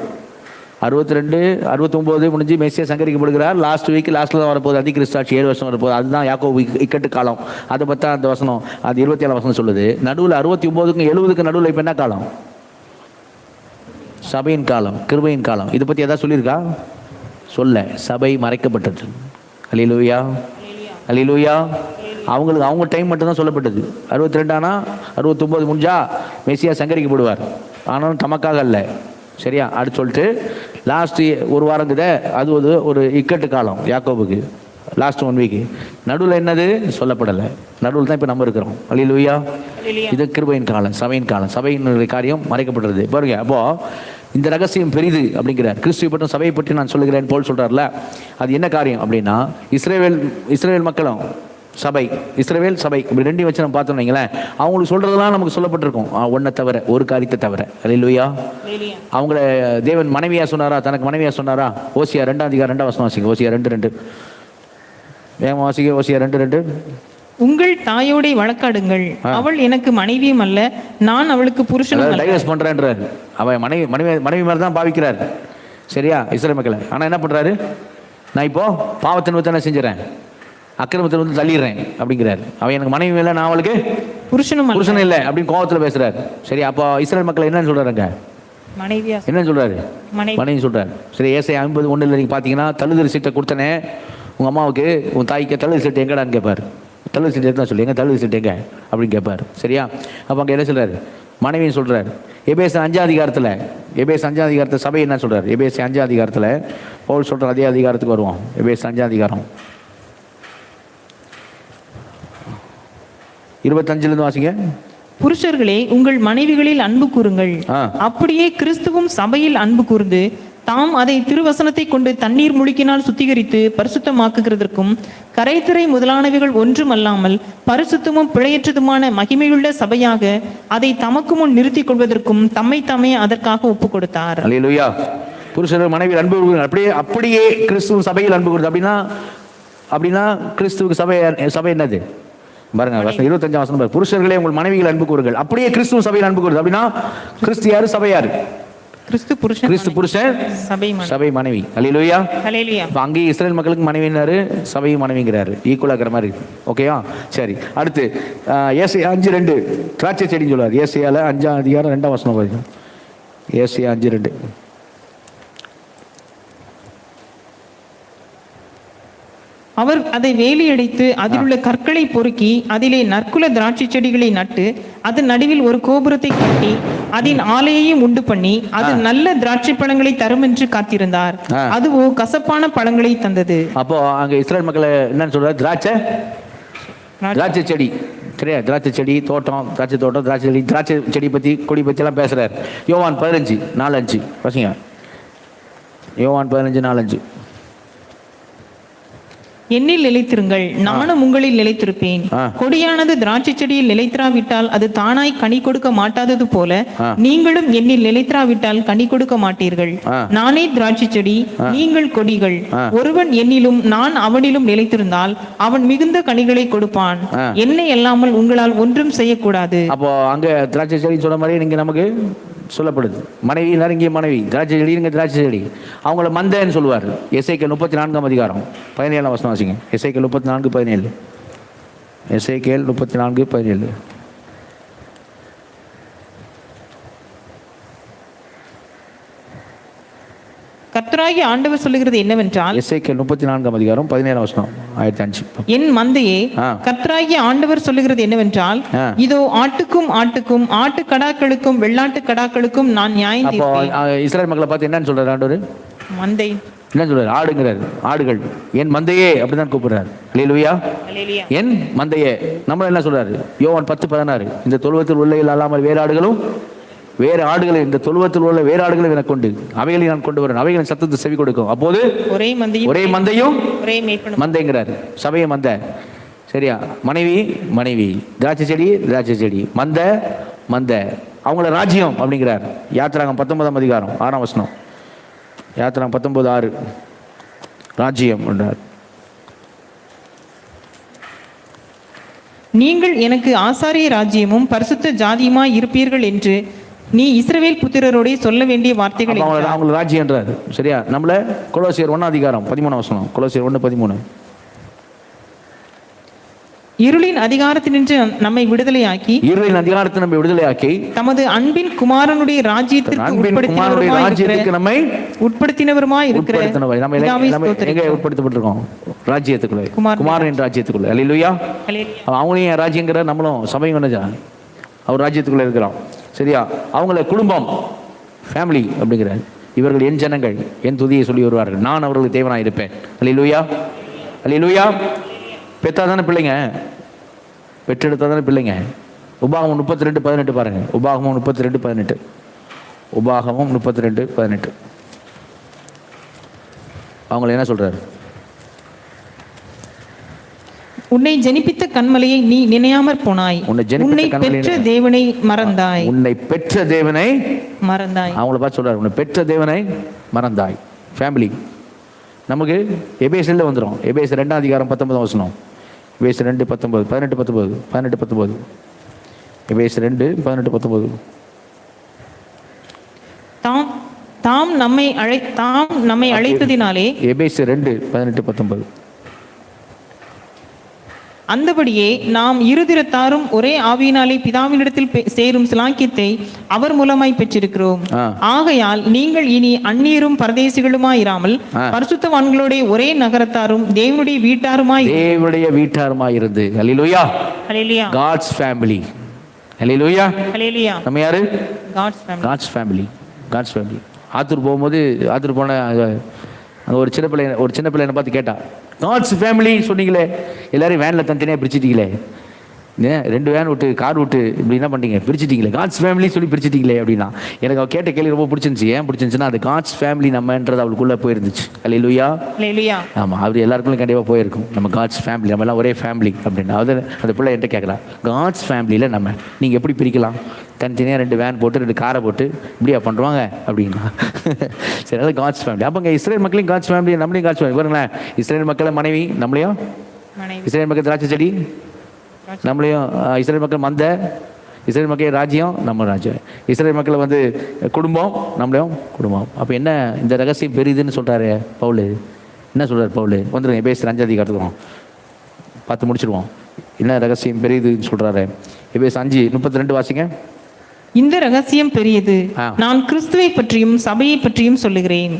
62 69 முடிஞ்சு மெசியா சங்கரிக்கப்படுகிறார். லாஸ்ட் வீக் லாஸ்ட்ல தான் வரப்போகுது. அந்தி கிறிஸ்து 7 வருஷம் வரப்போகுது. அதுதான் யாக்கோபு இக்கட்டு காலம். அதை பற்றி அந்த வசனம் அது 27ஆம் வசனம் சொல்லுது. நடுவில் 69க்கும் 70க்கும் நடுவில் இப்போ என்ன காலம்? சபையின் காலம், கிருபையின் காலம். இதை பற்றி எதாவது சொல்லியிருக்கா? சொல்ல. சபை மறைக்கப்பட்டது. அல்லேலூயா, அல்லேலூயா. அவங்களுக்கு அவங்க டைம் மட்டும் தான் சொல்லப்பட்டது. 62 ஆனா 69 முடிஞ்சா மெசியா சங்கரிக்கப்படுவார். ஆனாலும் தமக்காக அல்ல. சரியா? அப்படி சொல்லிட்டு லாஸ்ட் ஒரு வாரங்குத அது ஒரு இக்கட்டு காலம் யாக்கோபுக்கு. லாஸ்ட் 1 வீக் நடுவில் என்னது சொல்லப்படலை. நடுவில் தான் இப்போ நம்ம இருக்கிறோம். அல்லேலூயா. இது கிருபையின் காலம், சபையின் காலம். சபையினுடைய காரியம் மறைக்கப்படுறது பாருங்க. அப்போ இந்த ரகசியம் பெரிது அப்படிங்கிறார். கிறிஸ்துவை பற்றும் சபையை பற்றி நான் சொல்லுகிறேன் போல் சொல்றாருல. அது என்ன காரியம் அப்படின்னா, இஸ்ரவேல் மக்களும் சபை, இஸ்ரவேல் சபை இப்படி ரெண்டையும் வச்சு நம்ம பார்த்தோம் வைங்களேன். அவங்களுக்கு சொல்றதெல்லாம் நமக்கு சொல்லப்பட்டிருக்கும். ஒன்றை தவிர, ஒரு காரியத்தை தவிர. அல்லேலூயா. அவங்கள தேவன் மனைவியா சொன்னாரா? தனக்கு மனைவியா சொன்னாரா? ஓசியா 2ஆம் அதிகாரம் 2ஆம் வசனம் வாசிங்க. ஓசியா 2:2 வேகமா வாசிங்க. ஓசியா 2:2. உங்கள் தாயோட வழக்காடுங்கள், அவள் எனக்கு மனைவியும் அல்ல, நான் அவளுக்கு புருஷனும். டைவர்ஸ் பண்றேன்றாரு. அவன் மனைவி மாதிரி தான் பாவிக்கிறார். சரியா? இஸ்ரவேல் மக்களை. ஆனா என்ன பண்றாரு? நான் இப்போ பாவத்தின் வித்து என்ன செஞ்சுறேன்? அக்கிரமத்தில் வந்து தள்ளிடுறேன் அப்படிங்கிறாரு. அவன் எனக்கு மனைவி இல்லை, நான் அவளுக்கு புருஷனும் இல்லை அப்படின்னு கோபத்தில் பேசுறாரு. சரி, அப்போ இஸ்ரவேல் மக்கள் என்னன்னு சொல்றாருங்க? என்ன சொல்றாரு? மனைவி சொல்றாரு. சரி, ஏசாயா 50:1 நீங்க பாத்தீங்கன்னா, தள்ளுதல் சீட்டை கொடுத்தனே உங்க அம்மாவுக்கு, உன் தாய்க்கு தள்ளுதல் சீட்டு எங்கடான்னு கேட்பாரு. தள்ளுதல் சீட்டு தான் சொல்லி, எங்க தள்ளுதல் சீட்டு எங்க அப்படின்னு கேட்பாரு. சரியா? அப்போ அங்கே என்ன சொல்றாரு? மனைவின்னு சொல்றாரு. எபேசு 5ஆம் அதிகாரத்தில் சபை என்ன சொல்றாரு? எபேசு 5ஆம் அதிகாரத்தில் பவுல் சொல்ற அதே அதிகாரத்துக்கு வருவோம். எபேசு 5ஆம் அதிகாரம் 25 வாசிங்க. புருஷர்களே, உங்கள் மனைவிகளில் அன்பு கூறுங்கள், அப்படியே கிறிஸ்துவும் சபையில் அன்பு கூர்ந்து தாம் அதை திருவசனத்தை கொண்டு தண்ணீர் முழுக்கினால் சுத்திகரித்து பரிசுத்தமாக்குகிறதற்கும் கரைத்திரை முதலானவைகள் ஒன்றும் அல்லாமல் பரிசுத்தமும் பிழையற்றதுமான மகிமையுள்ள சபையாக அதை தமக்கு முன் நிறுத்திக் கொள்வதற்கும் தம்மை தாமே அதற்காக ஒப்பு கொடுத்தார். அல்லேலூயா. புருஷர்கள் மனைவியில் அன்பு கூறுங்கள், அப்படியே கிறிஸ்துவும் சபையில் அன்பு கூறுது. அப்படின்னா கிறிஸ்துவுக்கு சபை என்னது பாருங்க, 25ஆம் வசனம் பாருங்க. புருஷர்களே, உங்கள் மனைவிகள் அன்பு கூறுங்கள், அப்படியே கிறிஸ்துவும் சபையில் அன்பு கூறுது. அப்படின்னா கிறிஸ்து யாரு? சபை யாரு? கிறிஸ்து புருஷன், சபை மனைவி. அல்லேலூயா. அங்கே இஸ்ரேல் மக்களுக்கு மனைவினாரு, சபையும் மனைவிங்கிறாரு, ஈக்குவலா இருக்கிற மாதிரி இருக்கு. ஓகேயா? சரி, அடுத்து ஏசாயா 5:2 திராட்சை செடின்னு சொல்லுவார். ஏசாயால 5ஆம் அதிகாரம் 2ஆம் வசனம் பாருங்க. ஏசாயா 5:2. அவர் அதை வேலியடைத்து அதில் உள்ள கற்களை பொறுக்கி அதிலே நற்குல திராட்சை செடிகளை நட்டு அதன் நடுவில் ஒரு கோபுரத்தை கட்டி அதன் ஆலையையும் உண்டு பண்ணி அது நல்ல திராட்சை பழங்களை தரும் என்று காத்திருந்தார். அதுவோ கசப்பான பழங்களை தந்தது. அப்போ அங்க இஸ்ரேல் மக்களை என்னன்னு சொல்றாரு? திராட்சை செடி, சரியா? திராட்சை செடி தோட்டம், திராட்சை செடி பத்தி, கொடி பத்தி எல்லாம் பேசுறாரு. யோவான் 15:4-5 பசங்க. யோவான் 15:4-5. என்னில் நிலைத்திருங்கள், நானும் உங்களில் நிலைத்திருப்பேன். கொடியானது திராட்சை செடியில் நிலைத்திராவிட்டால் அது தானாய் கனி கொடுக்க மாட்டாதது போல நீங்களும் என்னில் நிலைத்திராவிட்டால் கனி கொடுக்க மாட்டீர்கள். நானே திராட்சை செடி, நீங்கள் கொடிகள். ஒருவன் என்னிலும் நான் அவனிலும் நிலைத்திருந்தால் அவன் மிகுந்த கனிகளை கொடுப்பான். என்னை அல்லாமல் உங்களால் ஒன்றும் செய்யக்கூடாது. அப்போ அங்க திராட்சை செடி சொன்ன மாதிரி நீங்க நமக்கு சொல்லப்படுது. மனைவி நெருங்கிய மனைவி, திராட்சை செடி, திராட்சை செடி, அவங்கள மந்தைன்னு சொல்லுவார். எசேக்கியேல் 34ஆம் அதிகாரம் 17ஆம் வசனம் வாசிங்க. எசேக்கியேல் 34:17. எசேக்கியேல் 34:17. கர்த்தராகிய ஆண்டவர் சொல்லுகிறது என்னவென்றால், எசேக்கியேல் 34ஆம் அதிகாரம் 17ஆம் வசனம் 1005. என் மந்தையே, கர்த்தராகிய ஆண்டவர் சொல்லுகிறது என்னவென்றால், இதோ ஆட்டுக்கும் ஆட்டு கடாக்களுக்கும் வெள்ளாட்டு கடாக்களுக்கும் நான் நியாயம் தீர்ப்பேன். இஸ்ரவேல் மக்களை பார்த்து என்னன்னு சொல்றாரு ஆண்டவர்? மந்தை என்ன சொல்றாரு? ஆடுங்கிறாரு. ஆடுகள், என் மந்தையே அப்படிதான் கூப்பிடுறாரு. அல்லேலூயா. என் மந்தையே. நம்ம என்ன சொல்றாரு? யோவான் 10:16. இந்த தொழுவத்தில் உள்ள அல்லாமல் வேறு ஆடுகளும் வேறு ஆடுகளை, இந்த தொழுவத்தில் உள்ள வேறு ஆடுகளை எனக்கு கொண்டு அவைகளை நான் கொண்டு வரேன், அவைகளின் சத்தத்தை செவி கொடுக்கும். அப்போது ஒரே மந்தையும் மந்தைங்கிறாரு. சபையை மந்தை, சரியா? மனைவி, திராட்சை செடி, மந்தை, அவங்கள ராஜ்யம் அப்படிங்கிறார். யாத்திராகம் 19ஆம் அதிகாரம் 6ஆம் வசனம். யாத்திராகம் 19:6 ராஜ்யம் என்றார். நீங்கள் எனக்கு ஆசாரிய ராஜ்யமும் பரிசுத்த ஜாதியுமாய் இருப்பீர்கள் என்று நீ இஸ்ரவேல் புத்திரரோட சொல்ல வேண்டிய வார்த்தைகள். அவங்க ராஜ்யம் என்றார், சரியா? நம்மள கொலோசியர் 1ஆம் அதிகாரம் 13ஆம் வசனம். கொலோசியர் 1:13. இருளின் அதிகாரத்தினின்று நம்மை விடுதலையாக்கி தமது அன்பின் குமாரனுடைய ராஜ்யத்திற்கு நம்மை உட்படுத்தினவருமாய் இருக்கிற உட்படுத்தப்பட்டிருக்கோம் ராஜ்யத்துக்குள்ள, குமாரனின் ராஜ்யத்துக்குள்ள. அல்லேலூயா. அவங்களையும் ராஜ்யங்கிற நம்மளும் சபையும் என்னஜா அவர் ராஜ்யத்துக்குள்ள இருக்கிறோம், சரியா? அவங்கள குடும்பம், ஃபேமிலி அப்படிங்கிறார். இவர்கள் என் ஜனங்கள், என் துதியை சொல்லி வருவார்கள், நான் அவர்களுக்கு தேவனாக இருப்பேன். அல்லேலூயா. அல்லேலூயா. பெற்றாதானே பிள்ளைங்க, பெற்றெடுத்தாதானே பிள்ளைங்க. உபாகமம் 32:18 பாருங்க. உபாகமம் 32:18. உபாகமம் 32:18. அவங்களை என்ன சொல்றாரு? உன்னை ஜனிப்பித்த கன்மலையை நீ நினையாமற் போனாய், உன்னை பெற்ற தேவனை மறந்தாய். உன்னை பெற்ற தேவனை மறந்தாய். அவங்கள பார்த்து சொல்றாரு, உன்னை பெற்ற தேவனை மறந்தாய். ஃபேமிலி நமக்கு எபேசில் வந்துடும். எபேசு 2ஆம் அதிகாரம் 19ஆம் வசனம். எபேசு 2:19, 18:19. எபேசு 2:18-19. தாம் நம்மை அழைத்ததினாலே. எபேசு 2:18-19. அந்தபடியே நாம் இருதிரத்தாரும் ஒரே ஆவியினாலே பிதாவினிடத்தில் சேரும் சிலாக்கியத்தை அவர் மூலமாய் பெற்றிருக்கிறோம். ஆகையால் நீங்கள் இனி அந்நியரும் பரதேசிகளுமாயிராமல் பரிசுத்தவான்களோட ஒரே நகரத்தாரும் தேவனுடைய வீட்டாருமாய் இருந்து. அல்லேலூயா. God's family. ஹல்லேலூயா. ஹalleluya. நம்ம யாரு? God's family. God's family. God's family. Attur போகும்போது ஆத்தூர் போன அங்கே ஒரு சின்ன பிள்ளை என்னை பார்த்து கேட்டா, காட்ஸ் ஃபேமிலி சொன்னீங்களே, எல்லாரும் வேனில் தனித்தனியாக பிரிச்சுட்டீங்களே, ஏன் 2 வேன் விட்டு கார் விட்டு இப்படி என்ன பண்ணிட்டீங்க, பிரிச்சுட்டீங்களே, காட்ஸ் ஃபேமிலி சொல்லி பிரிச்சுட்டீங்களே அப்படின்னா. எனக்கு அவள் கேட்ட கேள்வி ரொம்ப பிடிச்சிருந்துச்சு. ஏன் பிடிச்சிருந்துச்சுன்னா, அது காட்ஸ் ஃபேமிலி நம்மன்றது அவளுக்குள்ளே போயிருந்துச்சு. ஹல்லேலூயா. ஹalleluya. ஆமாம், அது எல்லாருக்கும் கண்டிப்பாக போயிருக்கும். நம்ம காட்ஸ் ஃபேமிலி, நம்ம எல்லாம் ஒரே ஃபேமிலி அப்படின்னு. அந்த பிள்ளை என்கிட்ட கேட்கலாம், காட்ஸ் ஃபேமிலியில் நீங்கள் எப்படி பிரிக்கலாம், தனித்தனியாக 2 வேன் போட்டு 2 காரை போட்டு இப்படியா பண்ணுவாங்க அப்படின்னா. சரி, அதாவது காட்ஸ் ஃபேமிலி. அப்போ இஸ்ரேல் மக்களையும் காட்ஸ் ஃபேமிலி, நம்மளையும் காட்ஸ் ஃபேமிலி. பாருங்களேன், இஸ்ரேல் மக்களை மனைவி நம்மளையும், இஸ்ரேல் மக்கள் திராட்சை செடி நம்மளையும், இஸ்ரேல் மக்கள் மந்த, இஸ்ரேல் மக்கள் ராஜ்யம் நம்ம ராஜ்யம், இஸ்ரேல் மக்கள் குடும்பம் நம்மளையும் குடும்பம். அப்போ என்ன இந்த ரகசியம் பெரிதுன்னு சொல்கிறாரு பவுல். என்ன சொல்கிறார் பவுல்? வந்துடுங்க எபேசியர் 5 அதிகாரத்துக்கு பார்த்து முடிச்சிடுவோம். என்ன ரகசியம் பெரிதுன்னு சொல்கிறாரு? எபேசியர் 5:32 வாசிங்க. இந்த ரகசியம் பெரியது, நான் கிறிஸ்துவை பற்றியும் சபையை பற்றியும் சொல்லுகிறேன்.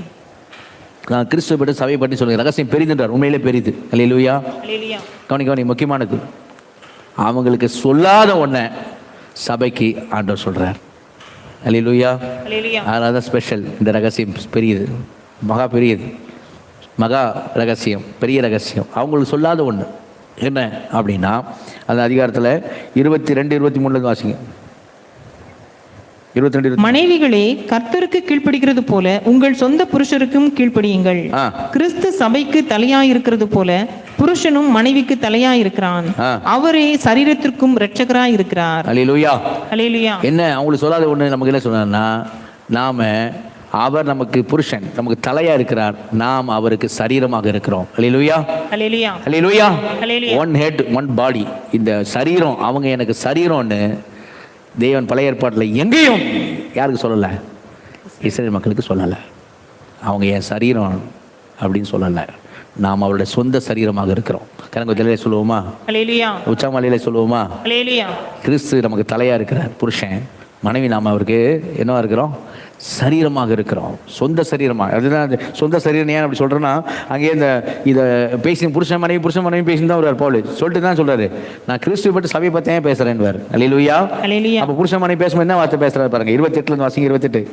நான் கிறிஸ்துவை பற்றி சபையை பற்றி சொல்லுகிறேன். ரகசியம் பெரிதுன்றார், உண்மையிலே பெரிது. ஹல்லேலூயா. கவனி முக்கியமானது. அவங்களுக்கு சொல்லாத ஒன்றை சபைக்கு ஆண்டவர் சொல்கிறார். ஹல்லேலூயா. அதான் ஸ்பெஷல். இந்த ரகசியம் பெரியது, மகா பெரியது, மகா ரகசியம், பெரிய ரகசியம். அவங்களுக்கு சொல்லாத ஒன்று என்ன அப்படின்னா, அந்த அதிகாரத்தில் 22, 23 வாசிங்க. 22. மனைவிகளே, கர்த்தருக்கு கீழ்ப்படுகிறது போல உங்கள் சொந்த புருஷருக்கும் கீழ்ப்படியுங்கள். கிறிஸ்து சபைக்கு தலையாயிருக்கிறது போல புருஷனும் மனைவிக்கு தலையாயிருக்கிறான். அவரே சரீரத்திற்கும் இரட்சகராய் இருக்கிறார். ஹல்லேலூயா. ஹல்லேலூயா. என்ன அவங்களுக்கு சொல்லாத ஒன்று நமக்கு என்ன சொன்னார்னா, அவர் நமக்கு புருஷன், நமக்கு தலையா இருக்கிறார், நாம் அவருக்கு சரீரமாக இருக்கிறோம். ஹல்லேலூயா. ஹல்லேலூயா. ஹல்லேலூயா. ஹல்லேலூயா. One head one body. இந்த சரீரம், அவங்க எனக்கு சரீரம்னு தேவன் பழைய ஏற்பாட்டில் எங்கேயும் யாருக்கு சொல்லலை? இஸ்ரேல் மக்களுக்கு சொல்லலை. அவங்க என் சரீரம் அப்படின்னு சொல்லலை. நாம் அவருடைய சொந்த சரீரமாக இருக்கிறோம். கரங்கொத்திலே சொல்லுவோமா? ஹல்லேலூயா. உச்சமலையிலே சொல்லுவோமா? ஹல்லேலூயா. கிறிஸ்து நமக்கு தலையாக இருக்கிறார் புருஷன், மனைவி நாம் அவருக்கு என்னவா இருக்கிறோம்? சரீரமாக இருக்கிறோம், சொந்த சரீரமாக. அதுதான் சொந்த சரீரம். ஏன் அப்படி சொல்கிறேன்னா, அங்கேயே இதை பேசி புருஷன் மனைவி பேசின்னு தான் வருவார் பவுல். சொல்லிட்டு தான் சொல்கிறாரு, நான் கிறிஸ்துவை பற்றி சபையை பற்றி ஏன் பேசுகிறேன்னு. ஹல்லேலூயா. அப்போ புருஷன் மனைவி பேசும்போது என்ன வார்த்தை பேசுகிறாரு பாருங்க. 28 வாசிங்க. 28.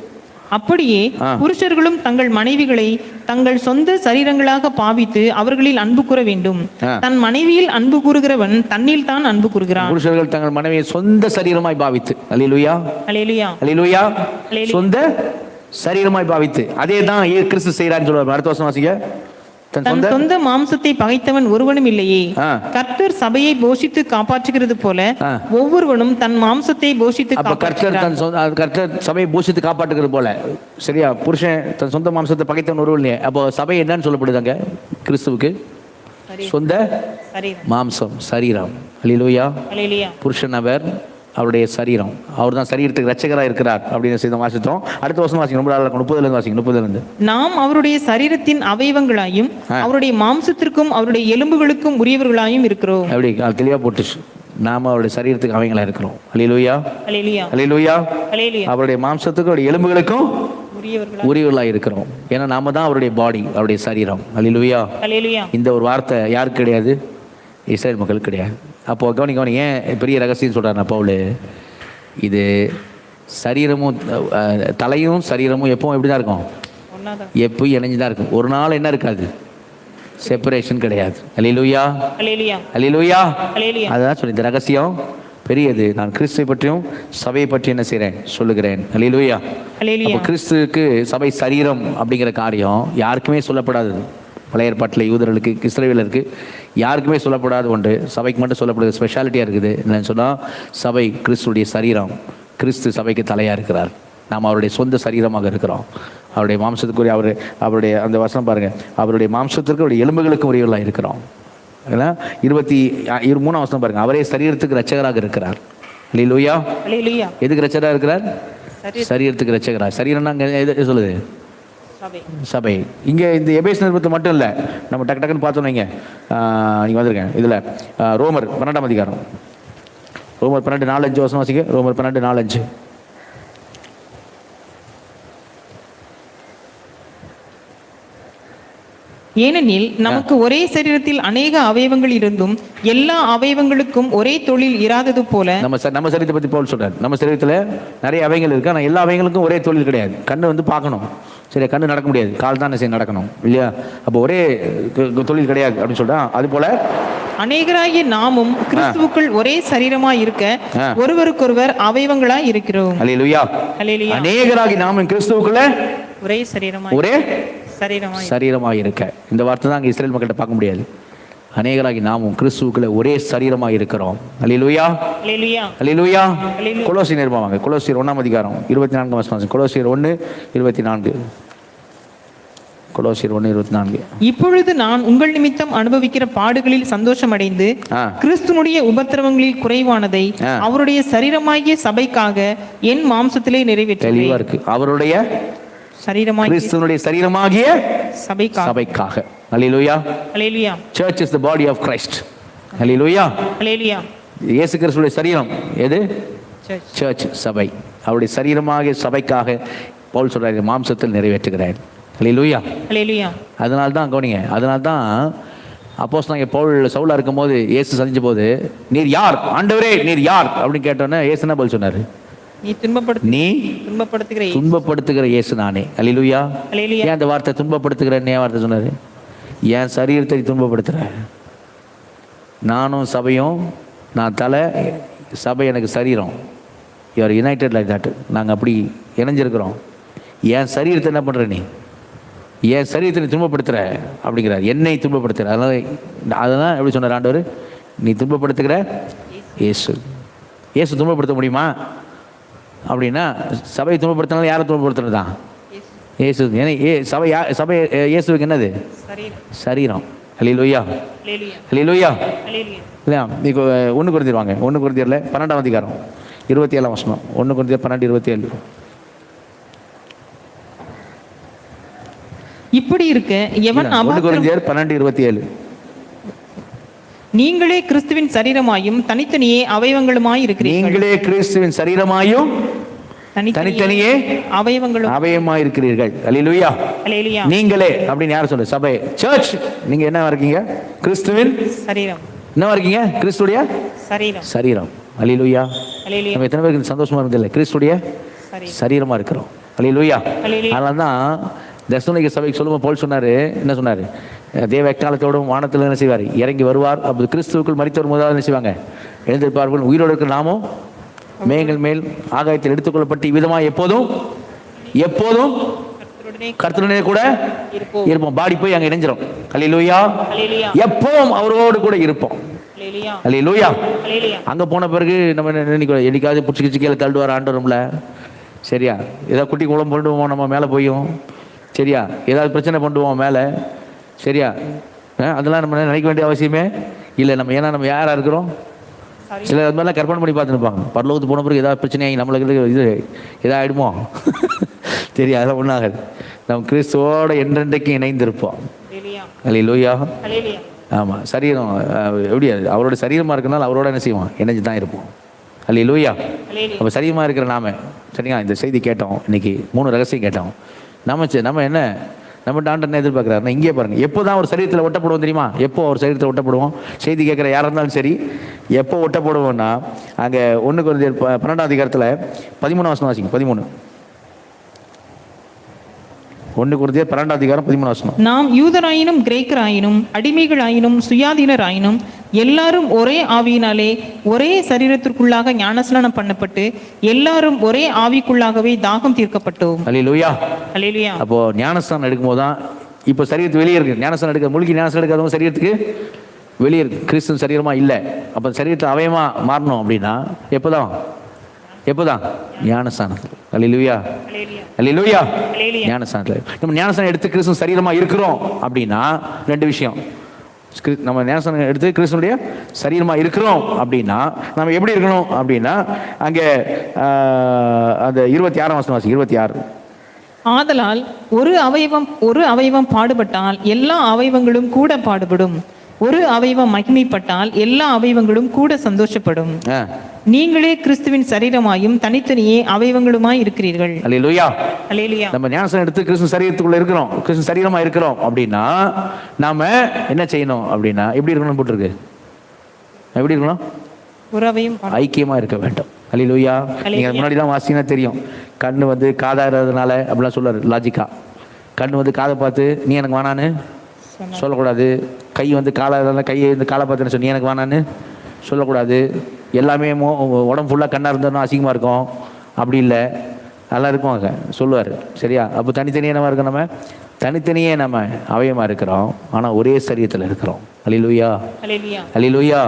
அப்படியே புருஷர்களும் தங்கள் மனைவிகளை தங்கள் சொந்த சரீரங்களாக பாவித்து அவர்களில் அன்பு கூற வேண்டும். தன் மனைவியில் அன்பு கூறுகிறவன் தன்னில் தான் அன்பு கூறுகிறான். புருஷர்கள் தங்கள் மனைவியை சொந்த சரீரமாய் பாவித்து. ஹல்லேலூயா. ஹல்லேலூயா. ஹல்லேலூயா. சொந்த சரீரமாய் பாவித்து. அதே தான் கிறிஸ்து செய்கிறான்னு சொல்லுவார். அடுத்த வருஷம் வாசிங்க. தன் சொந்த மாம்சத்தை பகைத்தவன் ஒருவனும் இல்லையே. கர்த்தர் சபையை போஷித்து காப்பாற்றுகிறது போல ஒவ்வொருவனும் தன் மாம்சத்தை போஷித்து. கர்த்தர் சபையை போஷித்து காப்பாற்றுகிறது போல, சரியா? புருஷன் தன் சொந்த மாம்சத்தை பகைத்தவன் ஒருவன் இல்லையே. அப்போ சபை என்னன்னு சொல்லப்படுதாங்க? கிறிஸ்துவுக்கு சொந்த மாம்சம், சரீரம். ஹல்லேலூயா. புருஷன் அவர், அவருடைய சரீரம், அவர் தான் சரீரத்துக்கு இரட்சகராக இருக்கிறார் அப்படின்னு வாசித்தோம். அடுத்த வருஷம் வாசிங்க. ரொம்ப நாள் 30 வாசிங்க. 30 நாம் அவருடைய சரீரத்தின் அவயவங்களாயும் அவருடைய மாம்சத்திற்கும் அவருடைய எலும்புகளுக்கும் உரியவர்களாயும் இருக்கிறோம். அப்படி தெளிவாக போட்டுச்சு. நாம அவருடைய சரீரத்துக்கு அவயங்களா இருக்கிறோம். ஹல்லேலூயா. ஹல்லேலூயா. அவருடைய மாம்சத்துக்கும் அவருடைய எலும்புகளுக்கும் உரியவர்களாக இருக்கிறோம். ஏன்னா நாம தான் அவருடைய பாடி, அவருடைய சரீரம். ஹல்லேலூயா. இந்த ஒரு வார்த்தை யாருக்கு கிடையாது? இஸ்ரேல் மக்களுக்கு கிடையாது. அப்போ கவனி ஏன் பெரிய ரகசியம் சொல்கிறார் பவுல்? இது சரீரமும் தலையும் சரீரமும் எப்பவும் எப்படி தான் இருக்கும்? எப்பவும் இணைஞ்சு தான் இருக்கும். ஒரு நாள் என்ன இருக்காது? செப்பரேஷன் கிடையாது. ஹல்லேலூயா. ஹல்லேலூயா. அதுதான் சொல்லி இந்த ரகசியம் பெரியது. நான் கிறிஸ்துவை பற்றியும் சபையை பற்றி என்ன செய்கிறேன்? சொல்லுகிறேன். ஹல்லேலூயா. அப்போ கிறிஸ்துவுக்கு சபை சரீரம் அப்படிங்கிற காரியம் யாருக்குமே சொல்லப்படாதது. பழைய ஏற்பாட்டில் யூதர்களுக்கு, இஸ்ரவேலருக்கு யாருக்குமே சொல்லப்படாத ஒன்று சபைக்கு மட்டும் சொல்லப்படுது. ஸ்பெஷாலிட்டியாக இருக்குது. என்னன்னு சொன்னால், சபை கிறிஸ்துடைய சரீரம், கிறிஸ்து சபைக்கு தலையாக இருக்கிறார், நாம் அவருடைய சொந்த சரீரமாக இருக்கிறோம். அவருடைய மாம்சத்துக்குரிய அவருடைய அந்த வசனம் பாருங்கள், அவருடைய மாம்சத்திற்கு அவருடைய எலும்புகளுக்கும் உரியவர்களாக இருக்கிறோம். ஏன்னா 23 வசனம் பாருங்கள், அவரே சரீரத்துக்கு இரட்சகராக இருக்கிறார். ஹல்லேலூயா. எதுக்கு இரட்சகராக இருக்கிறார்? சரீரத்துக்கு இரட்சகராக. சரீரம்னா எது சொல்லுது? சபை. இங்கே இந்த எபேசு நிருபத்தில் மட்டும் இல்லை, நம்ம டக்குன்னு பார்த்தோம். நீங்கள் வந்திருக்கேன் இதில் ரோமர் 12 அதிகாரம், ரோமர் 12:4-5 வசனம் வாசிங்க. ரோமர் 12:4-5. ஏனெனில் நமக்கு ஒரே சரீரத்தில் அநேக அவயவங்கள் இருந்தும் எல்லா அவயவங்களுக்கும் ஒரே தொழில் இராதது போல. நம்ம சரீரத்தை பத்தி பவுல் சொல்றாரு. நம்ம சரீரத்துல நிறைய அவயங்கள் இருக்கு, ஆனா எல்லா அவயங்களுக்கும் ஒரே தொழில் கிடையாது. கண்ணு வந்து பார்க்கணும், சரி, கண்ணு நடக்க முடியாது, கால் தான் சரி நடக்கணும் இல்லையா? அப்போ ஒரே தொழில் கிடையாது அப்படின்னு சொல்றா. அது போல அநேகராகிய நாமும் கிறிஸ்துவுக்குள் ஒரே சரீரமாய் இருக்க ஒருவருக்கொருவர் அவயவங்களாய் இருக்கிறோம். அல்லேலூயா. அநேகராகி நாமும் கிறிஸ்துவுக்குள்ள ஒரே சரீரமாய் ஒரே சரீரமாய் இருக்க. இந்த வார்த்தை தான் அங்கே இஸ்ரேல் மக்கள்கிட்ட பார்க்க முடியாது. அநேகராகி நாமும் கிறிஸ்துவுக்குள்ள ஒரே சரீரமாய் இருக்கிறோம். அல்லேலூயா. அல்லேலூயா. கொலோசியர் நிருபம், கொலோசியர் 1ஆம் அதிகாரம் 24ஆம் வசனம். கொலோசியர் 1:24. கொலோசியர் 1:24. இப்பொழுது நான் உங்கள் நிமித்தம் அனுபவிக்கிற பாடுகளில் சந்தோஷம் அடைந்து கிறிஸ்துனுடைய உபத்திரவங்களில் குறைவானதை அவருடைய சரீரமாகிய சபைக்காக என் மாம்சத்திலே நிறைவேற்ற. அவருடைய சரீரமாகிய கிறிஸ்துனுடைய சரீரமாகிய சபைக்காக. அல்லேலூயா. அல்லேலூயா. Church is the body of Christ. அல்லேலூயா. அல்லேலூயா. இயேசு கிறிஸ்துவின் சரீரம் எது? சர்ச், சபை. அவருடைய சரீரமாகிய சபைக்காக பவுல் சொல்றாரு, மாம்சத்தில் நிறைவேற்றுகிறார். அல்லேலூயா. அல்லேலூயா. அதனால தான் கவனிங்க, அதனால தான் அப்போஸ்தலனாகிய பவுல் சவுலா இருக்கும்போது இயேசு சந்திச்ச போது, நீர் யார் ஆண்டவரே, நீர் யார் அப்படின்னு கேட்டோன்னே இயேசு என்ன பதில் சொன்னாரு? நீ துன்பப்படுத்துகிற இயேசு நானே. அல்லேலூயா. ஏன் அந்த வார்த்தை துன்பப்படுத்துகிறேன்னு ஏன் வார்த்தை சொன்னாரு? என் சரீரத்தை துன்பப்படுத்துற, நானும் சபையும், நான் தலை, சபை எனக்கு சரீரம். You are united like that. நாங்கள் அப்படி இணைஞ்சிருக்கிறோம். என் சரீரத்தை என்ன பண்ணுற நீ? என் சரீரத்தை நீ துன்பப்படுத்துகிற அப்படிங்கிறார். என்னை துன்பப்படுத்துகிற. அதெல்லாம் எப்படி சொன்னார் ஆண்டவர்? நீ துன்பப்படுத்துகிற இயேசு. இயேசு துன்பப்படுத்த முடியுமா அப்படின்னா, சபையை துன்பப்படுத்தினாலும் யாரை துன்பப்படுத்துறது தான்? இயேசு. ஏன்னா சபை இயேசுவுக்கு என்னது? சரீரம். அல்லேலூயா. அல்லேலூயா. இல்லையா? இப்போ 1 கொரிந்தியர் வாங்க. 1 கொரிந்தியர்ல 12ஆம் அதிகாரம் 27ஆம் வசனம். 1 கொரிந்தியர் 12:27. இப்படி இருக்க எவன் 1 கொரிந்தியர் 12:27. நீங்களே கிறிஸ்துவின் சரீரமாயும் தனித்தனியே அவயவங்களுமாய் இருக்கிறீர்கள். நீங்களே கிறிஸ்துவின் சரீரமாயும் தனித்தனியே அவயவமாய் இருக்கிறீர்கள். அல்லேலூயா. அல்லேலூயா. நீங்களே அப்படின்னு யார் சொல்ற? சபை, சர்ச். நீங்க என்ன இருக்கீங்க? கிறிஸ்துவின் சரீரம். என்ன இருக்கீங்க? கிறிஸ்துடைய சரீரம். அல்லேலூயா. நம்ம எத்தனை பேருக்கு சந்தோஷமா இருந்ததில்லை? கிறிஸ்துடைய சரீரமா இருக்கிறோம். அல்லேலூயா. அதனால தான் தெசலோனிக்கே சபைக்கு சொல்லும்போது பவுல் சொன்னாரு, என்ன சொன்னாரு? தேவ எக்காலத்தோடும் வானத்தில் என்ன செய்வார்? இறங்கி வருவார். அப்போ கிறிஸ்துவுக்குள் மரித்தவர் முதலாவது என்ன செய்வாங்க? எழுந்திருப்பார்கள். உயிரோடு இருக்கிற நாமும் மேகங்கள் மேல் ஆகாயத்தில் எடுத்துக்கொள்ளப்பட்டு விதமாக எப்போதும் கர்த்தருடனே கூட இருப்போம். பாடி போய் அங்கே இணைஞ்சிரும். அல்லேலூயா. எப்பவும் அவரோடு கூட இருப்போம். அல்லேலூயா. அங்கே போன பிறகு நம்ம நினைக்கிறோம், என்னைக்காவது பிடிச்சி கீழே தள்ளுவார் ஆண்டவரும்ல. சரியா? ஏதாவது குட்டி குளம் பண்ணுவோம் நம்ம மேலே போயும். சரியா? ஏதாவது பிரச்சனை பண்ணுவோம் மேலே. சரியா? அதெல்லாம் நம்ம நினைக்க வேண்டிய அவசியமே இல்லை. நம்ம ஏன்னா நம்ம யாராக இருக்கிறோம்? சில அது மாதிரிலாம் கற்பனை பண்ணி பார்த்துருப்பாங்க. பரலோகத்துக்கு போன பிறகு ஏதாவது பிரச்சனையாகி நம்மளுக்கு இது எதாவது ஆகிடுமோ? சரியா? அதெல்லாம் ஒன்றாகாது. நம்ம கிறிஸ்துவோட என்றென்றைக்கும் இணைந்திருப்போம். அல்லேலூயா. ஆமாம். சரீரம் எப்படி அவரோட சரீரமாக இருக்கிறனால அவரோட என்ன செய்வோம்? இணைஞ்சு தான் இருப்போம். அல்லேலூயா. அப்போ சரீரமாக இருக்கிற நாம, சரிங்களா? இந்த செய்தி கேட்டோம் இன்னைக்கு, 3 ரகசியம் கேட்டோம். நம்ம என்ன நம்ம டாக்டர் என்ன எதிர்பார்க்குறாருன்னா, இங்கே பாருங்கள், எப்போ தான் ஒரு சரீரத்தில் ஒட்டப்படுவோம் தெரியுமா? எப்போ ஒரு சரீரத்தில் ஒட்டப்படுவோம்? செய்தி கேட்குற யாராக இருந்தாலும் சரி, எப்போ ஒட்டப்படுவோம்னா, அங்கே 1 கொரிந்தியர் 12ஆம் அதிகாரத்தில் 13ஆம் வசனம் வாசிங்க. 13. 1 கொரிந்தியர் 12ஆம் அதிகாரம் 13ஆம் வசனம். நாம் யூதராயினும் கிரேக்கராயினும் அடிமைகளாயினும் சுயாதீனராயினும் எல்லாரும் ஒரே ஆவியினாலே ஒரே சரீரத்திற்குள்ளாக ஞானஸ்நானம் பண்ணப்பட்டு எல்லாரும் ஒரே ஆவிக்குள்ளாகவே தாகம் தீர்க்கப்பட்டோம். அல்லேலூயா. அல்லேலூயா. அப்போ ஞானஸ்நானம் எடுக்கும்போது தான் இப்போ சரீரத்துக்கு வெளியே இருக்கு. ஞானஸ்நானம் எடுக்க முழுக்கி ஞானஸ்நானம் எடுக்காதவங்க சரீரத்துக்கு வெளியே இருக்கு. கிறிஸ்து சரீரமா இல்லை. அப்போ சரீரத்தை அவயமா மாறணும் அப்படின்னா எப்போதான்? ஞானஸ்நானத்தில். அல்லேலூயா. அல்லேலூயா. ஞானஸ்நானத்தில் நம்ம ஞானஸ்நானம் எடுத்து கிறிஸ்து சரீரமா இருக்கிறோம் அப்படின்னா 2 விஷயம். நம்ம ஞானஸ்நானம் எடுத்து கிறிஸ்துனுடைய சரீரமா இருக்கிறோம் அப்படின்னா நம்ம எப்படி இருக்கணும் அப்படின்னா, அங்கே அந்த 26ஆம் வசனம் வாசி. 26. ஆதலால் ஒரு அவயவம் பாடுபட்டால் எல்லா அவயவங்களும் கூட பாடுபடும். ஒரு அவயவம் மகிமைப்பட்டால் எல்லா அவயவங்களும் கூட சந்தோஷப்படும். நீங்களே கிறிஸ்துவின் சரீரமாயும் தனித்தனியே அவயவங்களுமாய் இருக்கிறீர்கள். அல்லேலூயா. அல்லேலூயா. நம்ம ஞானஸ்நானம் எடுத்து கிறிஸ்து சரீரத்துக்குள்ள இருக்கிறோம், கிறிஸ்து சரீரமா இருக்கிறோம் அப்படின்னா நாம என்ன செய்யணும் அப்படின்னா எப்படி இருக்கணும் போட்டிருக்கு? எப்படி இருக்கணும்? ஒரு அவயம் ஐக்கியமா இருக்க வேண்டும். அல்லேலூயா. நீங்க முன்னாடிலாம் வாசிங்கன்னா தெரியும், கண்ணு வந்து காதாகிறதுனால அப்படிலாம் சொல்றாரு லாஜிக்கா. கண்ணு வந்து காதை பார்த்து நீ எனக்கு வேணான்னு சொல்லக்கூடாது. கை வந்து காலாக கையை வந்து காலை பார்த்துன்னு சொல்லி எனக்கு வேணான்னு சொல்லக்கூடாது. எல்லாமே உடம்பு ஃபுல்லாக கண்ணாக இருந்தோம்னா அசிங்கமாக இருக்கும். அப்படி இல்லை, நல்லா இருக்கும் அங்கே சொல்லுவார். சரியா? அப்போ தனித்தனியே நம்ம இருக்கோம், நம்ம தனித்தனியே நம்ம அவயமாக இருக்கிறோம், ஆனால் ஒரே சரீரத்தில் இருக்கிறோம். அல்லேலூயா. அல்லேலூயா.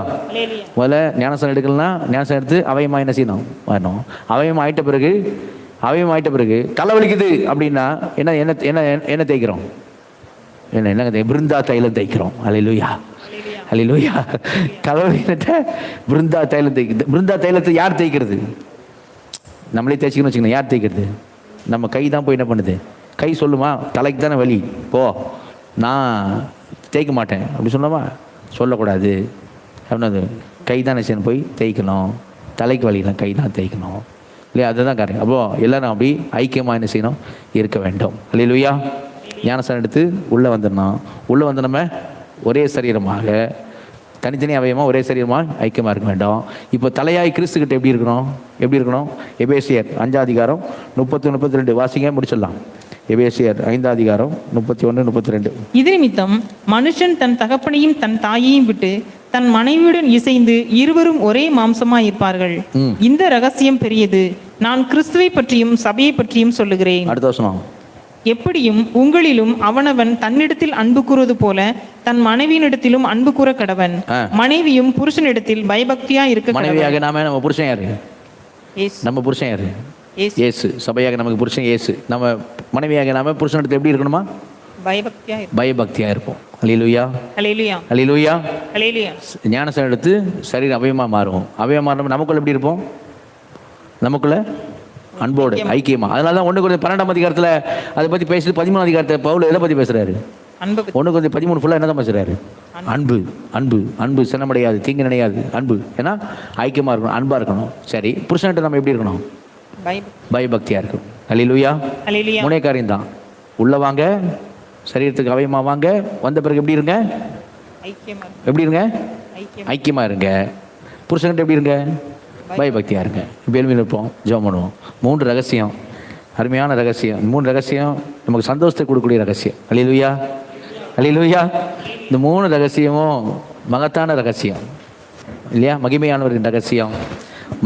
முதல்ல ஞானஸ்நானம் எடுக்கலன்னா ஞானஸ்நானம் எடுத்து அவயமாக என்ன செய்யணும்? வரணும். அவயமாக ஆயிட்ட பிறகு தலைவலிக்குது அப்படின்னா என்ன என்ன என்ன என்ன தேய்க்கிறோம்? என்ன பிருந்தா தைலம் தேய்க்கிறோம். அல்லேலூயா. அல்லேலூயா. தலைவலிக்கிட்ட பிருந்தா தைலம் தேய்க்குது. பிருந்தா தைலத்தை யார் தேய்க்கிறது? நம்மளே தேய்ச்சிக்கணும்னு வச்சுக்கணும். யார் தேய்க்கிறது? நம்ம கை தான் போய் என்ன பண்ணுது? கை சொல்லுமா, தலைக்கு தானே வலி, போ நான் தேய்க்க மாட்டேன் அப்படி சொன்னோமா? சொல்லக்கூடாது. அப்படின்னா கை தான் செய்யணும், போய் தேய்க்கணும். தலைக்கு வலினா கை தான் தேய்க்கணும் இல்லையா? அதுதான் காரணம். அப்போ எல்லாரும் அப்படி ஐக்கியமாக என்ன செய்யணும்? இருக்க வேண்டும். அல்லேலூயா. ஞானஸ்நானம் எடுத்து உள்ளே வந்துடணும். உள்ளே வந்து நம்ம ஒரே சரீரமாக தனித்தனி அவயமாக ஒரே சரீரமாக ஐக்கியமாக இருக்க வேண்டும். இப்போ தலையாய் கிறிஸ்துக்கிட்ட எப்படி இருக்கணும்? எப்படி இருக்கணும்? எபேசியர் 5:31-32 வாசிங்க, முடிச்சிடலாம். எபேசியர் 5:31-32. இது நிமித்தம் மனுஷன் தன் தகப்பனையும் தன் தாயையும் விட்டு தன் மனைவியுடன் இசைந்து இருவரும் ஒரே மாம்சமாய் இருப்பார்கள். இந்த ரகசியம் பெரியது. நான் கிறிஸ்துவை பற்றியும் சபையை பற்றியும் சொல்லுகிறேன். அடுத்த வசனம். எப்படியும் உங்களிலும் அவனவன் தன்னிடத்தில் அன்பு கூறுவது போல தன் மனைவியினிடத்திலும் அன்பு கூற கடவன். மனைவியும் புருஷனிடத்தில் பயபக்தியா இருக்க. மனைவியாக நம்ம புருஷன் யாரு? நம்ம புருஷன் யாரு? இயேசு. சபையாக நமக்கு புருஷன் இயேசு. நம்ம மனைவியாக நாம புருஷனிடத்தில் எப்படி இருக்கணுமா? பயபக்தியா இருப்போம். அல்லேலூயா. அல்லேலூயா. அல்லேலூயா. அல்லேலூயா. ஞானஸ்நானம் எடுத்து சரீரம் அவயமா மாறும். அவயமா மாறும். நமக்குள்ள எப்படி இருப்போம்? நமக்குள்ள அன்போடு ஐக்கியமா. அதனால தான் 1 Corinthians 12 அதை பற்றி பேசி 13 பவுல் எதை பற்றி பேசுறாரு? 1 Corinthians 13 ஃபுல்லாக என்ன தான் பேசுறாரு? அன்பு. அன்பு. அன்பு சினமடையாது, தீங்கு நினையாது. அன்பு. ஏன்னா ஐக்கியமாக இருக்கணும், அன்பாக இருக்கணும். சரி, புருஷன்கிட்ட நம்ம எப்படி இருக்கணும்? பயபக்தியாக இருக்கணும். அல்லேலூயா. முனை காரியம் தான். உள்ள வாங்க, சரீரத்துக்கு அவயமா வாங்க. வந்த பிறகு எப்படி இருங்க? எப்படி இருங்க? ஐக்கியமாக இருங்க. புருஷன்கிட்ட எப்படி இருங்க? பயபக்தியாக இருங்க. வேள்வியில் இருப்போம், ஜெபம் பண்ணுவோம். 3 ரகசியம், அருமையான ரகசியம். 3 ரகசியம் நமக்கு சந்தோஷத்தை கொடுக்கக்கூடிய ரகசியம். அல்லேலூயா. அல்லேலூயா. இந்த 3 ரகசியமும் மகத்தான ரகசியம் இல்லையா? மகிமையானவரின் ரகசியம்,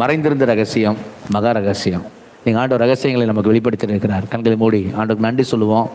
மறைந்திருந்த ரகசியம், மகா ரகசியம். நீங்கள் ஆண்டவர் ரகசியங்களை நமக்கு வெளிப்படுத்தி இருக்கிறார். கண்களை மூடி ஆண்டவருக்கு நன்றி சொல்லுவோம்.